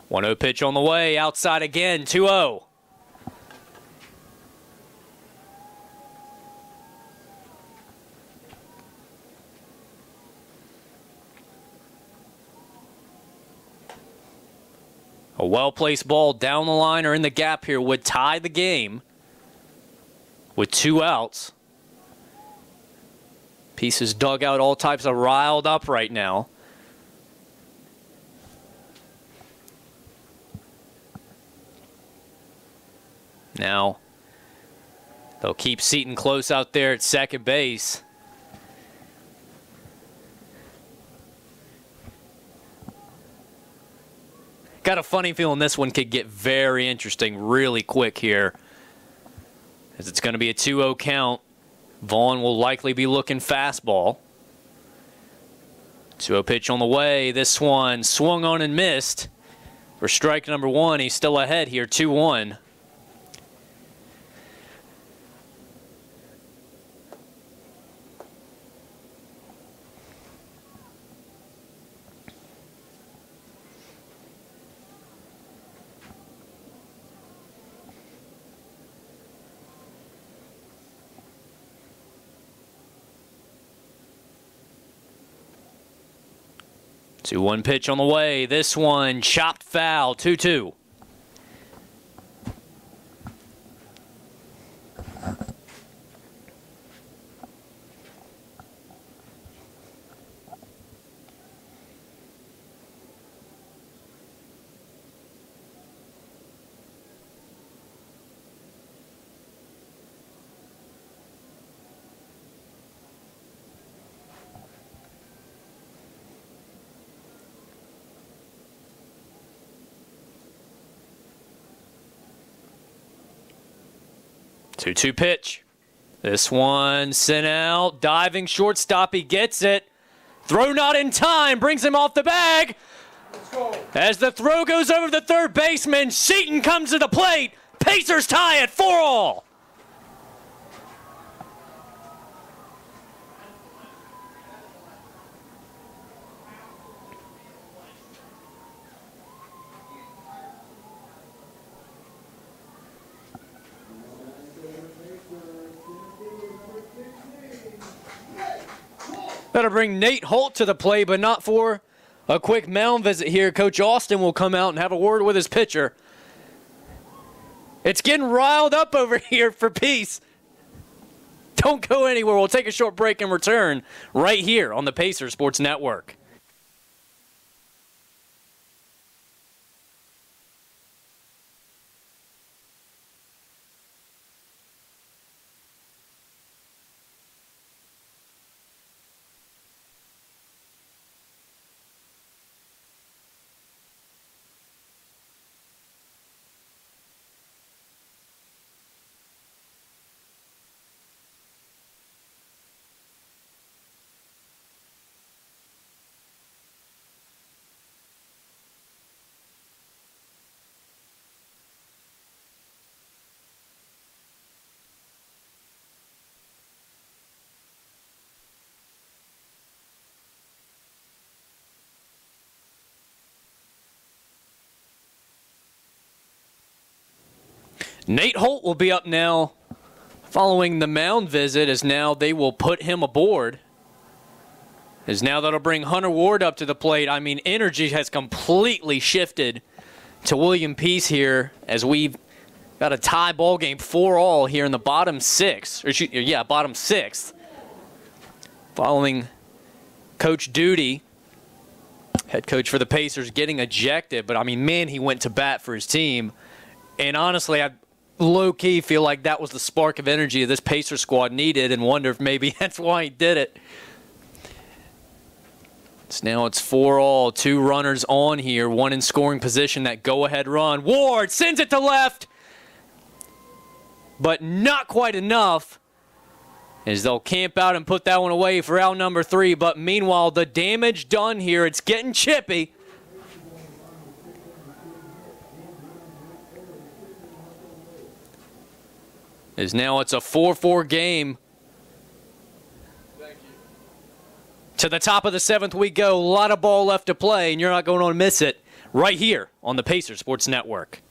One 0 pitch on the way, outside again, 2-0. A well-placed ball down the line or in the gap here would tie the game with 2 outs. Pieces dug out, all types of riled up right now. Now, they'll keep Seaton close out there at second base. Got a funny feeling this one could get very interesting really quick here, as it's going to be a 2-0 count. Vaughn will likely be looking fastball. 2-0 pitch on the way. This one swung on and missed. For strike number 1, he's still ahead here, 2-1. Two one pitch on the way. This one chopped foul. 2-2. Two pitch. This one sent out. Diving shortstop. He gets it. Throw not in time. Brings him off the bag. As the throw goes over the third baseman, Seaton comes to the plate. Pacers tie at 4-all. Better bring Nate Holt to the plate, but not for a quick mound visit here. Coach Austin will come out and have a word with his pitcher. It's getting riled up over here for Peace. Don't go anywhere. We'll take a short break and return right here on the Pacers Sports Network. Nate Holt will be up now following the mound visit, as now they will put him aboard. As now that'll bring Hunter Ward up to the plate. I mean, energy has completely shifted to William Peace here, as we've got a tie ball game 4-all here in the bottom 6. Bottom 6th. Following Coach Duty, head coach for the Pacers, getting ejected. But, I mean, man, he went to bat for his team. And honestly, I low-key feel like that was the spark of energy this Pacer squad needed, and wonder if maybe that's why he did it. So now it's 4-all, 2 runners on here, 1 in scoring position. That go-ahead run. Ward sends it to left, but not quite enough, as they'll camp out and put that one away for out number 3. But meanwhile, the damage done here. It's getting chippy. As now it's a 4-4 game. To the top of the 7th we go. A lot of ball left to play, and you're not going to miss it right here on the Pacers Sports Network.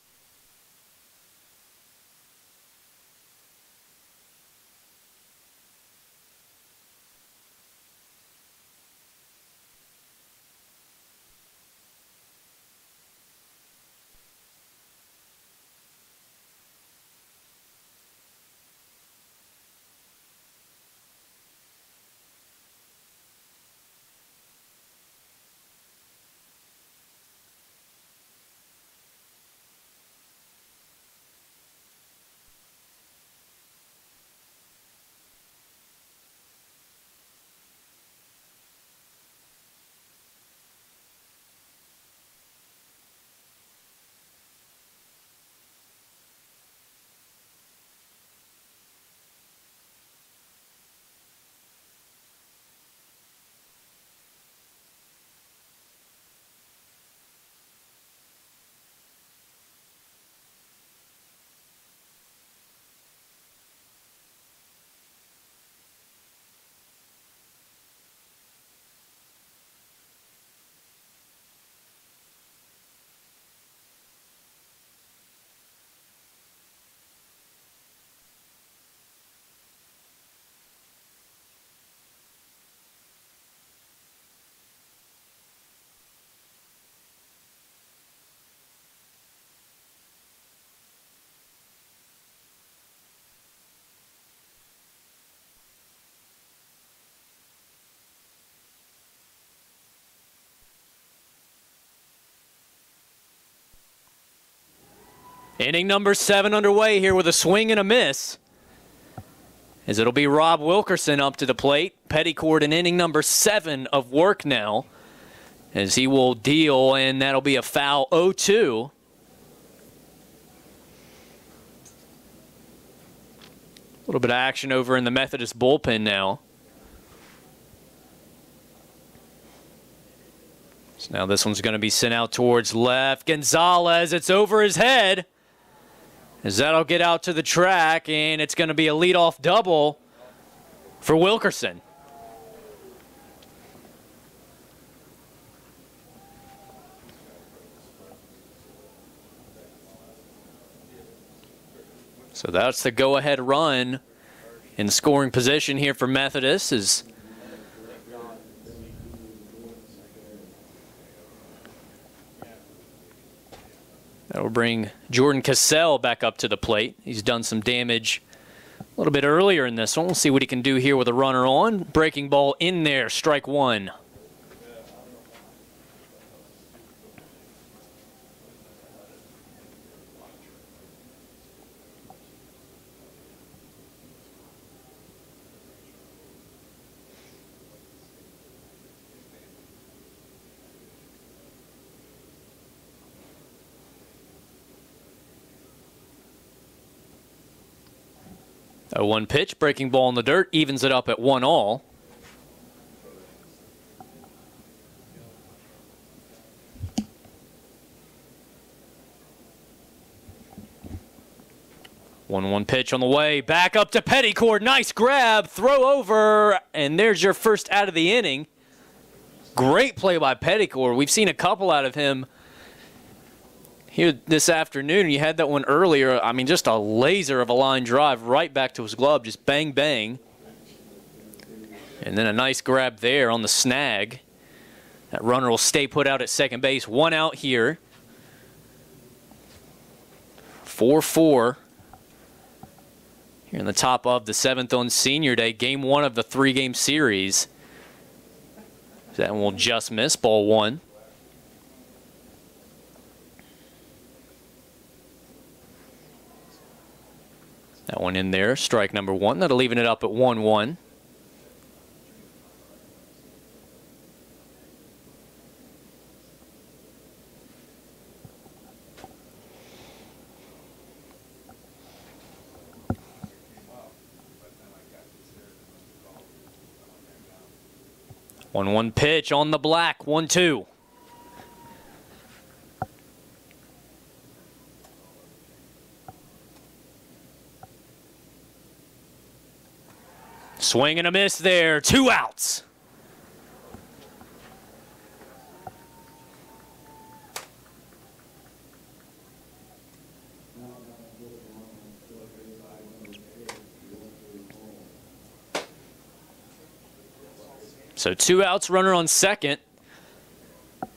Inning number 7 underway here with a swing and a miss. As it'll be Rob Wilkerson up to the plate. Petticord in inning number 7 of work now. As he will deal, and that'll be a foul 0-2. A little bit of action over in the Methodist bullpen now. So now this one's going to be sent out towards left. Gonzalez, it's over his head. As that'll get out to the track, and it's going to be a leadoff double for Wilkerson. So that's the go-ahead run in scoring position here for Methodist. That'll bring Jordan Cassell back up to the plate. He's done some damage a little bit earlier in this one. We'll see what he can do here with a runner on. Breaking ball in there, strike 1. 0-1 pitch, breaking ball in the dirt, evens it up at 1-all. One pitch on the way, back up to Petticord, nice grab, throw over, and there's your first out of the inning. Great play by Petticord. We've seen a couple out of him here this afternoon. You had that one earlier. I mean, just a laser of a line drive right back to his glove, just bang, bang. And then a nice grab there on the snag. That runner will stay put out at second base. 1 out here. 4-4. Here in the top of the 7th on Senior Day, game 1 of the 3-game series. That one will just miss, ball 1. That one in there, strike number 1. That'll even it up at 1-1. One pitch on the black, 1-2. Swing and a miss there, 2 outs. So 2 outs, runner on second.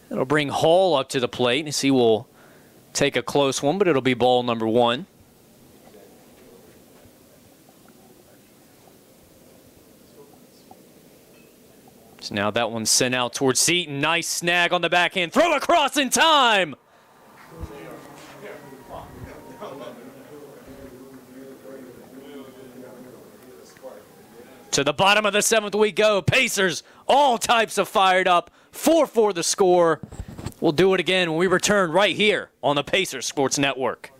That'll bring Hall up to the plate, as he will take a close one, but it'll be ball number 1. So now that one's sent out towards Seaton. Nice snag on the backhand. Throw across in time. To the bottom of the 7th we go. Pacers, all types of fired up. 4-4 the score. We'll do it again when we return right here on the Pacers Sports Network.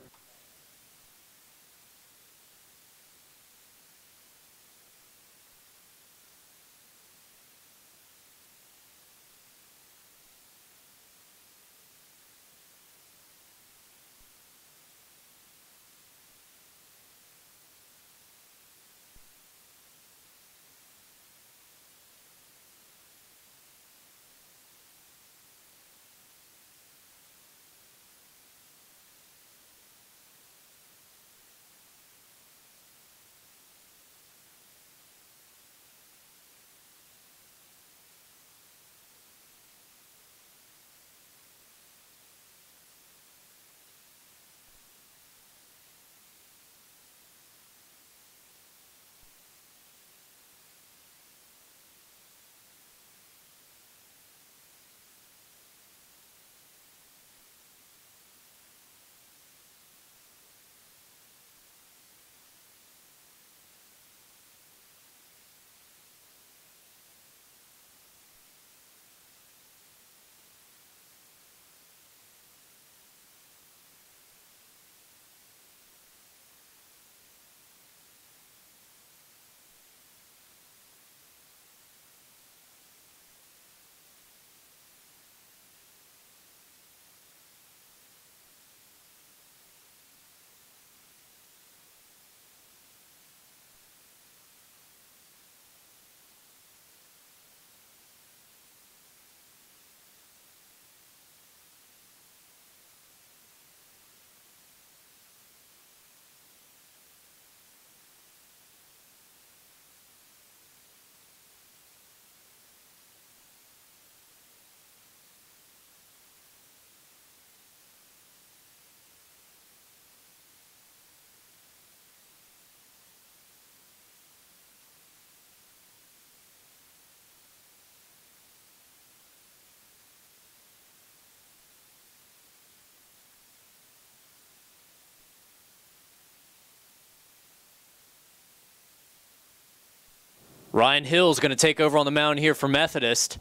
Ryan Hill's going to take over on the mound here for Methodist,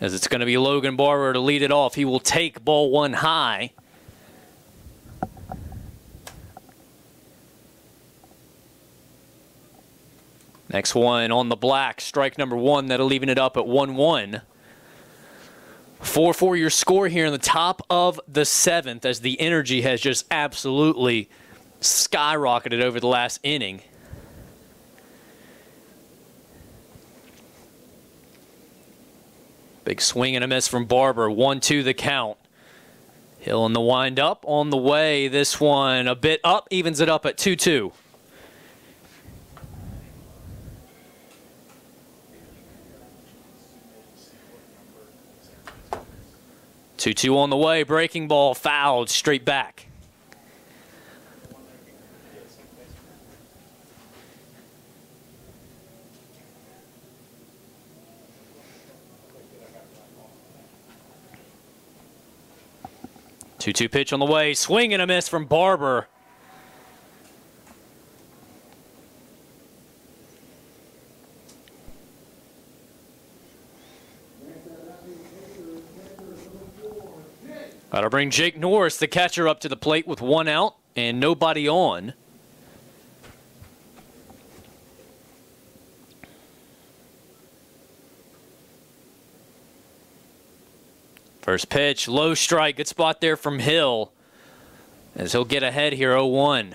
as it's going to be Logan Barber to lead it off. He will take ball one high. Next one on the black, strike number one. That'll leaving it up at 1-1. 4-4 your score here in the top of the seventh, as the energy has just absolutely skyrocketed over the last inning. Big swing and a miss from Barber. 1-2 the count. Hill in the windup on the way. This one a bit up, evens it up at 2-2. 2-2 on the way. Breaking ball fouled straight back. Two pitch on the way. Swing and a miss from Barber. That'll bring Jake Norris, the catcher, up to the plate with one out and nobody on. First pitch, low strike. Good spot there from Hill, as he'll get ahead here, 0-1.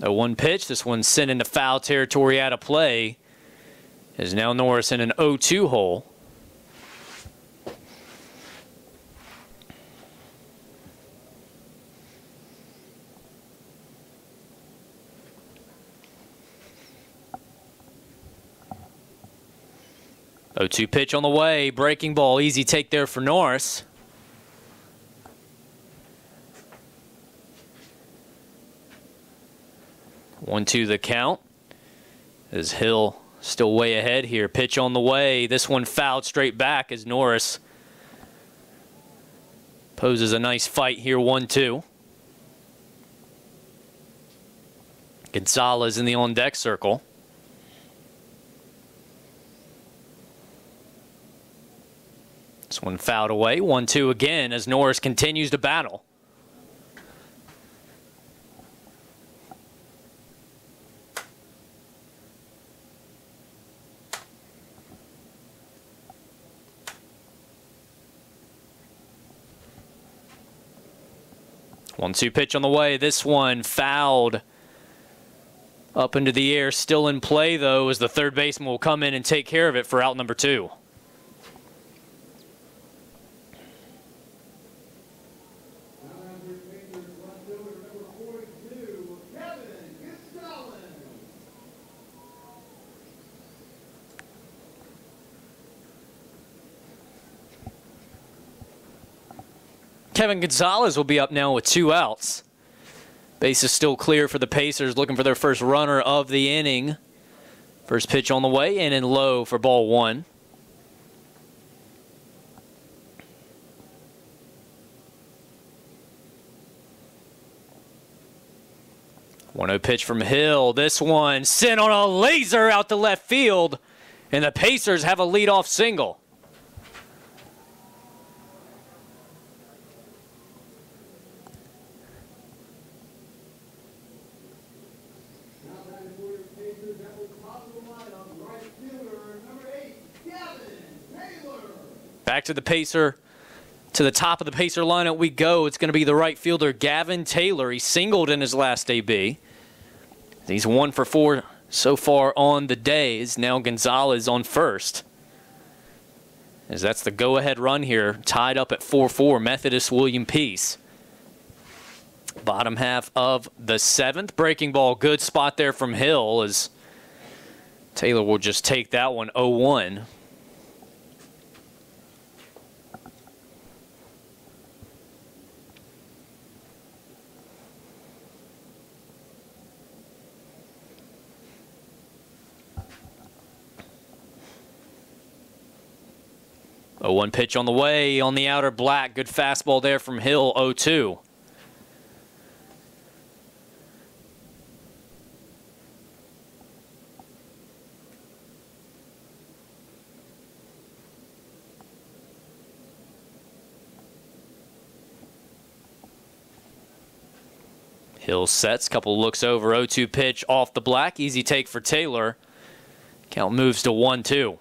A 1 pitch. This one's sent into foul territory out of play. Is now Norris in an 0-2 hole. Oh, 2 pitch on the way. Breaking ball. Easy take there for Norris. One, two the count. As Hill still way ahead here. Pitch on the way. This one fouled straight back as Norris poses a nice fight here. 1-2. Gonzalez in the on-deck circle. This one fouled away. 1-2 again as Norris continues to battle. One-two pitch on the way. This one fouled up into the air. Still in play, though, as the third baseman will come in and take care of it for out number 2. Kevin Gonzalez will be up now with 2 outs. Base is still clear for the Pacers, looking for their first runner of the inning. First pitch on the way, in and low for ball 1. One-zero pitch from Hill. This one sent on a laser out to left field, and the Pacers have a leadoff single. Back to the Pacer, to the top of the Pacer lineup we go. It's going to be the right fielder, Gavin Taylor. He singled in his last AB. He's 1 for 4 so far on the days. Now Gonzalez on first, as that's the go-ahead run here, tied up at 4-4. Methodist William Peace. Bottom half of the 7th. Breaking ball, good spot there from Hill, as Taylor will just take that one. 0-1. A 1 pitch on the way on the outer black. Good fastball there from Hill. 0-2. Hill sets, couple looks over, 0-2 pitch off the black, easy take for Taylor. Count moves to 1-2.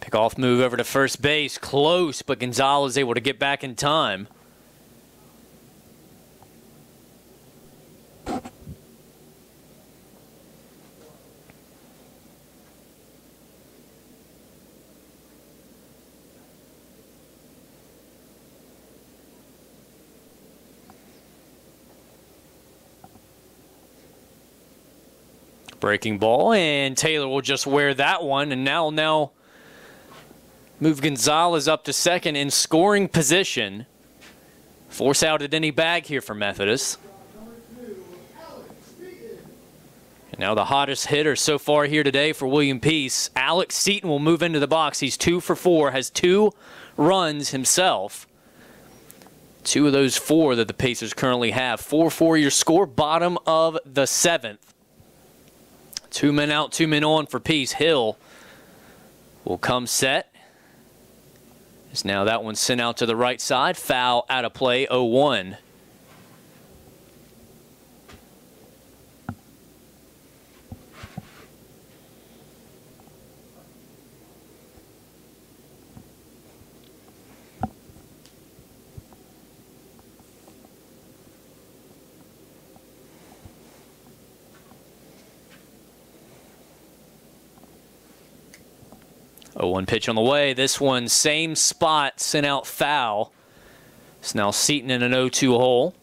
Pickoff move over to first base, close, but Gonzalez able to get back in time. Breaking ball, and Taylor will just wear that one, and now move Gonzalez up to second in scoring position. Force out at any bag here for Methodist. And now the hottest hitter so far here today for William Peace, Alex Seaton, will move into the box. He's 2 for 4, has 2 runs himself. 2 of those 4 that the Pacers currently have. 4-4 your score, bottom of the 7th. 2 men out, 2 men on for Peace. Hill will come set. As now that one's sent out to the right side. Foul out of play, 0-1. Oh, 1 pitch on the way. This one, same spot, sent out foul. It's now Seaton in an 0-2 hole.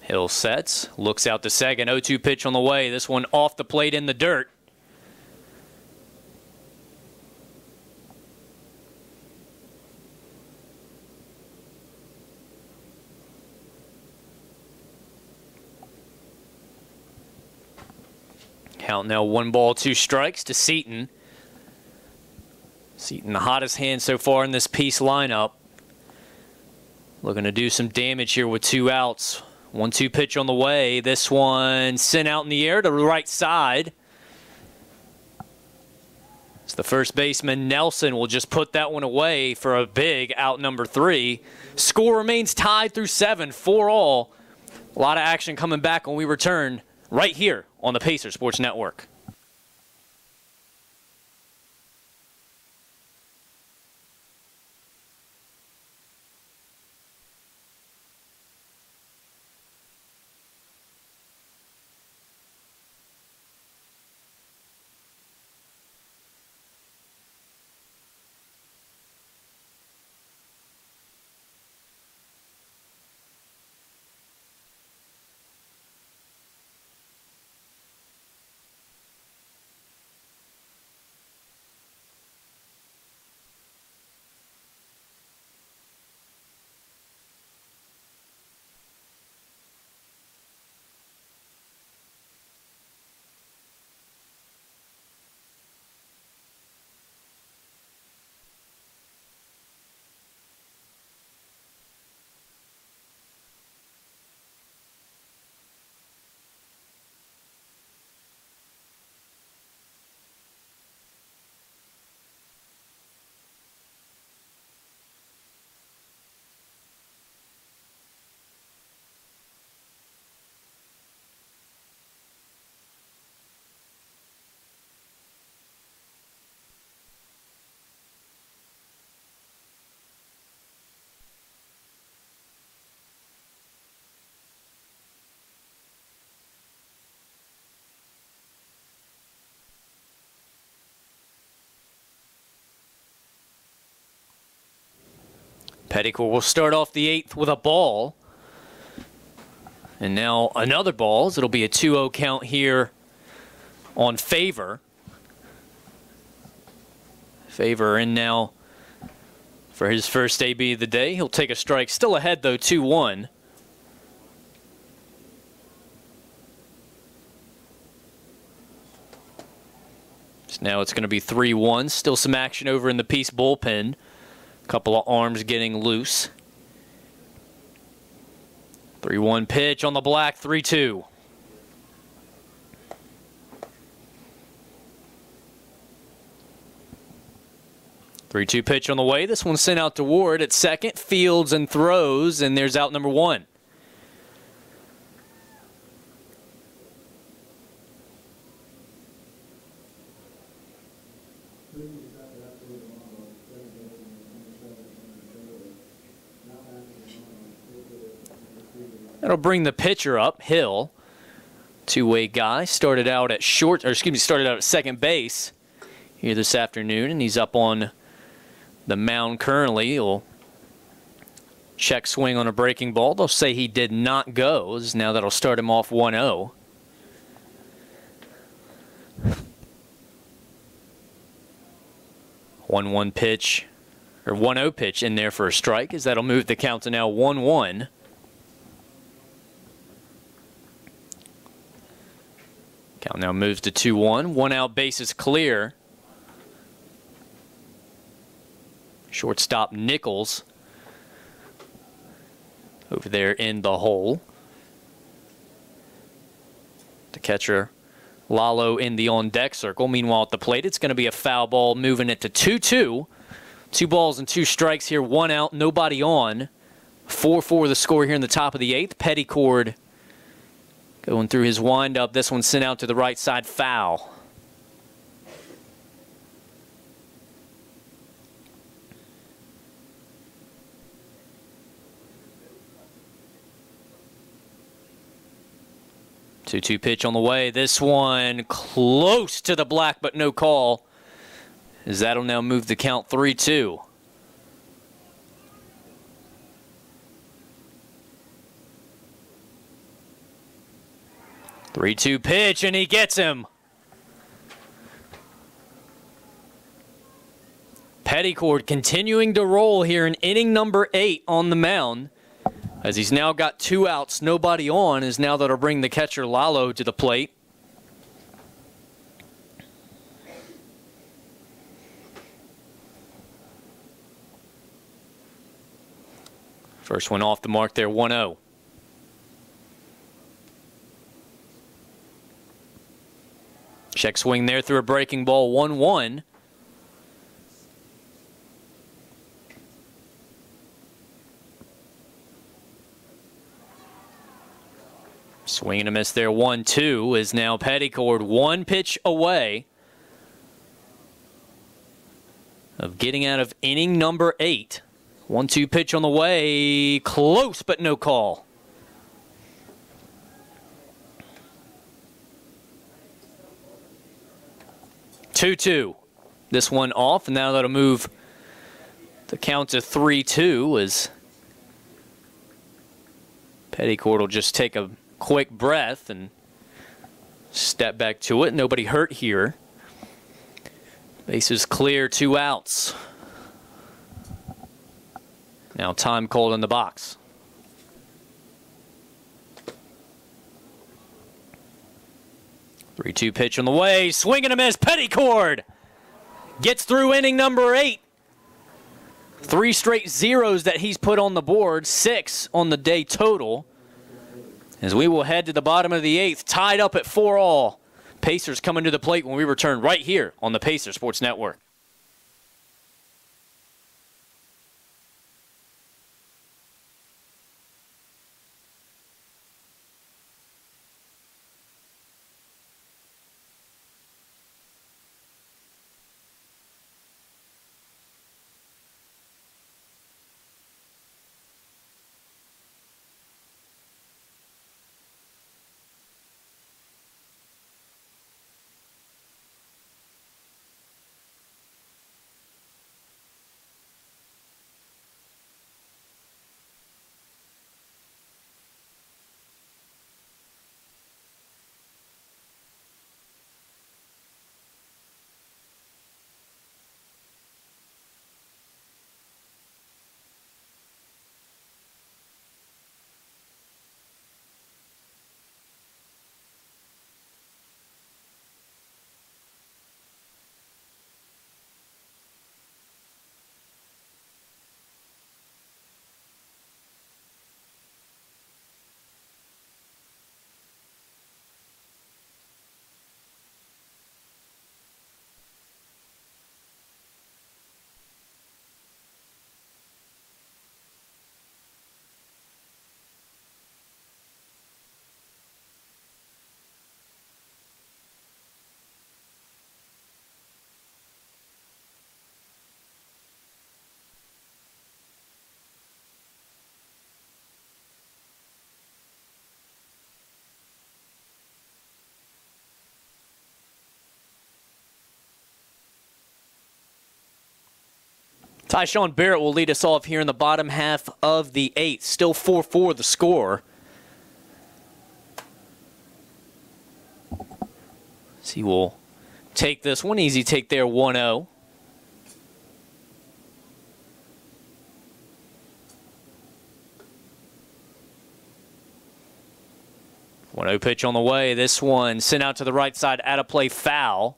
Hill sets, looks out to second. 0-2 pitch on the way. This one off the plate in the dirt. Count now 1 ball, 2 strikes to Seaton. Seaton, the hottest hand so far in this Peace lineup. Looking to do some damage here with 2 outs. 1-2 pitch on the way. This one sent out in the air to the right side. It's the first baseman, Nelson, will just put that one away for a big out number 3. Score remains tied through 7, 4-all. A lot of action coming back when we return right here on the Pacer Sports Network. Petticourt will start off the 8th with a ball. And now another ball. It'll be a 2-0 count here on Favor. Favor in now for his first AB of the day. He'll take a strike. Still ahead, though, 2-1. So now it's going to be 3-1. Still some action over in the Peace bullpen. A couple of arms getting loose. 3-1 pitch on the black, 3-2. Three-two pitch on the way. This one's sent out to Ward at second. Fields and throws, and there's out number one. That'll bring the pitcher up, Hill. Two-way guy. Started out at second base here this afternoon, and he's up on the mound currently. He'll check swing on a breaking ball. They'll say he did not go. Now that'll start him off 1-0. One pitch, or 1-0 pitch in there for a strike, as that'll move the count to now 1-1. Count now moves to 2-1. One out, bases clear. Shortstop Nichols over there in the hole. The catcher Lalo in the on-deck circle. Meanwhile, at the plate, it's going to be a foul ball, moving it to 2-2. 2 balls and 2 strikes here. 1 out, nobody on. 4-4 the score here in the top of the 8th. Petticord going through his windup. This one sent out to the right side, foul. Two-two pitch on the way. This one close to the black, but no call. As that'll now move the count 3-2. Three-two pitch, and he gets him. Petticord continuing to roll here in inning number 8 on the mound. As he's now got 2 outs, nobody on, is now that'll bring the catcher Lalo to the plate. First one off the mark there, 1-0. Check swing there through a breaking ball, 1-1. Swing and a miss there, 1-2, is now Petticord 1 pitch away of getting out of inning number 8. 1-2 pitch on the way, close but no call. Two-two. This one off, and now that'll move the count to 3-2 as Petticord will just take a quick breath and step back to it. Nobody hurt here. Bases clear, 2 outs. Now time called in the box. Three-two pitch on the way. Swing and a miss. Petticord gets through inning number 8. 3 straight zeros that he's put on the board. 6 on the day total. As we will head to the bottom of the 8th, tied up at 4-all. Pacers coming to the plate when we return right here on the Pacer Sports Network. Ty Sean Barrett will lead us off here in the bottom half of the 8th. Still 4-4 the score. So he will take this one. Easy take there, 1-0. One 0 pitch on the way. This one sent out to the right side, out of play, foul.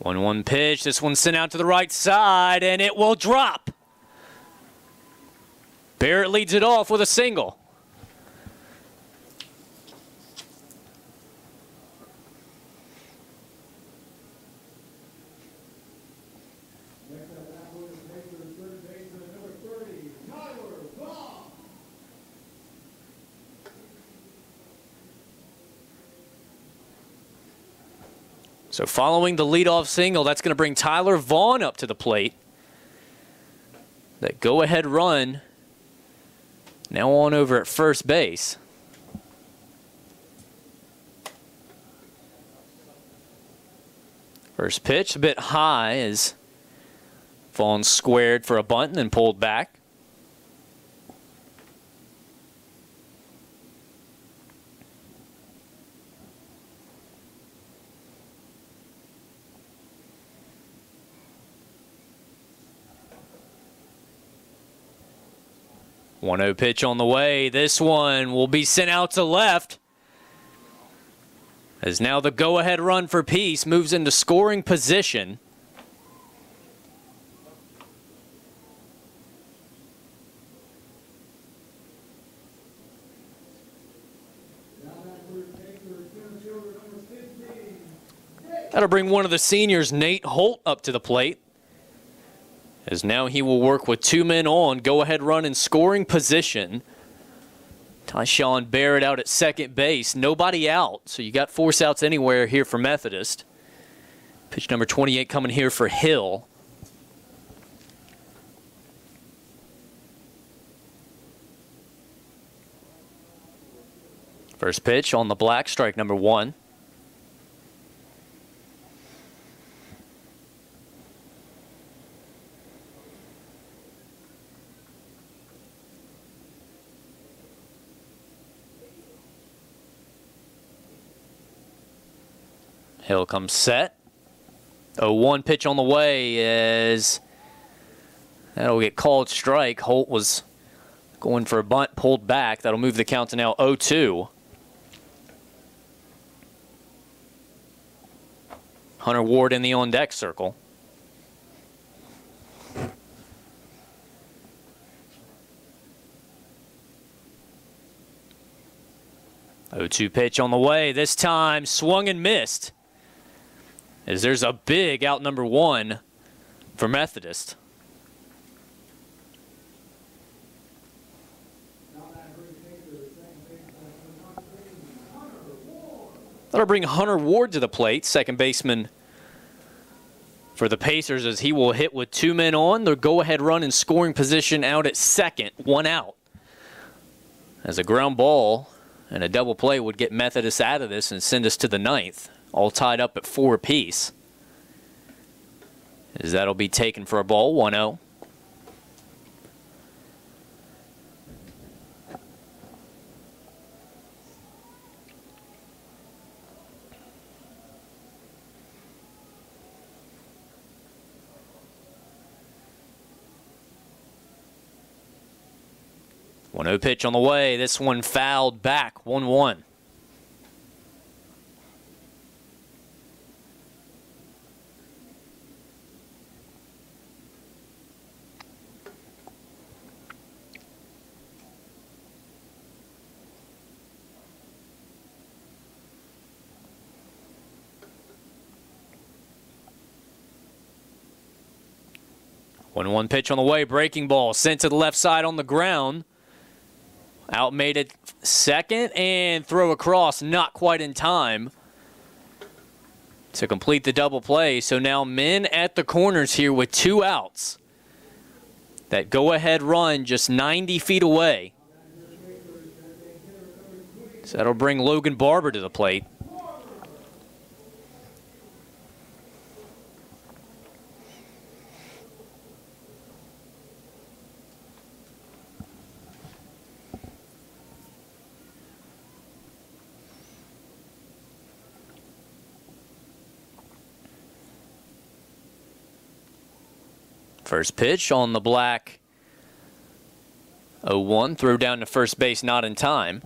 One pitch. This one sent out to the right side, and it will drop. Barrett leads it off with a single. So following the leadoff single, that's going to bring Tyler Vaughn up to the plate. That go-ahead run now on over at first base. First pitch a bit high as Vaughn squared for a bunt and then pulled back. One 0 pitch on the way. This one will be sent out to left. As now the go-ahead run for Peace moves into scoring position. That'll bring one of the seniors, Nate Holt, up to the plate. As now he will work with 2 men on, go-ahead run in scoring position. Ty Sean Barrett out at second base, nobody out, so you got force outs anywhere here for Methodist. Pitch number 28 coming here for Hill. First pitch on the black, strike number 1. Hill comes set. 0-1 pitch on the way as that'll get called strike. Holt was going for a bunt, pulled back. That'll move the count to now 0-2. Hunter Ward in the on-deck circle. Oh-2 pitch on the way. This time swung and missed. As there's a big out number 1 for Methodist. That'll bring Hunter Ward to the plate, second baseman for the Pacers, as he will hit with 2 men on. The go-ahead run in scoring position out at second, 1 out. As a ground ball and a double play would get Methodist out of this and send us to the 9th. All tied up at 4 apiece. As that'll be taken for a ball, 1-0. One 0 pitch on the way. This one fouled back, 1-1. One pitch on the way, breaking ball, sent to the left side on the ground. Out made it second and throw across, not quite in time to complete the double play. So now men at the corners here with 2 outs. That go-ahead run just 90 feet away. So that'll bring Logan Barber to the plate. First pitch on the black. 0-1, throw down to first base, not in time.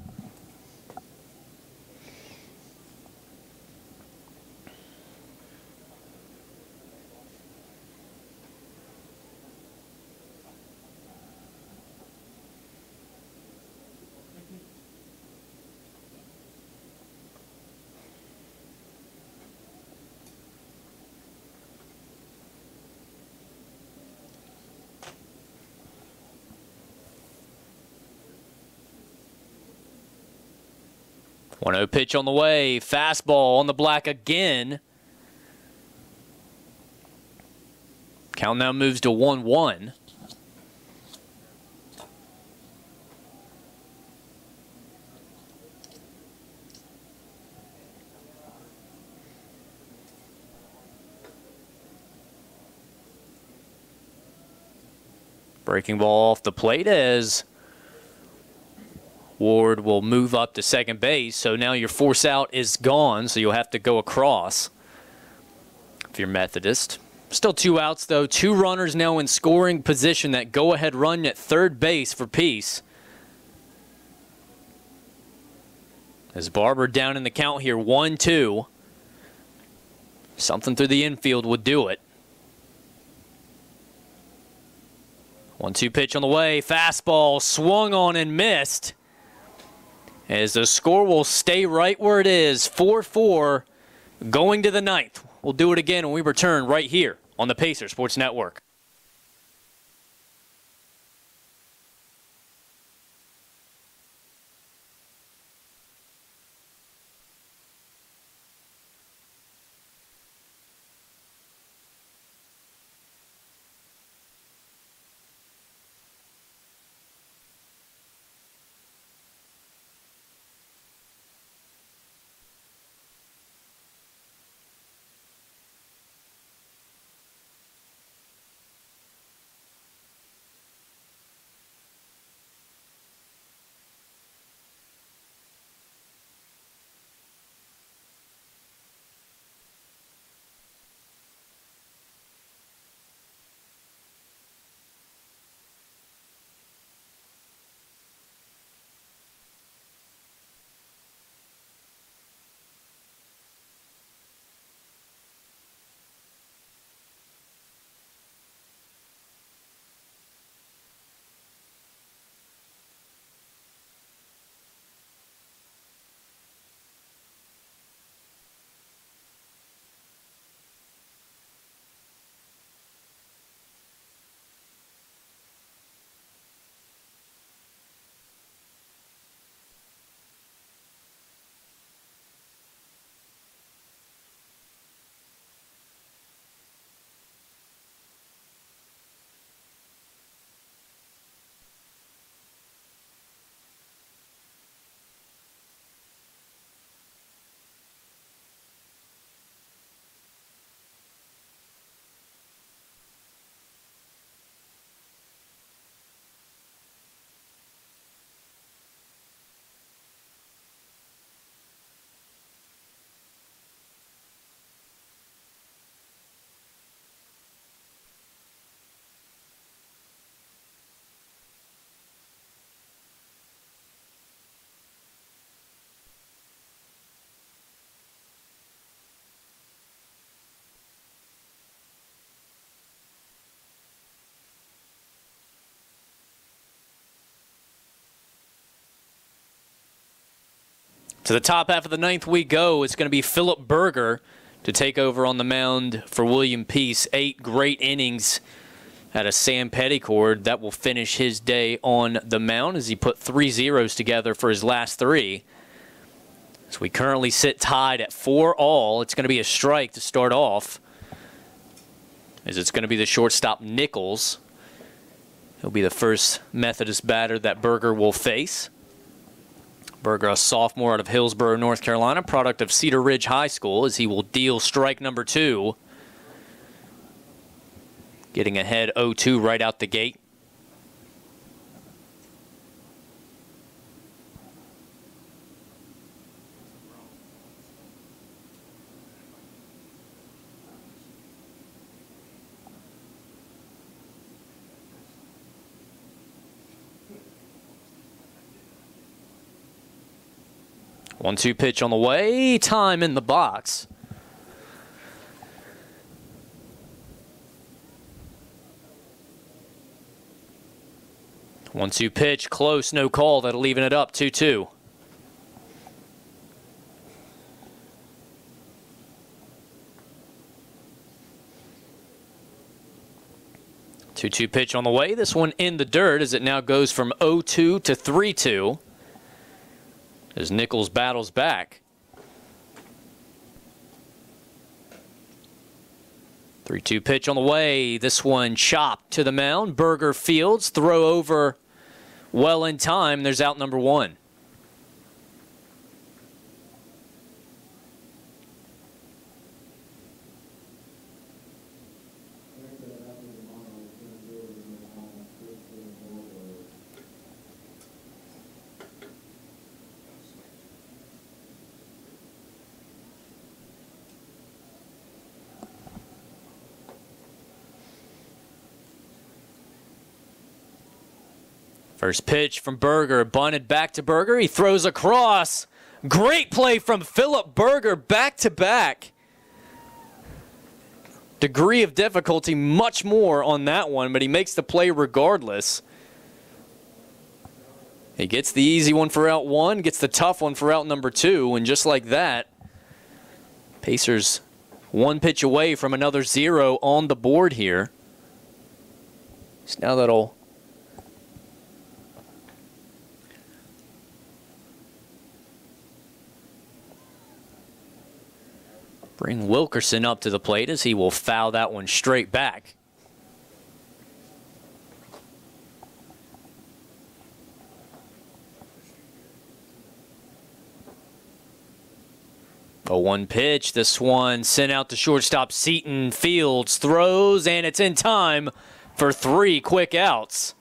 One 0 pitch on the way. Fastball on the black again. Count now moves to 1-1. Breaking ball off the plate as Ward will move up to second base, so now your force out is gone, so you'll have to go across if you're Methodist. Still 2 outs, though. 2 runners now in scoring position. That go-ahead run at third base for Peace. As Barber down in the count here, 1-2. Something through the infield would do it. 1-2 pitch on the way. Fastball swung on and missed. As the score will stay right where it is, 4-4, going to the 9th. We'll do it again when we return right here on the Pacer Sports Network. To the top half of the 9th we go. It's going to be Philip Berger to take over on the mound for William Peace. 8 great innings out of Sam Petticord. That will finish his day on the mound as he put 3 zeros together for his last 3. So we currently sit tied at 4-all. It's going to be a strike to start off, as it's going to be the shortstop Nichols. He'll be the first Methodist batter that Berger will face. Berger, a sophomore out of Hillsborough, North Carolina, product of Cedar Ridge High School, as he will deal strike number 2. Getting ahead 0-2 right out the gate. One-two pitch on the way. Time in the box. One-two pitch, close, no call. That'll even it up 2-2. Two-two pitch on the way. This one in the dirt as it now goes from 0-2 to 3-2. As Nichols battles back. 3-2 pitch on the way. This one chopped to the mound. Berger fields. Throw over well in time. There's out number 1. First pitch from Berger, bunted back to Berger. He throws across. Great play from Philip Berger, back to back. Degree of difficulty, much more on that one, but he makes the play regardless. He gets the easy one for out 1, gets the tough one for out number 2, and just like that, Pacers 1 pitch away from another 0 on the board here. So now that'll bring Wilkerson up to the plate as he will foul that one straight back. A 1 pitch. This one sent out to shortstop Seaton. Fields, throws, and it's in time for 3 quick outs.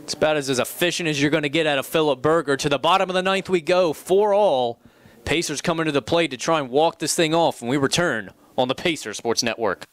It's about as efficient as you're going to get out of Philip Berger. To the bottom of the 9th we go, 4-all. Pacers coming to the plate to try and walk this thing off when we return on the Pacers Sports Network.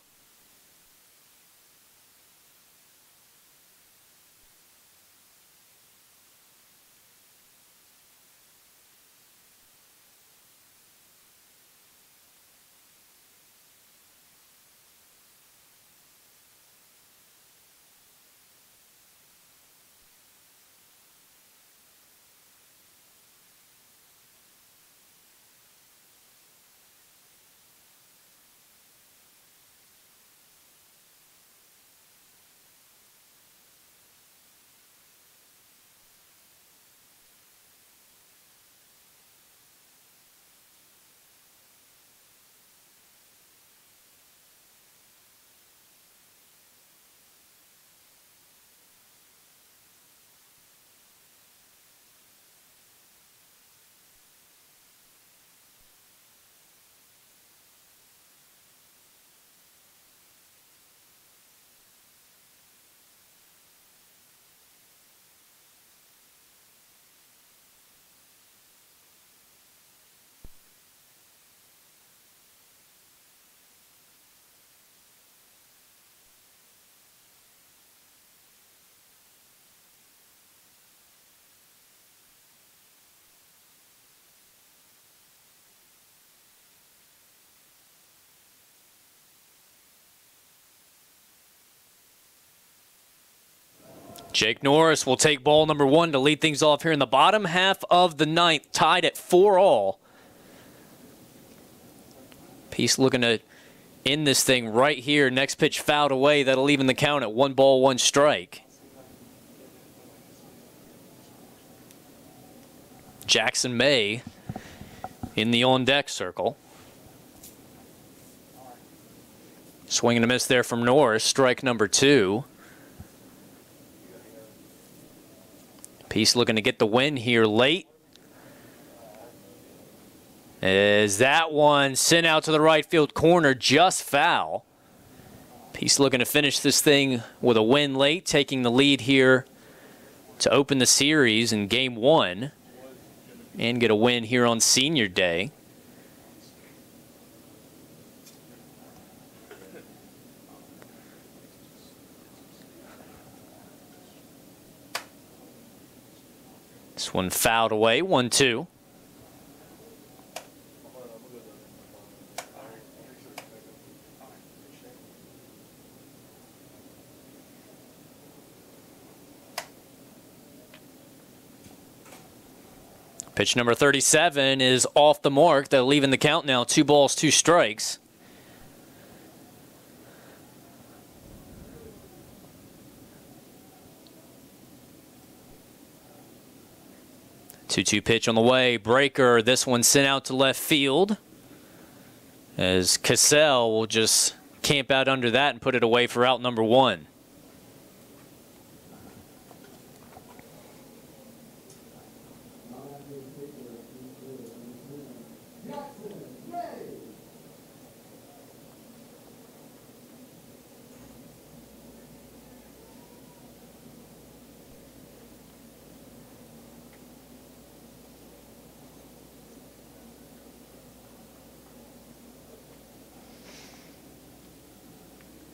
Jake Norris will take ball number 1 to lead things off here in the bottom half of the 9th, tied at 4-all. Peace looking to end this thing right here. Next pitch fouled away. That'll even the count at 1 ball, 1 strike. Jackson May in the on-deck circle. Swing and a miss there from Norris. Strike number 2. Peace looking to get the win here late. As that one sent out to the right field corner, just foul. Peace looking to finish this thing with a win late, taking the lead here to open the series in Game 1 and get a win here on Senior Day. This one fouled away, 1-2. Pitch number 37 is off the mark. They're leaving the count now. 2 balls, 2 strikes. Two-two pitch on the way. Breaker. This one sent out to left field. As Cassell will just camp out under that and put it away for out number 1.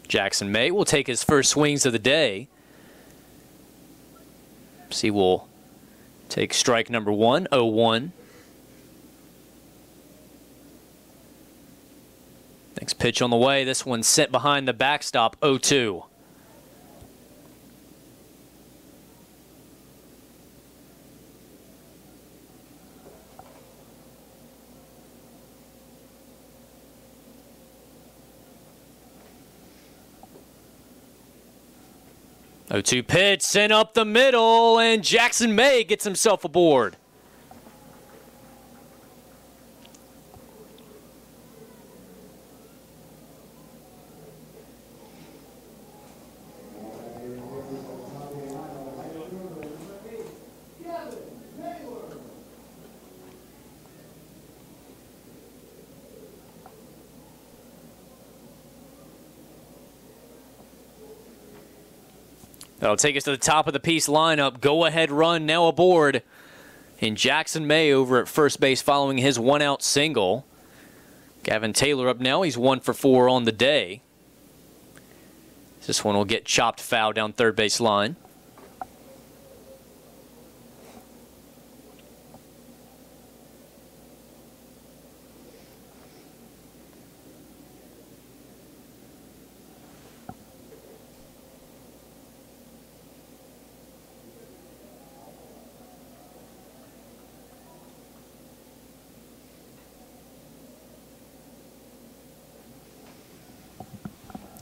Jackson May will take his first swings of the day. He will take strike number 1, 0-1. Next pitch on the way. This one sent behind the backstop, 0-2. Oh, 0-2 pitch sent up the middle, and Jackson May gets himself aboard. That'll take us to the top of the piece lineup. Go-ahead run now aboard. And Jackson May over at first base following his one-out single. Gavin Taylor up now. He's 1 for 4 on the day. This one will get chopped foul down third base line.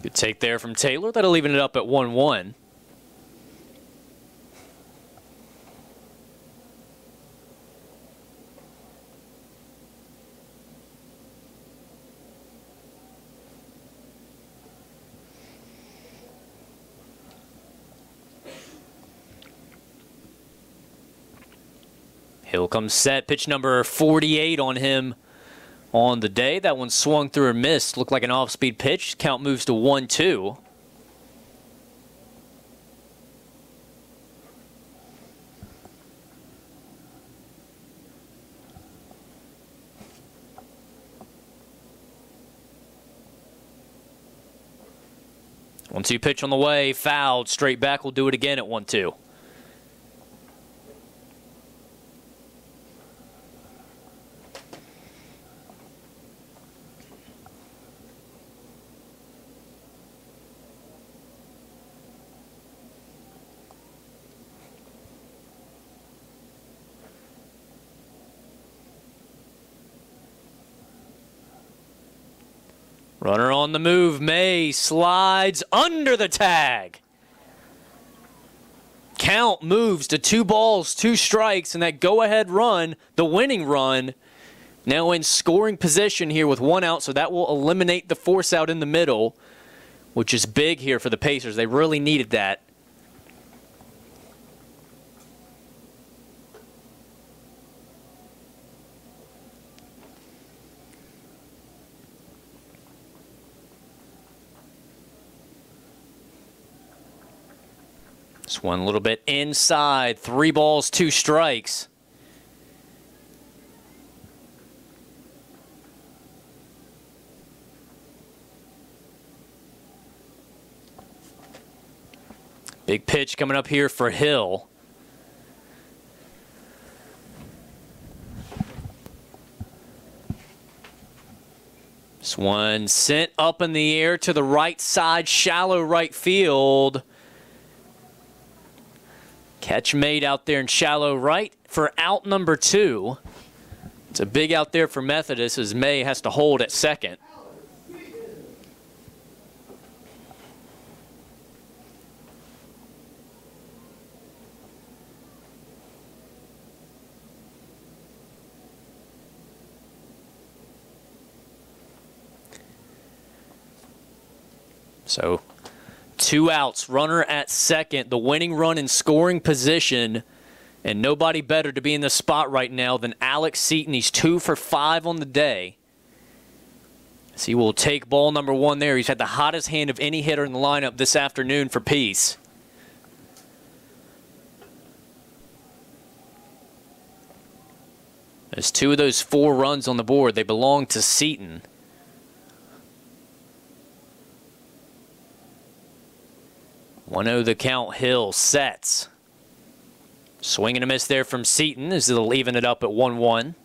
Good take there from Taylor. That'll even it up at 1-1. Hill comes set. Pitch number 48 on him on the day. That one swung through or missed. Looked like an off-speed pitch. Count moves to 1-2. One-two pitch on the way. Fouled. Straight back. We'll do it again at 1-2. Runner on the move. May slides under the tag. Count moves to 2 balls, 2 strikes, and that go-ahead run, the winning run, now in scoring position here with 1 out, so that will eliminate the force out in the middle, which is big here for the Pacers. They really needed that. This one a little bit inside. 3 balls, 2 strikes. Big pitch coming up here for Hill. This one sent up in the air to the right side, shallow right field. Catch made out there in shallow right for out number 2. It's a big out there for Methodist as May has to hold at second. So 2 outs, runner at second, the winning run in scoring position, and nobody better to be in the spot right now than Alex Seaton. He's 2 for 5 on the day. So he will take ball number 1 there. He's had the hottest hand of any hitter in the lineup this afternoon for Peace. There's 2 of those 4 runs on the board. They belong to Seaton. 1-0 the count. Hill sets. Swing and a miss there from Seaton as they'll even it up at 1-1.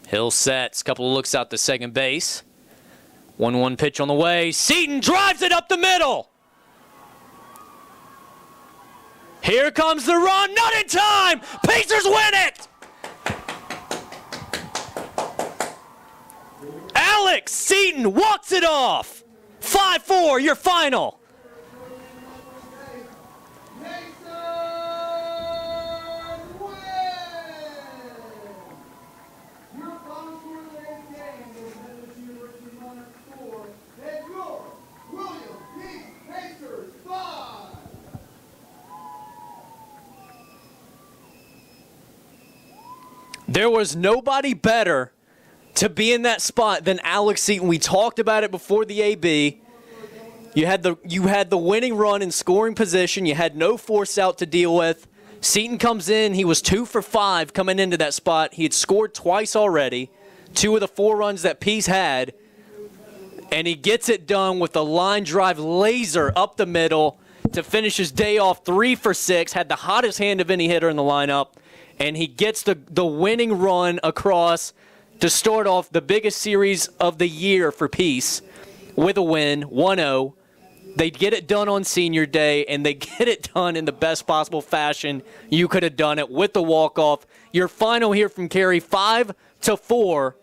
Hill sets, couple of looks out to second base. 1-1 pitch on the way. Seaton drives it up the middle. Here comes the run, not in time. Pacers win it. Alex Seaton walks it off. 5-4, your final. There was nobody better to be in that spot than Alex Seaton. We talked about it before the AB. You had the winning run in scoring position. You had no force out to deal with. Seaton comes in. He was 2 for 5 coming into that spot. He had scored twice already, 2 of the 4 runs that Peace had. And he gets it done with a line drive laser up the middle to finish his day off 3 for 6. Had the hottest hand of any hitter in the lineup. And he gets the winning run across to start off the biggest series of the year for Peace with a win, 1-0. They get it done on senior day, and they get it done in the best possible fashion you could have done it with the walk-off. Your final here from Cary, 5-4.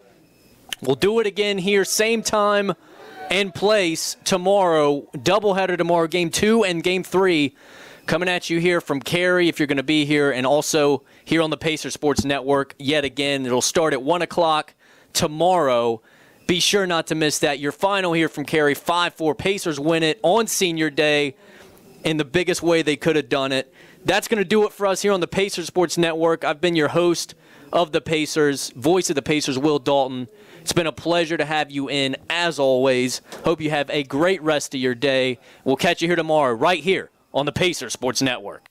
We'll do it again here, same time and place tomorrow. Doubleheader tomorrow, Game 2 and Game 3. Coming at you here from Cary if you're going to be here, and also here on the Pacer Sports Network yet again. It'll start at 1 o'clock tomorrow. Be sure not to miss that. Your final here from Cary, 5-4. Pacers win it on senior day in the biggest way they could have done it. That's going to do it for us here on the Pacer Sports Network. I've been your host of the Pacers, voice of the Pacers, Will Dalton. It's been a pleasure to have you in, as always. Hope you have a great rest of your day. We'll catch you here tomorrow right here on the Pacer Sports Network.